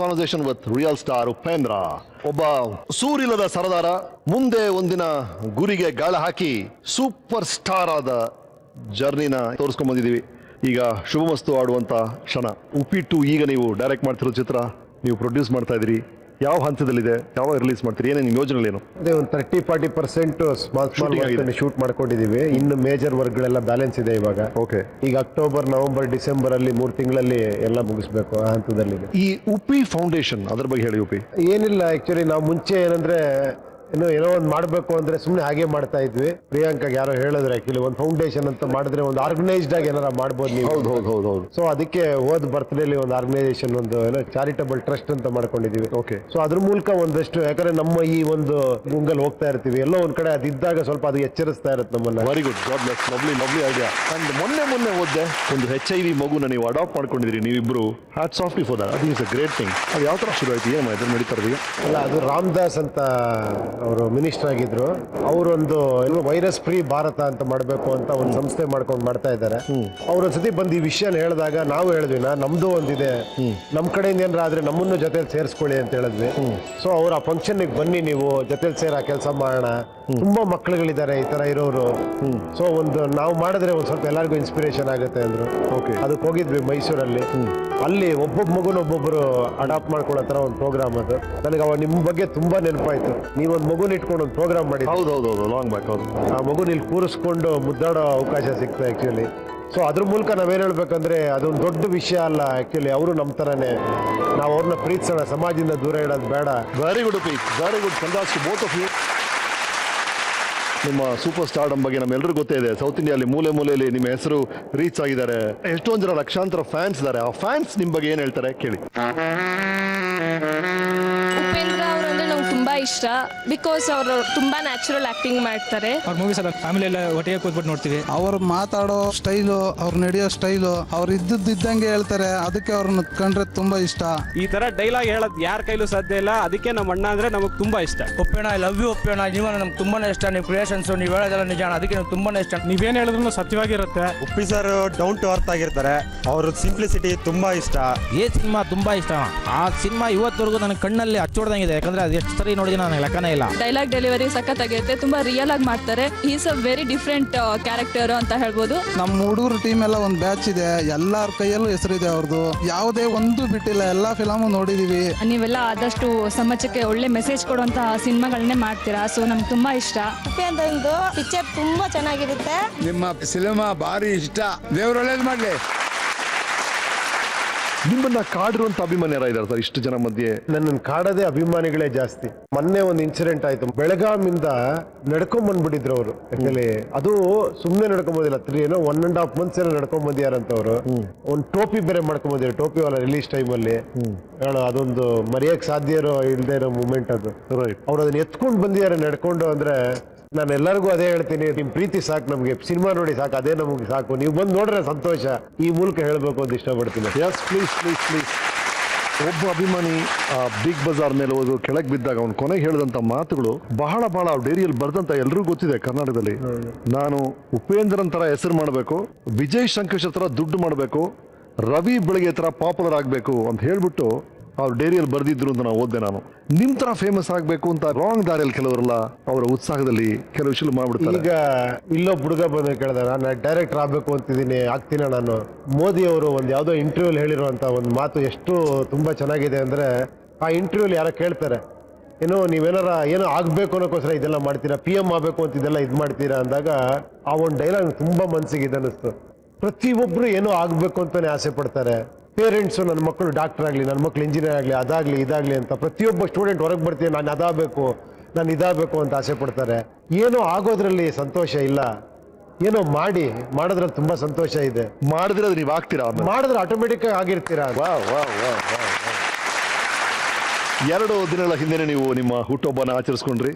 Conversation with real star Upendra. ಒಬ್ಬ ಸೂರಿಲ್ಲದ ಸರದಾರ, ಮುಂದೆ ಒಂದಿನ ಗುರಿಗೆ ಗಾಳ ಹಾಕಿ ಸೂಪರ್ ಸ್ಟಾರ್ ಆದ ಜರ್ನಿನ ತೋರಿಸ್ಕೊಂಡ್ ಬಂದಿದ್ದೀವಿ. ಈಗ ಶುಭಮಸ್ತು ಆಡುವಂತ ಕ್ಷಣ. ಉಪ್ಪಿ 2 ಈಗ ನೀವು ಡೈರೆಕ್ಟ್ ಮಾಡ್ತಿರೋ ಚಿತ್ರ, ನೀವು ಪ್ರೊಡ್ಯೂಸ್ ಮಾಡ್ತಾ ಇದ್ರಿ. ಯಾವ ಹಂತದಲ್ಲಿದೆ, ಯಾವಾಗ ರಿಲೀಸ್ ಮಾಡ್ತೀರಿ, ಏನೇ ನಿಮ್ಮ ಯೋಜನೆ ಏನು? ಅದೇ ಒಂದು 30-40% ಸ್ಮಾಲ್ ಶೂಟ್ ಮಾಡ್ಕೊಂಡಿದೀವಿ. ಇನ್ನು ಮೇಜರ್ ವರ್ಕ್ಗಳೆಲ್ಲ ಬ್ಯಾಲೆನ್ಸ್ ಇದೆ ಇವಾಗ. ಓಕೆ. ಈಗ ಅಕ್ಟೋಬರ್, ನವೆಂಬರ್, ಡಿಸೆಂಬರ್ ಅಲ್ಲಿ 3 ತಿಂಗಳಲ್ಲಿ ಎಲ್ಲ ಮುಗಿಸ್ಬೇಕು ಆ ಹಂತದಲ್ಲಿದೆ. ಈ ಉಪ್ಪಿ ಫೌಂಡೇಶನ್ ಅದ್ರ ಬಗ್ಗೆ ಹೇಳಿ. ಉಪ್ಪಿ ಏನಿಲ್ಲ, ಆಕ್ಚುಲಿ ನಾವು ಮುಂಚೆ ಏನಂದ್ರೆ ಏನೋ ಒಂದು ಮಾಡಬೇಕು ಅಂದ್ರೆ ಸುಮ್ಮನೆ ಹಾಗೆ ಮಾಡ್ತಾ ಇದ್ವಿ. ಪ್ರಿಯಾಂಕಾಗೆ ಯಾರೋ ಹೇಳಿದ್ರೆ ಆಕ್ಚುಲಿ ಒಂದು ಫೌಂಡೇಶನ್ ಅಂತ ಮಾಡಿದ್ರೆ ಒಂದು ಆರ್ಗನೈಸ್ಡ್ ಆಗಿ ಏನಾರ ಮಾಡ್ಬೋದು ನೀವು. ಹೌದು. ಸೊ ಅದಕ್ಕೆ ಹೋದ್ ಬರ್ತ್ಡೇಲಿ ಒಂದು ಆರ್ಗನೈಸೇಷನ್, ಒಂದು ಏನೋ ಚಾರಿಟಬಲ್ ಟ್ರಸ್ಟ್ ಅಂತ ಮಾಡ್ಕೊಂಡಿದೀವಿ. ಓಕೆ. ಸೊ ಅದ್ರ ಮೂಲಕ ಒಂದಷ್ಟು, ಯಾಕಂದ್ರೆ ನಮ್ಮ ಈ ಒಂದು ಗುಂಗಲ್ ಹೋಗ್ತಾ ಇರ್ತೀವಿ, ಎಲ್ಲೋ ಒಂದ್ ಕಡೆ ಅದಿದ್ದಾಗ ಸ್ವಲ್ಪ ಅದು ಎಚ್ಚರಿಸ್ತಾ ಇರುತ್ತೆ ನಮ್ಮನ್ನ. Very good, god bless. Lovely idea. And ಮೊನ್ನೆ ಓದ್ದೆ, ಒಂದು HIV ಮಗುನ ನೀವು ಅಡಾಪ್ಟ್ ಮಾಡ್ಕೊಂಡಿದ್ರಿ ನೀವಿಬ್ರು. Hats off for that. ಅದು ಇಸ್ ಅ ಗ್ರೇಟ್ ಥಿಂಗ್. ಅದು ಯಾವ ತರ ಶುರು ಆಯ್ತು, ಏನು ಇದ್ರ ನಡೀತಾ ಇರೋದು? ಅಲ್ಲ, ಅದು ರಾಮದಾಸ್ ಅಂತ ಅವರು ಮಿನಿಸ್ಟರ್ ಆಗಿದ್ರು. ಅವರೊಂದು ವೈರಸ್ ಫ್ರೀ ಭಾರತ ಅಂತ ಮಾಡಬೇಕು ಅಂತ ಒಂದು ಸಂಸ್ಥೆ ಮಾಡ್ಕೊಂಡು ಮಾಡ್ತಾ ಇದ್ದಾರೆ. ಅವ್ರೊಂದ್ಸತಿ ಬಂದು ಈ ವಿಷಯನ ಹೇಳಿದಾಗ ನಾವು ಹೇಳಿದ್ವಿ, ನಮ್ದು ಒಂದಿದೆ, ನಮ್ ಕಡೆಯಿಂದ ಏನಾರ ಆದ್ರೆ ನಮ್ಮನ್ನು ಜೊತೆಲಿ ಸೇರಿಸ್ಕೊಳ್ಳಿ ಅಂತ ಹೇಳಿದ್ವಿ. ಸೊ ಅವ್ರ ಆ ಫಂಕ್ಷನ್ ಬನ್ನಿ, ನೀವು ಜೊತೆಲಿ ಸೇರ ಕೆಲಸ ಮಾಡೋಣ, ತುಂಬಾ ಮಕ್ಳುಗಳಿದ್ದಾರೆ ಈ ತರ ಇರೋರು. ಸೊ ಒಂದು ನಾವು ಮಾಡಿದ್ರೆ ಒಂದ್ ಸ್ವಲ್ಪ ಎಲ್ಲರಿಗೂ ಇನ್ಸ್ಪಿರೇಷನ್ ಆಗುತ್ತೆ ಅಂದ್ರು. ಓಕೆ. ಅದಕ್ಕೆ ಹೋಗಿದ್ವಿ ಮೈಸೂರಲ್ಲಿ. ಅಲ್ಲಿ ಒಬ್ಬೊಬ್ಬ ಮಗುನ ಒಬ್ಬೊಬ್ಬರು ಅಡಾಪ್ಟ್ ಮಾಡ್ಕೊಳ್ಳೋ ತರ ಒಂದು ಪ್ರೋಗ್ರಾಮ್ ಅದು. ನನಗೆ ಅವ ನಿಮ್ಮ ಬಗ್ಗೆ ತುಂಬಾ ನೆನಪಾಯ್ತು. ನೀವೊಂದು ಮಗುನ ಇಟ್ಕೊಂಡು ಒಂದು ಪ್ರೋಗ್ರಾಮ್ ಮಾಡಿ. ಹೌದು, ಲಾಂಗ್ ಬ್ಯಾಕ್. ಹೌದು. ಆ ಮಗುನ ಇಲ್ಲಿ ಕೂರಿಸ್ಕೊಂಡು ಮುದ್ದಾಡೋ ಅವಕಾಶ ಸಿಗ್ತದೆ ಆಕ್ಚುಲಿ. ಸೊ ಅದ್ರ ಮೂಲಕ ನಾವೇನು ಹೇಳ್ಬೇಕಂದ್ರೆ ಅದೊಂದು ದೊಡ್ಡ ವಿಷಯ ಅಲ್ಲ ಆಕ್ಚುಲಿ. ಅವರು ನಮ್ಮ ತರನೇ, ನಾವು ಅವ್ರನ್ನ ಪ್ರೀತಿಸೋಣ, ಸಮಾಜದಿಂದ ದೂರ ಇಡೋದು ಬೇಡ. Very good Uppi, very good. Congrats to both of you. ನಿಮ್ಮ ಸೂಪರ್ ಸ್ಟಾರ್ಡಮ್ ಬಗ್ಗೆ ನಮ್ಮೆಲ್ಲರಿಗೂ ಗೊತ್ತೇ ಇದೆ. ಸೌತ್ ಇಂಡಿಯಾದಲ್ಲಿ ಮೂಲೆಯಲ್ಲಿ ನಿಮ್ಮ ಹೆಸರು ರೀಚ್ ಆಗಿದ್ದಾರೆ. ಎಷ್ಟೊಂದು ಜನ ಲಕ್ಷಾಂತರ ಫ್ಯಾನ್ಸ್ ಇದ್ದಾರೆ. ಆ ಫ್ಯಾನ್ಸ್ ನಿಮ್ಮ ಬಗ್ಗೆ ಏನು ಹೇಳ್ತಾರೆ ಕೇಳಿ. ಉಪೇಂದ್ರ ಅವರು ಅಂದ್ರೆ ನಮ್ಗೆ ತುಂಬಾ ಇಷ್ಟ. ಬಿಕಾಸ್ ಅವರು ತುಂಬಾ ನ್ಯಾಚುರಲ್ ಆಕ್ಟಿಂಗ್ ಮಾಡ್ತಾರೆ. ಅವ್ರ ಮೂವೀಸ್ ಎಲ್ಲ ಫ್ಯಾಮಿಲಿ ಎಲ್ಲ ಒಟ್ಟಿಗೆ ಕೂತ್ಬಿಟ್ಟು ನೋಡ್ತೀವಿ. ಅವ್ರು ಮಾತಾಡೋ ಸ್ಟೈಲು, ಅವ್ರು ನಡೆಯೋ ಸ್ಟೈಲು, ಅವ್ರು ಇದ್ದಂಗೆ ಹೇಳ್ತಾರೆ. ಅದಕ್ಕೆ ಅವ್ರನ್ನ ಕಂಡ್ರೆ ತುಂಬಾ ಇಷ್ಟ. ಈ ತರ ಡೈಲಾಗ್ ಹೇಳೋದು ಯಾರ ಕೈಲೂ ಸಾಧ್ಯ ಇಲ್ಲ. ಅದಕ್ಕೆ ನಮ್ಮ ಅಣ್ಣ ಅಂದ್ರೆ ನಮಗೆ ತುಂಬಾ ಇಷ್ಟ. ಒಪ್ಪೇಣ, ಐ ಲವ್ ಯು ಒಪ್ಪೇಣ, ಜೀವನ ನಮ್ಗೆ ತುಂಬಾನೇ ಇಷ್ಟ. ನೀವು ಕ್ರಿಯೇಷನ್ಸ್, ನೀವು ಹೇಳೋದೆಲ್ಲ ನಿಜ, ಅದಕ್ಕೆ ನಮ್ಗೆ ತುಂಬಾನೇ ಇಷ್ಟ. ನೀವೇನ್ ಹೇಳಿದ್ರು ಸತ್ಯವಾಗಿರುತ್ತೆ. Uppi sir down to earth ಆಗಿರ್ತಾರೆ. ಅವ್ರ ಸಿಂಪ್ಲಿಸಿಟಿ ತುಂಬಾ ಇಷ್ಟ. ಈ ಸಿನಿಮಾ ತುಂಬಾ ಇಷ್ಟ. ಆ ಸಿನಿಮಾ ಇವತ್ತವರೆಗೂ ನನ್ನ ಕಣ್ಣಲ್ಲಿ ಹಚ್ಚೋಡ್ದಂಗಿದೆ. ಯಾಕಂದ್ರೆ ಅದು ಎಷ್ಟು ಸರಿ ನೋಡಿದ್ರೆ ನನಗೆ ಲೆಕ್ಕನೇ ಇಲ್ಲ. ಡೈಲಾಗ್ ಡೆಲಿವರಿ ಸಖತ್ತಾಗಿರುತ್ತೆ. ತುಂಬಾ ರಿಯಲ್ ಆಗಿ ಮಾಡ್ತಾರೆ. Is a very different character ಅಂತ ಹೇಳ್ಬೋದು. ನಮ್ಮ ಹುಡುಗರು ಟೀಮ್ ಎಲ್ಲ ಒಂದು ಬ್ಯಾಚ್ ಇದೆ. ಎಲ್ಲರ ಕೈಯಲ್ಲೂ ಹೆಸರಿದೆ ಅವ್ರದ್ದು. ಯಾವುದೇ ಒಂದು ಬಿಟ್ಟಿಲ್ಲ, ಎಲ್ಲಾ ಫಿಲಮು ನೋಡಿದೀವಿ. ನೀವೆಲ್ಲ ಆದಷ್ಟು ಸಮಾಜಕ್ಕೆ ಒಳ್ಳೆ ಮೆಸೇಜ್ ಕೊಡುವಂತಹ ಸಿನಿಮಾಗಳನ್ನೇ ಮಾಡ್ತೀರಾ. ಸೊ ನಮ್ಗೆ ತುಂಬಾ ಇಷ್ಟ. ಉಪೇಂದ್ರದು ಪಿಕ್ಚರ್ ತುಂಬಾ ಚೆನ್ನಾಗಿರುತ್ತೆ. ನಿಮ್ಮ ಸಿನಿಮಾ ಭಾರಿ ಇಷ್ಟ. ದೇವ್ರ ಒಳ್ಳೇದು ಮಾಡ್ಲಿ. ನಿಮ್ಮನ್ನ ಕಾಡಿರುವಂತ ಅಭಿಮಾನಿ ಯಾರ ಇದ್ದಾರೆ ಸರ್ ಇಷ್ಟು ಜನ ಮಧ್ಯೆ? ನನ್ನನ್ನು ಕಾಡೋದೇ ಅಭಿಮಾನಿಗಳೇ ಜಾಸ್ತಿ. ಮೊನ್ನೆ ಒಂದು ಇನ್ಸಿಡೆಂಟ್ ಆಯ್ತು. ಬೆಳಗಾವಿಂದ ನಡ್ಕೊಂಡ್ ಬಂದ್ಬಿಟ್ಟಿದ್ರು ಅವರು. ಯಾಕಂದ್ರೆ ಅದು ಸುಮ್ಮನೆ ನಡ್ಕೊಂಬೋದಿಲ್ಲ, ಏನೋ 1.5 months ಏನೋ ನಡ್ಕೊಂಡ್ ಬಂದಿಯಾರಂತವ್ರು. ಒಂದು ಟೋಪಿ ಬೇರೆ ಮಾಡ್ಕೊಂಡ್ ಬಂದಿದ್ರು. ಟೋಪಿ ವಾಲ ರಿಲೀಸ್ ಟೈಮಲ್ಲಿ ಅದೊಂದು ಮರೆಯಕ್ ಸಾಧ್ಯ ಇಲ್ಲದೆ ಇರೋ ಮೂಮೆಂಟ್ ಅದು. ಅವ್ರು ಅದನ್ನ ಎತ್ಕೊಂಡು ಬಂದಿದ್ದಾರೆ ನಡ್ಕೊಂಡು. ಅಂದ್ರೆ ನಾನು ಎಲ್ಲರಿಗೂ ಅದೇ ಹೇಳ್ತೀನಿ, ನಿಮ್ ಪ್ರೀತಿ ಸಾಕು ನಮ್ಗೆ, ಸಿನಿಮಾ ನೋಡಿ ಸಾಕು, ಅದೇ ನಮ್ಗೆ ಸಾಕು. ನೀವು ಬಂದು ನೋಡ್ರೆ ಸಂತೋಷ. ಈ ಮೂಲಕ ಹೇಳ್ಬೇಕು ಅಂತ ಇಷ್ಟಪಡ್ತೀನಿ. Yes, please. ಒಬ್ಬ ಅಭಿಮಾನಿ ಬಿಗ್ ಬಜಾರ್ ಮೇಲೆ ಹೋದು ಕೆಳಗೆ ಬಿದ್ದಾಗ ಅವ್ನು ಕೊನೆಗೆ ಹೇಳಿದಂತ ಮಾತುಗಳು ಬಹಳ ಡೈರಿಯಲ್ಲಿ ಬರ್ದಂತ ಎಲ್ರಿಗೂ ಗೊತ್ತಿದೆ ಕರ್ನಾಟಕದಲ್ಲಿ. ನಾನು ಉಪೇಂದ್ರನ್ ತರ ಹೆಸರು ಮಾಡಬೇಕು, ವಿಜಯ್ ಶಂಕರ್ ತರ ದುಡ್ಡು ಮಾಡಬೇಕು, ರವಿ ಬೆಳಗ್ಗೆ ತರ ಪಾಪ್ಯುಲರ್ ಆಗಬೇಕು ಅಂತ ಹೇಳ್ಬಿಟ್ಟು ಅವ್ರು ಡೈರಿಯಲ್ಲಿ ಬರ್ದಿದ್ರು ಅಂತ ನಾವು ಓದ್ದೆ. ನಾನು ನಿಮ್ ತರ ಫೇಮಸ್ ಆಗ್ಬೇಕು ಅಂತ ರಾಂಗ್ ದಾರಿಯಲ್ಲಿ ಕೆಲವರೆಲ್ಲ ಅವರ ಉತ್ಸಾಹದಲ್ಲಿ ಕೆಲವು ವಿಷಯ ಮಾಡ್ಬಿಡ್ತಾರೆ. ಈಗ ಇಲ್ಲೊಬ್ಬ ಹುಡುಗ ಬಂದು ಕೇಳಿದ, ನಾನು ಡೈರೆಕ್ಟರ್ ಆಗ್ಬೇಕು ಅಂತಿದ್ದೀನಿ, ಆಗ್ತೀನ ನಾನು. ಮೋದಿ ಅವರು ಒಂದು ಯಾವುದೋ ಇಂಟರ್ವ್ಯೂಲ್ ಹೇಳಿರುವಂತ ಒಂದು ಮಾತು ಎಷ್ಟು ತುಂಬಾ ಚೆನ್ನಾಗಿದೆ ಅಂದ್ರೆ, ಆ ಇಂಟರ್ವ್ಯೂಲ್ ಯಾರೋ ಕೇಳ್ತಾರೆ, ಏನೋ ನೀವೇನಾರ ಏನೋ ಆಗ್ಬೇಕು ಅನ್ನೋಕ್ಕೋಸ್ಕರ ಇದೆಲ್ಲ ಮಾಡ್ತೀರಾ, PM ಆಗಬೇಕು ಅಂತ ಇದೆಲ್ಲ ಇದು ಮಾಡ್ತೀರಾ ಅಂದಾಗ ಆ ಒಂದು ಡೈಲಾಗ್ ತುಂಬಾ ಮನಸ್ಸಿಗೆ ಇದನ್ನಿಸ್ತು. ಪ್ರತಿಯೊಬ್ರು ಏನೋ ಆಗ್ಬೇಕು ಅಂತಾನೆ ಆಸೆ ಪಡ್ತಾರೆ. ಪೇರೆಂಟ್ಸು ನನ್ನ ಮಕ್ಕಳು ಡಾಕ್ಟರ್ ಆಗಲಿ, ನನ್ನ ಮಕ್ಕಳು ಇಂಜಿನಿಯರ್ ಆಗಲಿ, ಅದಾಗಲಿ ಇದಾಗಲಿ ಅಂತ ಪ್ರತಿಯೊಬ್ಬ ಸ್ಟೂಡೆಂಟ್ ಹೊರಗೆ ಬರ್ತೀನಿ, ನಾನು ಅದಾಗಬೇಕು, ನಾನು ಇದಾಗಬೇಕು ಅಂತ ಆಸೆ ಪಡ್ತಾರೆ. ಏನೋ ಆಗೋದ್ರಲ್ಲಿ ಸಂತೋಷ ಇಲ್ಲ, ಏನೋ ಮಾಡೋದ್ರಲ್ಲಿ ತುಂಬಾ ಸಂತೋಷ ಇದೆ. ಮಾಡಿದ್ರೆ ನೀವು ಆಗ್ತೀರಾ, ಮಾಡಿದ್ರೆ ಆಟೋಮೆಟಿಕ್ ಆಗಿರ್ತೀರಾ. 2 ದಿನಗಳ ಹಿಂದೆ ನೀವು ನಿಮ್ಮ ಹುಟ್ಟುಹಬ್ಬನ ಆಚರಿಸ್ಕೊಂಡ್ರಿ.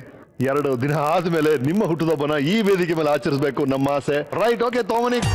2 ದಿನ ಆದ್ಮೇಲೆ ನಿಮ್ಮ ಹುಟ್ಟುಹಬ್ಬನ ಈ ವೇದಿಕೆ ಮೇಲೆ ಆಚರಿಸಬೇಕು ನಮ್ಮ ಆಸೆ. ರೈಟ್, ಓಕೆ ತೋಮನಿಕ್.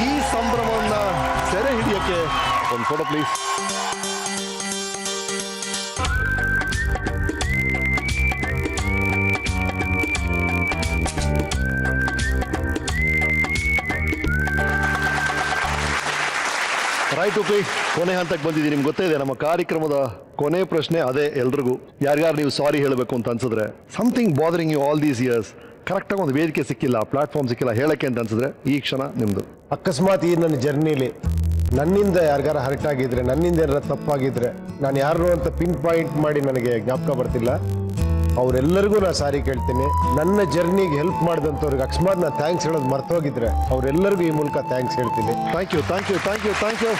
ಈ ಸಂಭ್ರಮವನ್ನ ಸೆರೆ ಹಿಡಿಯಕ್ಕೆ ಒಂದು ಫೋಟೋ ಪ್ಲೀಸ್. ರೈಟ್ ಉಪಿ, ಕೊನೆ ಹಂತಕ್ಕೆ ಬಂದಿದ್ದೀವಿ. ನಿಮ್ಗೆ ಗೊತ್ತೇ ಇದೆ ನಮ್ಮ ಕಾರ್ಯಕ್ರಮದ ಕೊನೆ ಪ್ರಶ್ನೆ ಅದೇ ಎಲ್ರಿಗೂ. ಯಾರ್ಯಾರು ನೀವು ಸಾರಿ ಹೇಳಬೇಕು ಅಂತ ಅನ್ಸಿದ್ರೆ, something bothering you all these years, ಕರೆಕ್ಟಾಗಿ ಒಂದು ವೇದಿಕೆ ಸಿಕ್ಕಿಲ್ಲ, ಪ್ಲಾಟ್ಫಾರ್ಮ್ ಸಿಕ್ಕಿಲ್ಲ ಹೇಳಕ್ಕೆ ಅಂತ ಅನ್ಸಿದ್ರೆ ಈ ಕ್ಷಣ ನಿಮ್ದು. ಅಕಸ್ಮಾತ್ ಈ ನನ್ನ ಜರ್ನಿಲಿ ನನ್ನಿಂದ ಯಾರಿಗಾರ ಹರ್ಟ್ ಆಗಿದ್ರೆ, ನನ್ನಿಂದ ಏನಾರ ತಪ್ಪಾಗಿದ್ರೆ, ನಾನು ಯಾರು ಅಂತ ಪಿನ್ ಪಾಯಿಂಟ್ ಮಾಡಿ ನನಗೆ ಜ್ಞಾಪಕ ಬರ್ತಿಲ್ಲ, ಅವರೆಲ್ಲರಿಗೂ ನಾನು ಸಾರಿ ಕೇಳ್ತೀನಿ. ನನ್ನ ಜರ್ನಿಗೆ ಹೆಲ್ಪ್ ಮಾಡಿದಂಥವ್ರಿಗೆ ಅಕಸ್ಮಾತ್ ನಾನು ಥ್ಯಾಂಕ್ಸ್ ಹೇಳೋದು ಮರ್ತೋಗಿದ್ರೆ ಅವರೆಲ್ಲರಿಗೂ ಈ ಮೂಲಕ ಥ್ಯಾಂಕ್ಸ್ ಹೇಳ್ತೀನಿ. Thank you thank you thank you thank you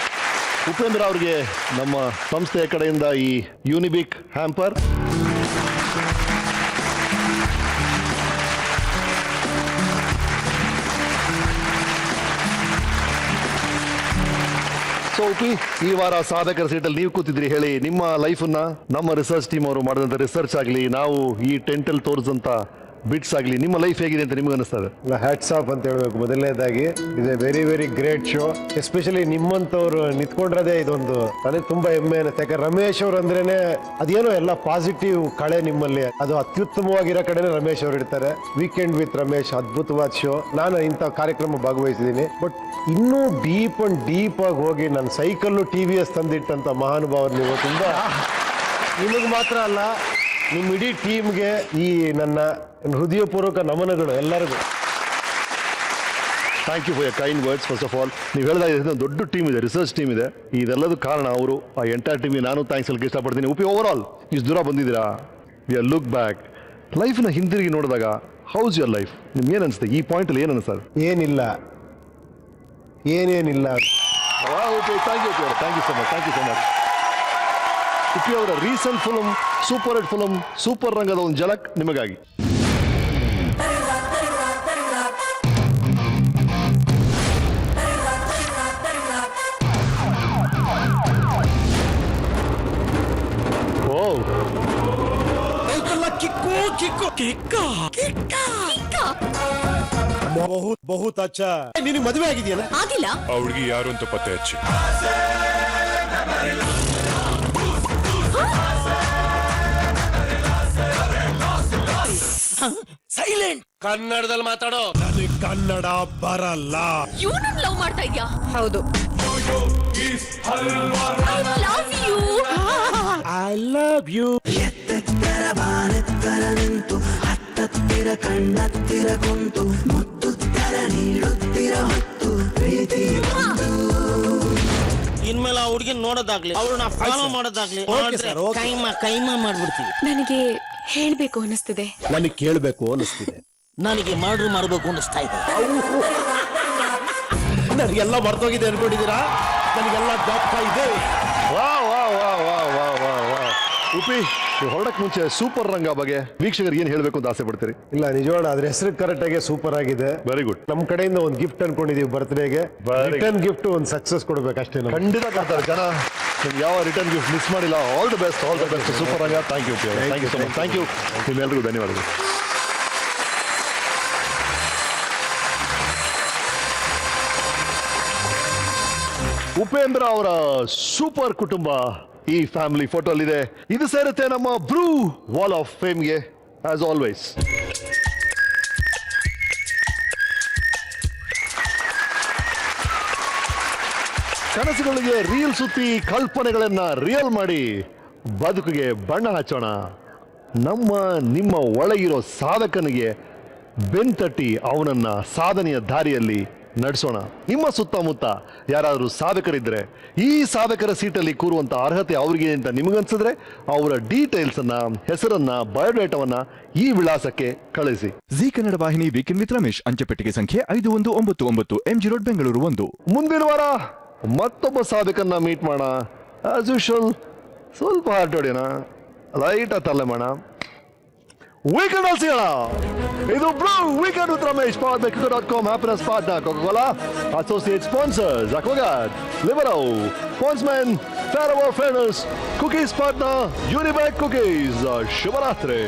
Upendra ಅವ್ರಿಗೆ ನಮ್ಮ ಸಂಸ್ಥೆಯ ಕಡೆಯಿಂದ ಈ ಯೂನಿಬಿಕ್ ಹ್ಯಾಂಪರ್. ಸೊ ಉಪಿ, ಈ ವಾರ ಸಾಧಕರ ಸೀಟಲ್ಲಿ ನೀವು ಕೂತಿದ್ರಿ. ಹೇಳಿ, ನಿಮ್ಮ ಲೈಫನ್ನ ನಮ್ಮ ರಿಸರ್ಚ್ ಟೀಮ್ ಅವರು ಮಾಡಿದಂಥ ರಿಸರ್ಚ್ ಆಗಲಿ, ನಾವು ಈ ಟೆಂಟಲ್ಲಿ ತೋರಿಸಿದಂಥ ಬಿಟ್ಸ್ ಆಗಲಿ, ನಿಮ್ಮ ಲೈಫ್ ಹೇಗಿದೆ ಅಂತ ನಿಮಗೆ ಅನಿಸ್ತದೆ? ಹ್ಯಾಟ್ಸ್ ಆಫ್ ಅಂತ ಹೇಳ್ಬೇಕು. ಮೊದಲನೇದಾಗಿ ಇದು very very great show. Especially ನಿಮ್ಮಂಥವ್ರು ನಿಂತ್ಕೊಂಡಿರೋದೇ ಇದೊಂದು ನನಗೆ ತುಂಬಾ ಹೆಮ್ಮೆ ಅನ್ನತ್ತೆ. ಯಾಕಂದ್ರೆ ರಮೇಶ್ ಅವ್ರು ಅಂದ್ರೇನೆ ಅದೇನೋ ಎಲ್ಲ ಪಾಸಿಟಿವ್ ಕಳೆ ನಿಮ್ಮಲ್ಲಿ, ಅದು ಅತ್ಯುತ್ತಮವಾಗಿರೋ ಕಡೆನೇ ರಮೇಶ್ ಅವ್ರು ಇರ್ತಾರೆ. ವೀಕೆಂಡ್ ವಿತ್ ರಮೇಶ್ ಅದ್ಭುತವಾದ ಶೋ. ನಾನು ಇಂಥ ಕಾರ್ಯಕ್ರಮ ಭಾಗವಹಿಸಿದ್ದೀನಿ. ಬಟ್ ಇನ್ನೂ ಡೀಪ್ ಅಂಡ್ ಡೀಪ್ ಆಗಿ ಹೋಗಿ ನನ್ನ ಸೈಕಲ್ಲು TVS ತಂದಿಟ್ಟಂತ ಮಹಾನುಭಾವರು ನೀವು. ತುಂಬಾ ನಿಮಗೆ ಮಾತ್ರ ಅಲ್ಲ, ನಿಮ್ಮ ಇಡೀ ಟೀಮ್ಗೆ ಈ ನನ್ನ ಹೃದಯಪೂರ್ವಕ ನಮನಗಳು ಎಲ್ಲರಿಗೂ. Thank you for your kind words. First of all, ನೀವು ಹೇಳಿದಾಗ ದೊಡ್ಡ ಟೀಮ್ ಇದೆ, ರಿಸರ್ಚ್ ಟೀಮ್ ಇದೆ. ಇದೆಲ್ಲದೂ ಕಾರಣ ಅವರು. ಆ ಎಂಟೈರ್ ಟೀಮಿಗೆ ನಾನು ಥ್ಯಾಂಕ್ಸ್ ಹೇಳಕ್ಕೆ ಇಷ್ಟಪಡ್ತೀನಿ. ಉಪಿ, ಓವರ್ ಆಲ್ ಇಷ್ಟು ದೂರ ಬಂದಿದ್ದೀರಾ. ವಿ ಆರ್ ಲುಕ್ ಬ್ಯಾಕ್, ಲೈಫ್ನ ಹಿಂದಿರುಗಿ ನೋಡಿದಾಗ ಹೌಸ್ ಯುವರ್ ಲೈಫ್? ನಿಮ್ಗೆ ಏನು ಅನಿಸುತ್ತೆ ಈ ಪಾಯಿಂಟಲ್ಲಿ? ಏನು ಅನಿಸ್ತದೆ? ಏನಿಲ್ಲ, ಏನೇನಿಲ್ಲ. Thank you thank you so much. Thank you so much. Uppi ಅವರ recent film, super hit film super ರಂಗದ ಒಂದು ಝಲಕ್ ನಿಮಗಾಗಿ. ಬಹುತ್ ಅಚ್ಚಾ. ನಿನಗೆ ಮದುವೆ ಆಗಿದೆಯಲ್ಲ? ಆಗಿಲ್ಲ. ಆ ಹುಡುಗಿ ಯಾರು ಅಂತ ಪತ್ತೆ ಹಚ್ಚಿ. ಸೈಲೆಂಟ್. ಕನ್ನಡದಲ್ಲಿ ಮಾತಾಡೋ. ನನಗೆ ಕನ್ನಡ ಬರಲ್ಲ. ಇವನು ಲವ್ ಮಾಡ್ತಾ ಇದ್ಯಾ? ಹೌದು. I love you. ನಿಂತು ಹತ್ತಿರ ಕಣ್ಣತ್ತಿರ ಕುಂತು ಮುತ್ತುತ್ತರ ನೀಡುತ್ತಿರ ಹೊತ್ತು ಪ್ರೀತಿ. ಇನ್ಮೇಲೆ ಆ ಹುಡುಗಿ ನೋಡೋದಾಗ್ಲಿ, ಅವ್ರನ್ನ ಫಾಲೋ ಮಾಡೋದಾಗ್ಲಿ ಕೈಮಾ ಮಾಡ್ಬಿಡ್ತೀವಿ. ನನಗೆ ಹೇಳ್ಬೇಕು ಅನಿಸ್ತಿದೆ. ನನಗೆ ಕೇಳಬೇಕು ಅನಿಸ್ತಿದೆ. ನನಗೆ ಮರ್ಡರ್ ಮಾಡಬೇಕು ಅನಿಸ್ತಾ ಇದೆ. ನನಗೆಲ್ಲ ಮರ್ತೋಗಿದೆ ಅನ್ಕೊಂಡಿದ್ದೀರಾ? ನನಗೆಲ್ಲ ಜ್ಞಾಪಕ ಇದೆ. ಉಪಿ, ಹೊರಡಕ್ ಮುಂಚೆ ಸೂಪರ್ ರಂಗ ಬಗ್ಗೆ ವೀಕ್ಷಕರಿಗೆ ಏನು ಹೇಳಬೇಕು ಅಂತ ಆಸೆ ಪಡ್ತೀರಿ? ಇಲ್ಲ, ನಿಜವಾಡ ಅದ್ರ ಹೆಸರು ಕರೆಕ್ಟ್ ಆಗಿ ಸೂಪರ್ ಆಗಿದೆ. Very good. ನಮ್ಮ ಕಡೆಯಿಂದ ಒಂದು ಗಿಫ್ಟ್ ಅನ್ಕೊಂಡಿದೀವಿ ಬರ್ತ್ಡೇಗೆ. ರಿಟರ್ನ್ ಗಿಫ್ಟ್ ಒಂದು ಸಕ್ಸಸ್ ಕೊಡ್ಬೇಕು ಅಷ್ಟೇ. ಖಂಡಿತ ಕೊಡ್ತಾರೆ ಜನ. ಯಾವ ರಿಟರ್ನ್ ಗಿಫ್ಟ್ ಮಿಸ್ ಮಾಡಿಲ್ಲ. All the best, all the best. Super Ranga. Thank you thank you so much. Thank you. ನಿಮ್ಮೆಲ್ಲರಿಗೂ ಧನ್ಯವಾದಗಳು. ಉಪೇಂದ್ರ ಅವರ ಸೂಪರ್ ಕುಟುಂಬ ಈ ಫ್ಯಾಮಿಲಿ ಫೋಟೋಲಿದೆ. ಇದು ಸೇರುತ್ತೆ ನಮ್ಮ ಬ್ರೂ ವಾಲ್ ಆಫ್ ಫೇಮ್ಗೆ ಆಸ್ ಆಲ್ವೇಸ್. ಕನಸುಗಳಿಗೆ ರೀಲ್ ಸುತ್ತಿ ಕಲ್ಪನೆಗಳನ್ನ ರಿಯಲ್ ಮಾಡಿ ಬದುಕಿಗೆ ಬಣ್ಣ ಹಚ್ಚೋಣ. ನಿಮ್ಮ ಒಳಗಿರೋ ಸಾಧಕನಿಗೆ ಬೆನ್ತಟ್ಟಿ ಅವನನ್ನ ಸಾಧನೆಯ ದಾರಿಯಲ್ಲಿ ನಡೆಸೋಣ. ನಿಮ್ಮ ಸುತ್ತಮುತ್ತ ಯಾರಾದರೂ ಸಾಧಕರಿದ್ರೆ ಈ ಸಾಧಕರ ಸೀಟಲ್ಲಿ ಕೂರುವಂತ ಅರ್ಹತೆ ಅವ್ರಿಗೆ ಅಂತ ನಿಮಗನ್ಸಿದ್ರೆ ಅವರ ಡೀಟೇಲ್ಸ್ ಅನ್ನ, ಹೆಸರನ್ನ, ಬಯೋಡೇಟಾವನ್ನ ಈ ವಿಳಾಸಕ್ಕೆ ಕಳಿಸಿ. ಜಿ ಕನ್ನಡ ವಾಹಿನಿ ವೀಕೆಂಡ್ ವಿತ್ ರಮೇಶ್, ಅಂಚೆಪೆಟ್ಟಿಗೆ ಸಂಖ್ಯೆ 5199 MG ರೋಡ್ ಬೆಂಗಳೂರು 1. ಮುಂದಿನ ವಾರ ಮತ್ತೊಬ್ಬ ಸಾಧಕನ್ನ ಮೀಟ್ ಮಾಡೋಣ. ಆಸ್ ಯೂಶುವಲ್ ಸ್ವಲ್ಪ ಹಾರ್ಟ್ ಹೊಡೆಯೋಣ, ಲೈಟ್ ತಲೆ ಮಾಡೋಣ. ವೀಕೆಂಡ್ ಅಲ್ಲಿ ಸಿಗೋಣ. ಇದು blue weekend with Ramesh, powered by coca.com, happiness partner Coca Cola, associate sponsors Aquaguard, Libero, ಸ್ಪಾನ್ಸ್ಮನ್ Fairever fairness, cookies partner Unibic cookies. ಶುಭರಾತ್ರಿ.